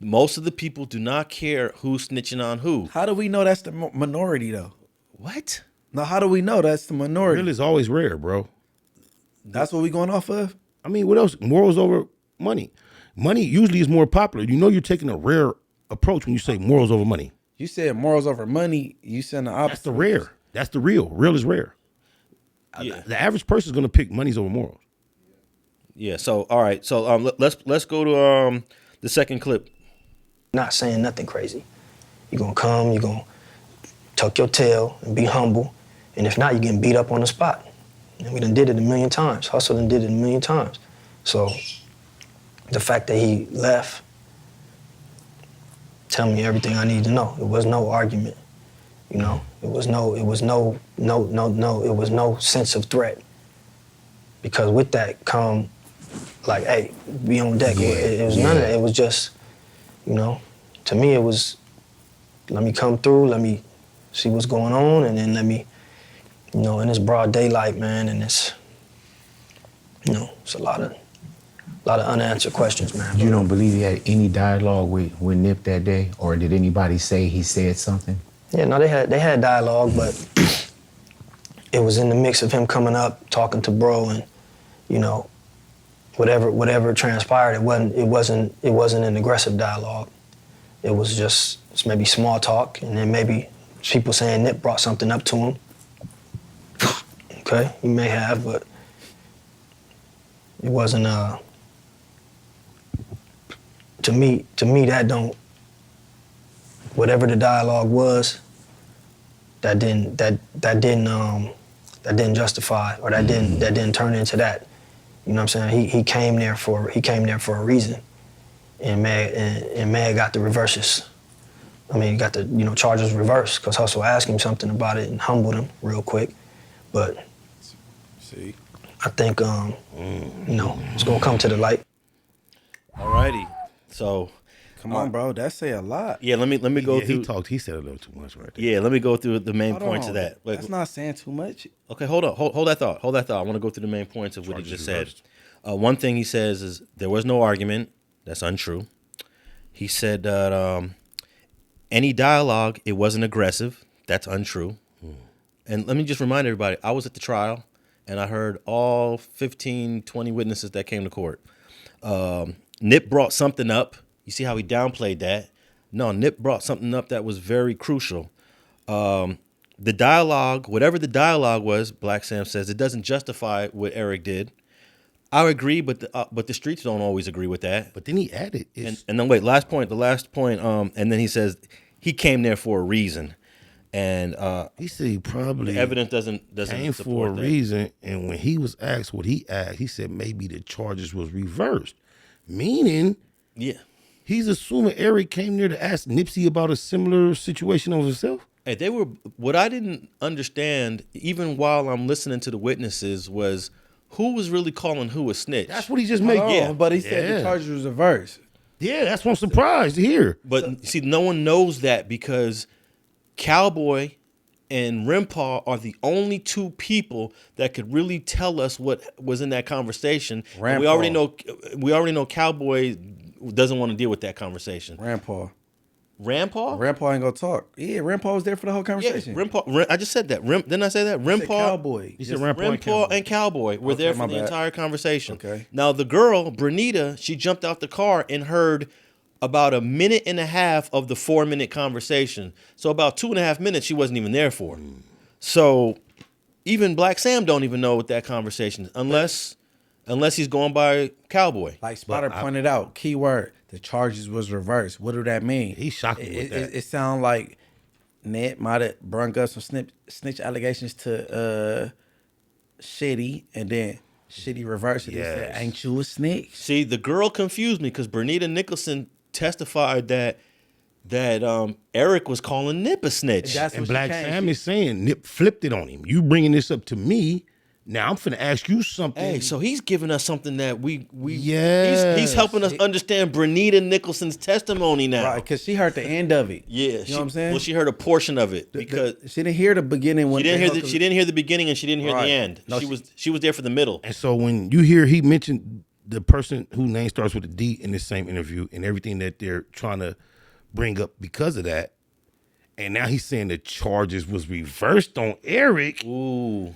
Most of the people do not care who's snitching on who. How do we know that's the minority though? What? Now, how do we know that's the minority? Real is always rare, bro. That's what we going off of? I mean, what else? Morals over money. Money usually is more popular. You know you're taking a rare approach when you say morals over money. You said morals over money. You said the opposite. That's the rare. That's the real. Real is rare. Yeah. The average person is going to pick monies over morals. Yeah. So all right. So let's go to the second clip. Not saying nothing crazy. You're gonna come, you're gonna tuck your tail and be humble, and if not, you're getting beat up on the spot. And we done did it a million times. Hustle done did it a million times. So the fact that he left tell me everything I need to know. It was no argument, you know. It was no sense of threat. Because with that come, like, hey, be on deck. It was none of that. It was just, you know, to me it was, let me come through, let me see what's going on, and then let me, you know, in this broad daylight, man, and it's, you know, it's a lot of unanswered questions, man. You don't believe he had any dialogue with Nip that day, or did anybody say he said something? Yeah, no, they had dialogue, but it was in the mix of him coming up, talking to bro, and, you know, whatever transpired, it wasn't an aggressive dialogue. It was just maybe small talk, and then maybe people saying Nip brought something up to him. Okay, he may have, but it wasn't to me that don't, whatever the dialogue was, that didn't justify, or that didn't turn into that. You know what I'm saying? He came there for a reason, and Meg got the reverses. I mean, he got the, you know, charges reversed, because Hustle asked him something about it and humbled him real quick. But see, I think you know, it's gonna come to the light. Alrighty, so come on, bro, that say a lot. yeah, let me go through. He said a little too much right there. Yeah, let me go through the main Hold points on. of that. Like, That's not saying too much. okay, hold on, hold that thought. I want to go through the main points of what he just said. One thing he says is there was no argument. That's untrue. He said that any dialogue, it wasn't aggressive. That's untrue. And let me just remind everybody, I was at the trial, and I heard all 15, 20 witnesses that came to court. Nip brought something up. You see how he downplayed that? No, Nip brought something up that was very crucial. The dialogue, whatever the dialogue was, Blacc Sam says, it doesn't justify what Eric did. I agree, but the streets don't always agree with that. But then he added, And then wait, the last point, and then he says he came there for a reason, and he said he probably the evidence doesn't came support for a that. reason. And when he was asked what he asked, he said maybe the charges was reversed, meaning Yeah. he's assuming Eric came there to ask Nipsey about a similar situation of himself. Hey, they were. What I didn't understand, even while I'm listening to the witnesses, was who was really calling who a snitch. That's what he just made. Hold on, but he said Yeah. the charges was reversed. Yeah, that's what I'm surprised to hear. But see, no one knows that because Cowboy and Rimpaw are the only two people that could really tell us what was in that conversation. And we already know Cowboy doesn't want to deal with that conversation. Rampaw Rampaw? ain't gonna talk. Yeah, Rampaw was there for the whole Yeah, conversation. I just said that. Didn't I say that? He said Rimpaw, Cowboy. He said Rampart Rimpaw and Cowboy were there for my the bad. entire conversation. Okay. Now the girl, Bryanitta, she jumped out the car and heard about a minute and a half of the 4-minute conversation. So about 2.5 minutes she wasn't even there for. So even Blacc Sam don't even know what that conversation is unless he's going by Cowboy. Like Spider pointed out, keyword, the charges was reversed. What do that mean? He shocked me with that. It sound like Ned might have brung up some snitch allegations to Shitty, and then Shitty reversed it and said, Yes. ain't you a snitch? See, the girl confused me because Bryanitta Nicholson testified that Eric was calling Nip a snitch. That's And what Blacc she came. Sam is saying Nip flipped it on him. You bringing this up to me. Now I'm finna ask you something. Hey, so he's giving us something that we Yes. he's helping us understand Bryanitta Nicholson's testimony now. Right, because she heard the end of it. Yeah, you know what I'm saying? Well, she heard a portion of it because she didn't hear the beginning when she didn't hear the beginning and she didn't hear Right. the end. No, she was there for the middle. And so when you hear he mentioned the person whose name starts with a D in this same interview and everything that they're trying to bring up because of that, and now he's saying the charges was reversed on Eric. Ooh,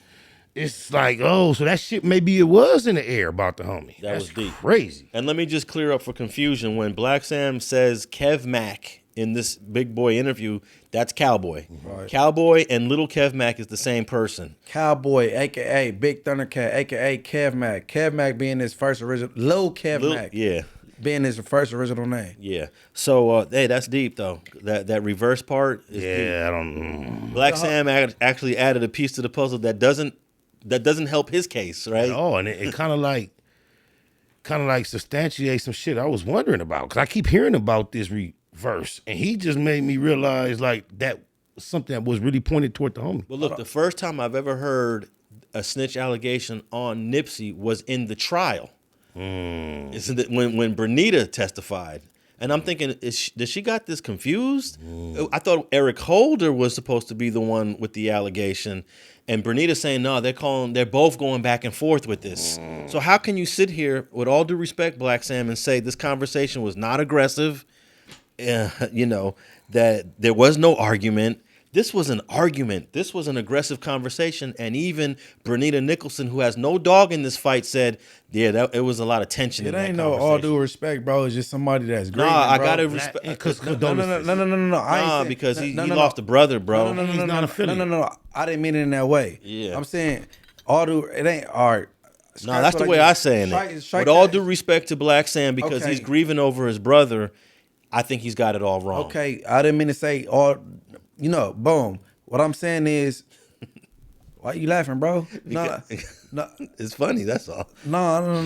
It's like, oh, so that shit maybe it was in the air about the homie. That That's was deep. crazy. and let me just clear up for confusion. When Blacc Sam says Kev Mac in this Big Boy interview, that's Cowboy. Right. Cowboy and Little Kev Mac is the same person. Cowboy, aka Big Thundercat, aka Kev Mac. Kev Mac being his first original, Lil Kev Mac. Yeah. Being his first original name. Yeah. So hey, that's deep though. That reverse part is deep. Yeah, I don't. Blacc Sam actually added a piece to the puzzle that doesn't that doesn't help his case, right? Oh, and it kind of like substantiates some shit I was wondering about, because I keep hearing about this reverse, and he just made me realize like that was something that was really pointed toward the homie. Well, look, the first time I've ever heard a snitch allegation on Nipsey was in the trial. Isn't it when Bryanitta testified? And I'm thinking, did she got this confused? I thought Eric Holder was supposed to be the one with the allegation, and Bryanitta saying no, they're both going back and forth with this. So how can you sit here, with all due respect, Blacc Sam, and say this conversation was not aggressive? You know, that there was no argument. This was an argument. This was an aggressive conversation. And even Bryanitta Nicholson, who has no dog in this fight, said, yeah, it was a lot of tension in that ain't conversation. no all due respect, bro. It's just somebody that's great. Nah, I got to respect. No. Because he lost a brother, bro. He's not affiliate. No. I didn't mean it in that way. Yeah. I'm saying it ain't all right. No, that's the way I saying it. With all due respect to Blacc Sam, because he's grieving over his brother, I think he's got it all wrong. Okay, I didn't mean to say all, boom. What I'm saying is, why you laughing, bro? No, It's funny, that's all. No.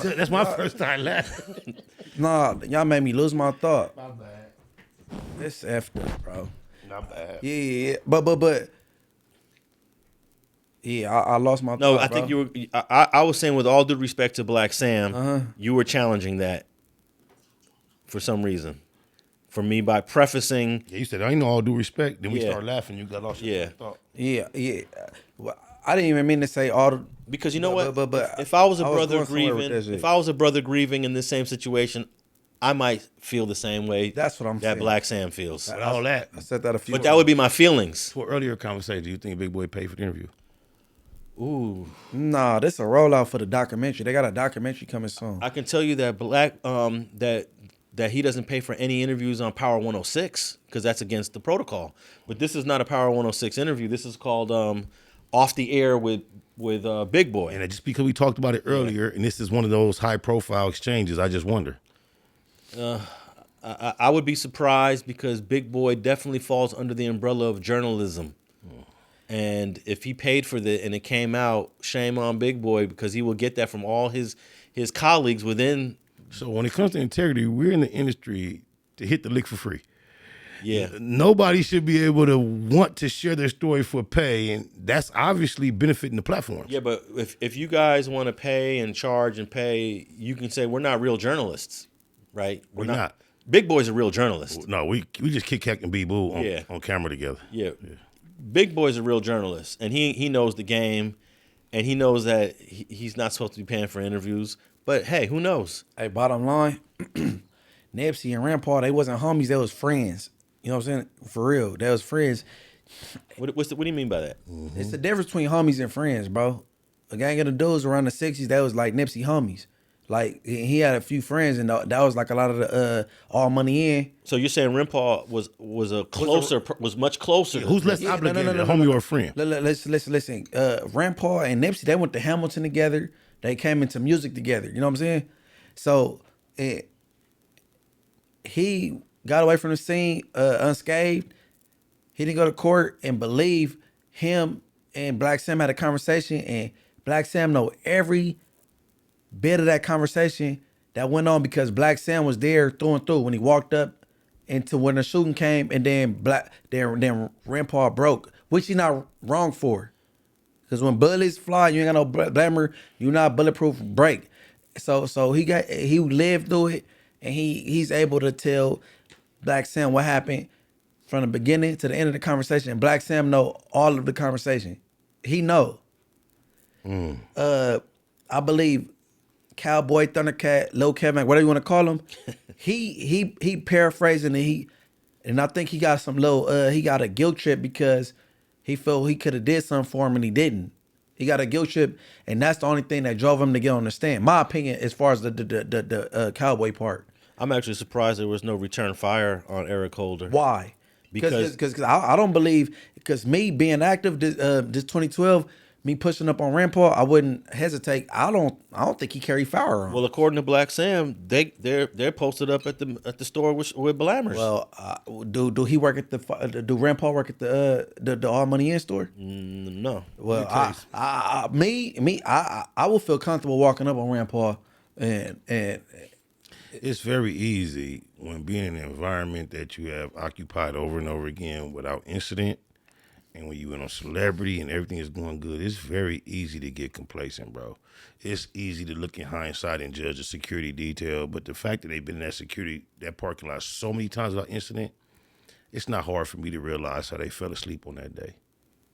That's my first time laughing. Nah, y'all made me lose my thought. My bad. It's effed up, bro. Not bad. Yeah, but. Yeah, I lost my thought. No, I think you were. I was saying, with all due respect to Blacc Sam, you were challenging that for some reason. For me, by prefacing. Yeah, you said, I ain't no all due respect. Then we Yeah. start laughing. You got lost your thought. Yeah. Well, I didn't even mean to say all. Because you know what? But if I was a brother going somewhere with grieving, that if I was a brother grieving in this same situation, I might feel the same way. That's what I'm that saying. Blacc Sam feels. But all that. I said that a few. But that would be my feelings. For earlier conversation, do you think Big Boy paid for the interview? Ooh. Nah, this is a rollout for the documentary. They got a documentary coming soon. I can tell you that that he doesn't pay for any interviews on Power 106 because that's against the protocol. But this is not a Power 106 interview. This is called Off the Air with Big Boy. And just because we talked about it earlier, and this is one of those high profile exchanges, I just wonder. I would be surprised because Big Boy definitely falls under the umbrella of journalism. And if he paid for and it came out, shame on Big Boy, because he will get that from all his colleagues within. So when it comes to integrity, we're in the industry to hit the lick for free. Yeah. Nobody should be able to want to share their story for pay, and that's obviously benefiting the platform. Yeah, but if you guys want to pay and charge and pay, you can say we're not real journalists, right? We're not. Big Boy's a real journalist. No, we just kick, hack, and be-boo on camera together. Yeah. Big Boy's a real journalist, and he knows the game, and he knows that he's not supposed to be paying for interviews. But hey, who knows? Hey, bottom line, Nipsey and Rampart, they wasn't homies, they was friends. You know what I'm saying? For real, they was friends. What do you mean by that? Mm-hmm. It's the difference between homies and friends, bro. A gang of the dudes around the 60s, that was like Nipsey homies. Like, he had a few friends, and that was like a lot of the All Money In. So you're saying Rampart was much closer. Who's less obligated, a homie or a friend? Listen. Rampart and Nipsey, they went to Hamilton together. They came into music together. You know what I'm saying? So he got away from the scene unscathed. He didn't go to court, and believe him and Blacc Sam had a conversation, and Blacc Sam know every bit of that conversation that went on because Blacc Sam was there through and through when he walked up into when the shooting came, and then then Rampart broke, which he's not wrong for. Because when bullets fly, you ain't got no blammer, you're not bulletproof break. So he lived through it, and he's able to tell Blacc Sam what happened from the beginning to the end of the conversation. And Blacc Sam know all of the conversation. He know. I believe Cowboy, Thundercat, Lil Kevin, whatever you want to call him, he paraphrasing, and I think he got he got a guilt trip because he felt he could have did something for him and he didn't. He got a guilt trip, and that's the only thing that drove him to get on the stand. My opinion, as far as the Cowboy part. I'm actually surprised there was no return fire on Eric Holder. Why? Because I don't believe, because me being active this 2012, me pushing up on Rampart, I wouldn't hesitate. I don't think he carried firearm. Well, according to Blacc Sam, they're posted up at the store with Blammers. Well, do he work at do Rampart work at the All Money In store? No. Well, I will feel comfortable walking up on Rampart and It's very easy when being in an environment that you have occupied over and over again without incident, and when you in a celebrity and everything is going good, it's very easy to get complacent, bro. It's easy to look in hindsight and judge the security detail, but the fact that they've been in that parking lot so many times without incident, it's not hard for me to realize how they fell asleep on that day.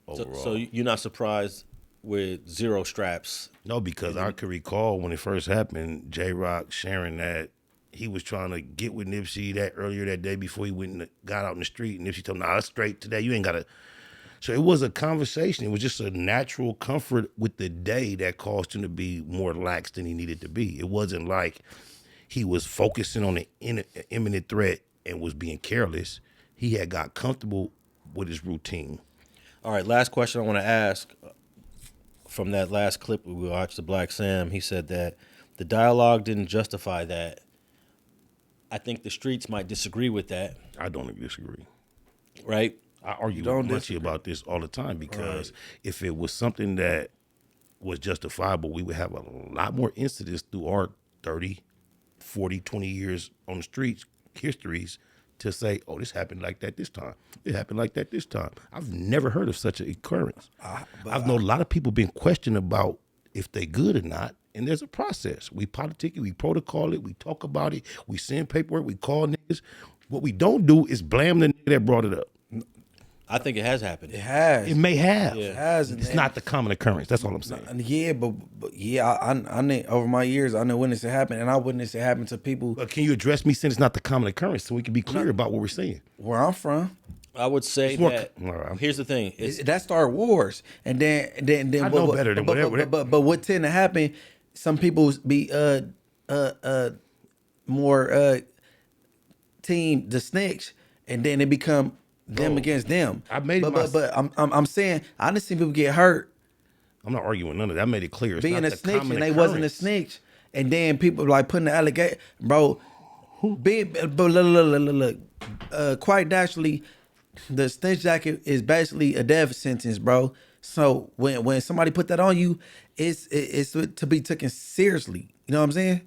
Overall. So you're not surprised with 0 straps? No, because I could recall when it first happened, J-Rock sharing that he was trying to get with Nipsey earlier that day before he went and got out in the street. And Nipsey told him, nah, it's straight today. You ain't got to. So it was a conversation. It was just a natural comfort with the day that caused him to be more lax than he needed to be. It wasn't like he was focusing on an imminent threat and was being careless. He had got comfortable with his routine. All right, last question I want to ask. From that last clip we watched, the Blacc Sam, he said that the dialogue didn't justify that. I think the streets might disagree with that. I don't disagree. Right? I argue with Munchie about this all the time because if it was something that was justifiable, we would have a lot more incidents through our 30, 40, 20 years on the streets, histories, to say, oh, this happened like that this time. It happened like that this time. I've never heard of such an occurrence. I've known a lot of people been questioned about if they good or not, and there's a process. We politic it, we protocol it, we talk about it, we send paperwork, we call niggas. What we don't do is blame the nigga that brought it up. I think it has happened. it has. It may have. Yeah. It has. It's not the common occurrence. That's all I'm saying. Yeah, but yeah, I know over my years, I know witnessed it happen, and I witnessed it happen to people But can you address me saying it's not the common occurrence so we can be clear about what we're saying? where I'm from. I would say more- that. all right. Here's the thing. That started wars, and then I know better than whatever. But what tend to happen? Some people be more team the snitch, and then it become them against them. I made it but I'm saying I done seen people get hurt I'm not arguing none of that. I made it clear. It's being not a the snitch, common and they wasn't a occurrence. snitch, and then people like putting the allegation, bro. But look, quite naturally, the snitch jacket is basically a death sentence, bro. So when somebody put that on you, it's to be taken seriously. You know what I'm saying?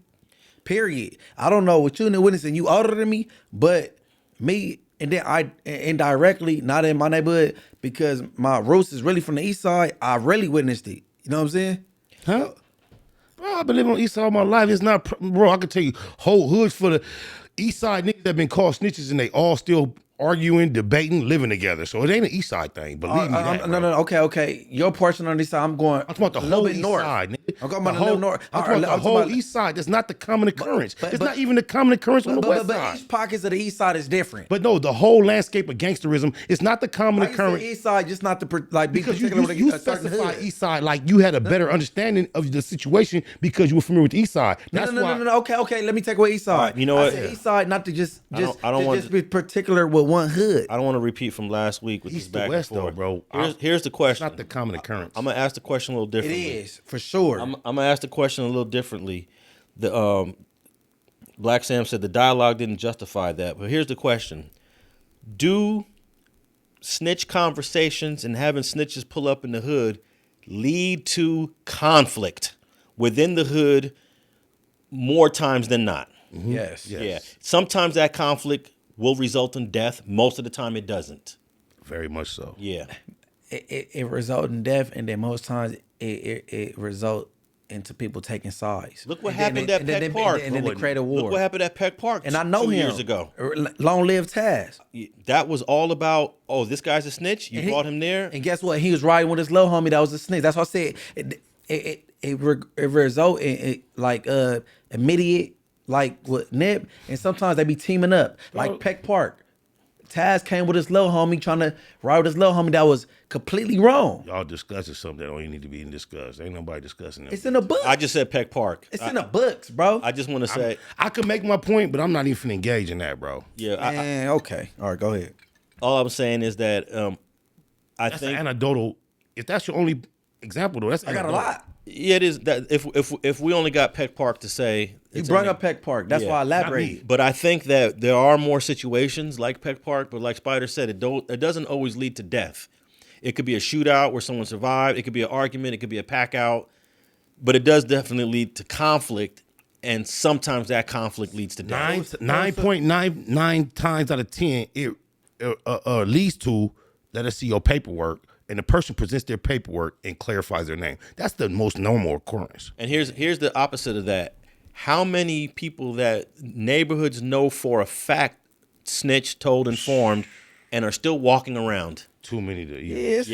Period. I don't know what you in the witness and you older than me, but me and then I indirectly, not in my neighborhood, because my roots is really from the east side, I really witnessed it. You know what I'm saying? Huh? Bro, I've been living on the east side all my life. It's not, bro, I can tell you, whole hoods for the east side niggas that been called snitches and they all still arguing, debating, living together. So it ain't an east side thing. Believe me that, No, okay. Your portion on this side, I'm going I'm talking about the a little whole bit east north. side, nigga. I'm talking about a little north. I'm talking about the whole east side. That's not the common occurrence. It's not even the common occurrence on the west But side. each pockets of the east side is different. But no, the whole landscape of gangsterism is not the common Why you say occurrence. east side, just not to be Because particular with you a certain specify hood. east side like you had a better understanding of the situation because you were familiar with the east side. That's why. No. Okay. Let me take away east side. right, you know I what? said east side, not to just I don't want just be particular with one hood. I don't want to repeat from last week with East this to back west, and forth. though, bro. Here's the It's question. not the common occurrence. I'm gonna ask the question a little It differently. is for sure. I'm gonna ask the question a little differently. The Blacc Sam said the dialogue didn't justify that, but here's the question: do snitch conversations and having snitches pull up in the hood lead to conflict within the hood more times than not? Yes. Yeah. Sometimes that conflict will result in death. Most of the time, it doesn't. Very much so. Yeah. It result in death, and then most times it result into people taking sides. Look what And then happened they- at and then Peck they- Park. and then they create a war. Look what happened at Peck Park. And I know 2 him years ago. Long live Taz. That was all about, oh, this guy's a snitch. You And he- brought him there. And guess what? He was riding with his little homie that was a snitch. That's why I said it result in like immediate, like with Nip, and sometimes they be teaming up. Like Peck Park. Taz came with his little homie trying to ride with his little homie that was completely wrong. Y'all discussing something that don't even need to be discussed. Ain't nobody discussing that. It's in the book. I just said Peck Park. It's in the books, bro. I just want to say, I could make my point, but I'm not even finna engage in that, bro. yeah. Man, okay. All right, go ahead. All I'm saying is that I That's think an anecdotal. If that's your only example though. That's I got a lot. Yeah, it is. That if we only got Peck Park to say, You brought up Peck Park. That's why I elaborated. But I think that there are more situations like Peck Park. But like Spider said, it doesn't always lead to death. It could be a shootout where someone survived. It could be an argument. It could be a pack out. But it does definitely lead to conflict, and sometimes that conflict leads to death. 9.99 times out of 10, it leads to, let us see your paperwork, and the person presents their paperwork and clarifies their name. That's the most normal occurrence. And here's the opposite of that. How many people that neighborhoods know for a fact snitched, told, informed, and are still walking around? Too many to Yes,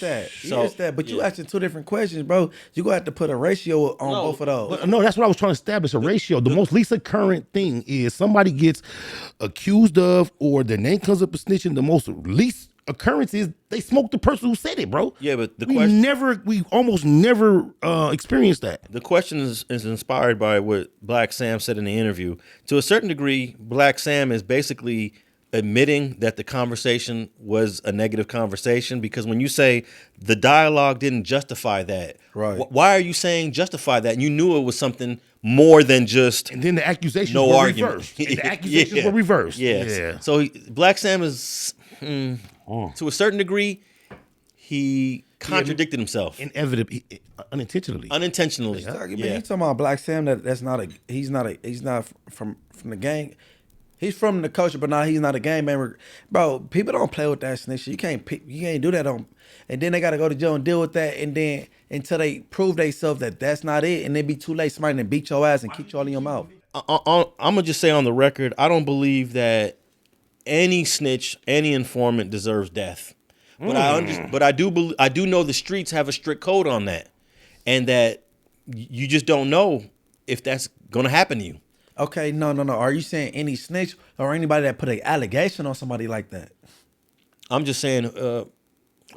that. But you asking two different questions, bro. You gonna have to put a ratio on both of those. No, that's what I was trying to establish, a ratio. The most least occurrent thing is somebody gets accused of, or their name comes up as snitching. The most least occurrence is they smoked the person who said it, bro. Yeah, but we almost never experienced that. The question is inspired by what Blacc Sam said in the interview. To a certain degree, Blacc Sam is basically admitting that the conversation was a negative conversation, because when you say the dialogue didn't justify that, right? Why are you saying justify that? And you knew it was something more than just and then the accusations no were argument. Reversed. And the accusations were reversed. Yeah. So Blacc Sam is to a certain degree, he contradicted himself. Inevitably, unintentionally. Unintentionally. You talking about Blacc Sam? He's not from the gang. He's from the culture, but he's not a gang member. Bro, people don't play with that snitch shit. You can't do that on. And then they got to go to jail and deal with that. And then until they prove themselves that that's not it, and it be too late, somebody then beat your ass and kick you all in your mouth. I'm gonna just say on the record, I don't believe that any snitch, any informant deserves death. But I do know the streets have a strict code on that, and that you just don't know if that's gonna happen to you. Okay, no. Are you saying any snitch or anybody that put an allegation on somebody like that? I'm just saying,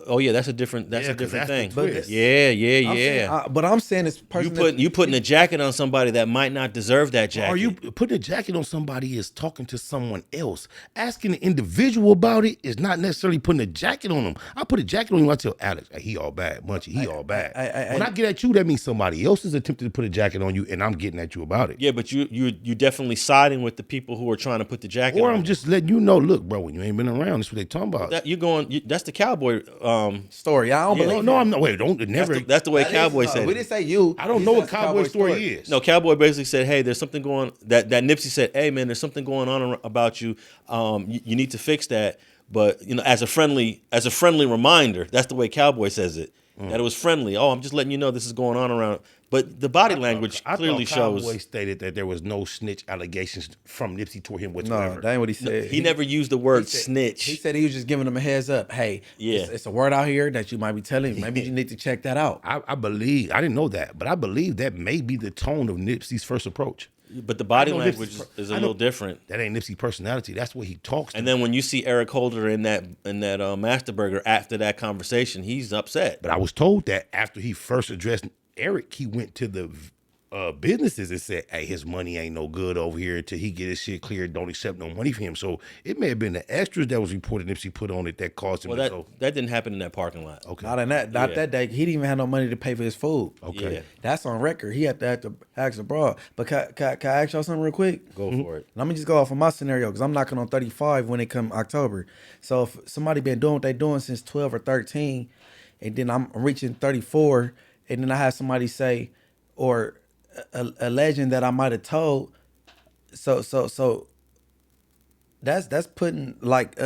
oh yeah, that's a different thing. But yeah. But I'm saying it's person you putting a jacket on somebody that might not deserve that jacket. Are you putting a jacket on somebody is talking to someone else. Asking the individual about it is not necessarily putting a jacket on them. I put a jacket on you, I tell Alex, hey, he all bad. Munchie, he all bad. When I get at you, that means somebody else is attempting to put a jacket on you, and I'm getting at you about it. Yeah, but you definitely siding with the people who are trying to put the jacket on. Or I'm just letting you know, look, bro, when you ain't been around, that's what they talking about. That's the cowboy story. I don't believe. No, I'm not. Wait, don't never. That's the way Cowboy said it. We didn't say you. I don't know what Cowboy story is. No, Cowboy basically said, "Hey, there's something going." That Nipsey said, "Hey, man, there's something going on about you. You need to fix that." But as a friendly reminder, that's the way Cowboy says it. That it was friendly. Oh, I'm just letting you know this is going on around. But the body language clearly shows. Cowboy stated that there was no snitch allegations from Nipsey toward him whatsoever. No, that ain't what he said. He never used the word snitch. He said he was just giving them a heads up. Hey, it's a word out here that you might be telling. Maybe you need to check that out. I believe, I didn't know that, but I believe that may be the tone of Nipsey's first approach. But the body language is a little different. That ain't Nipsey's personality. That's what he talks to. And then when you see Eric Holder in that Master Burger after that conversation, he's upset. But I was told that after he first addressed Eric, he went to the businesses and said, hey, his money ain't no good over here until he get his shit cleared. Don't accept no money from him. So it may have been the extras that was reported Nipsey put on it that caused him to that didn't happen in that parking lot. Okay. Not that day. He didn't even have no money to pay for his food. Okay. Yeah. That's on record. He had to ask abroad. But can I ask y'all something real quick? Go for it. Let me just go off of my scenario because I'm knocking on 35 when it come October. So if somebody been doing what they doing since 12 or 13, and then I'm reaching 34, and then I have somebody say, or a legend that I might have told, so that's putting like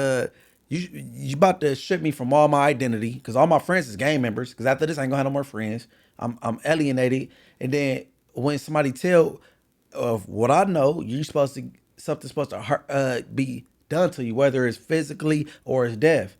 you about to strip me from all my identity because all my friends is gang members. Because after this, I ain't gonna have no more friends. I'm alienated, and then when somebody tell of what I know, something's supposed to be done to you, whether it's physically or it's death.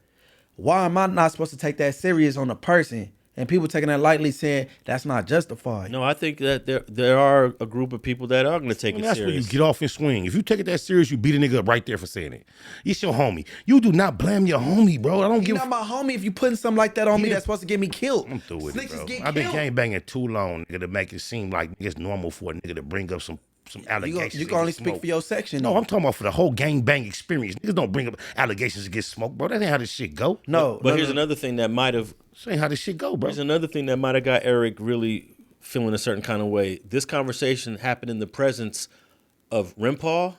Why am I not supposed to take that serious on a person? And people taking that lightly, saying that's not justified. No, I think that there are a group of people that are going to take it that's serious. When you get off and swing. If you take it that serious, you beat a nigga up right there for saying it. It's your homie. You do not blame your homie, bro. I don't give. You're not my homie if you putting something like that on me that's supposed to get me killed. I'm through with Snitches it, bro. get I've been killed. gangbanging too long, nigga, to make it seem like it's normal for a nigga to bring up some some allegations. You can only speak for your section. No, I'm talking about for the whole gang bang experience. Niggas don't bring up allegations to get smoked, bro. That ain't how this shit go. But here's another thing that might have. This ain't how this shit go, bro. Here's another thing that might have got Eric really feeling a certain kind of way. This conversation happened in the presence of Rimpaw,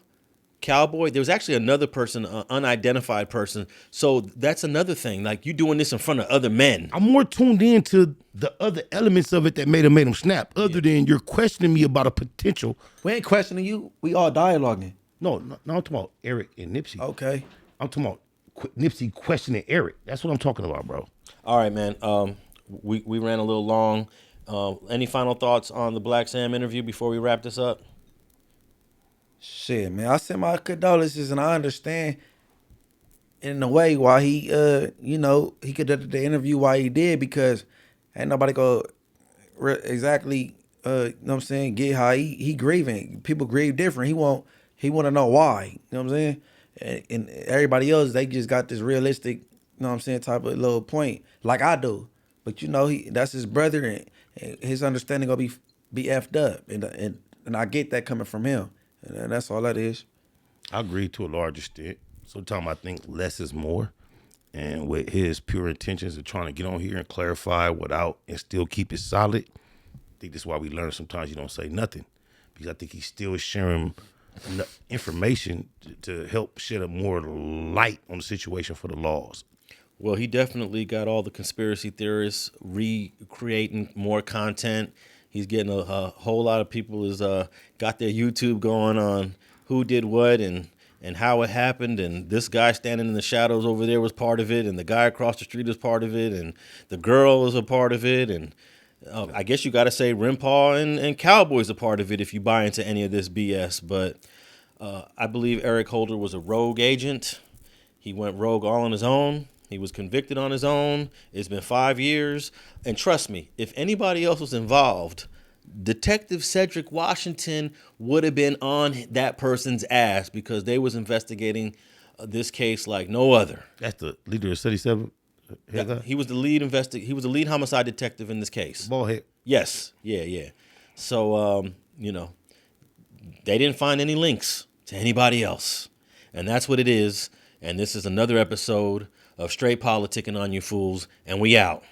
Cowboy. There was actually another person, an unidentified person. So that's another thing. Like, you doing this in front of other men. I'm more tuned in to the other elements of it that made him snap, other than you're questioning me about a potential. We ain't questioning you. We all dialoguing. No, I'm talking about Eric and Nipsey. Okay. I'm talking about Nipsey questioning Eric. That's what I'm talking about, bro. All right, man. We ran a little long. Any final thoughts on the Blacc Sam interview before we wrap this up? Shit, man. I send my condolences, and I understand in a way why he, he conducted the interview why he did, because ain't nobody go exactly, you know what I'm saying, get how he grieving. People grieve different. He want to know why. You know what I'm saying? And everybody else, they just got this realistic, you know what I'm saying, type of little point, like I do. But that's his brother, and his understanding gonna be effed up, and I get that coming from him. And that's all that is. I agree to a large extent. Sometimes I think less is more. And with his pure intentions of trying to get on here and clarify without and still keep it solid, I think that's why we learn sometimes you don't say nothing. Because I think he's still sharing information to help shed a more light on the situation for the laws. Well, he definitely got all the conspiracy theorists recreating more content. He's getting a whole lot of people got their YouTube going on who did what and how it happened, and this guy standing in the shadows over there was part of it, and the guy across the street is part of it, and the girl is a part of it, and I guess you got to say Rimpaw and Cowboy's a part of it if you buy into any of this BS. But I believe Eric Holder was a rogue agent. He went rogue all on his own. He was convicted on his own. It's been 5 years. And trust me, if anybody else was involved, Detective Cedric Washington would have been on that person's ass, because they was investigating this case like no other. That's the leader of 77? He was the lead He was the lead homicide detective in this case. Ballhead. Yes. Yeah. So, they didn't find any links to anybody else. And that's what it is. And this is another episode of Straight Politicking on You Fools. And we out.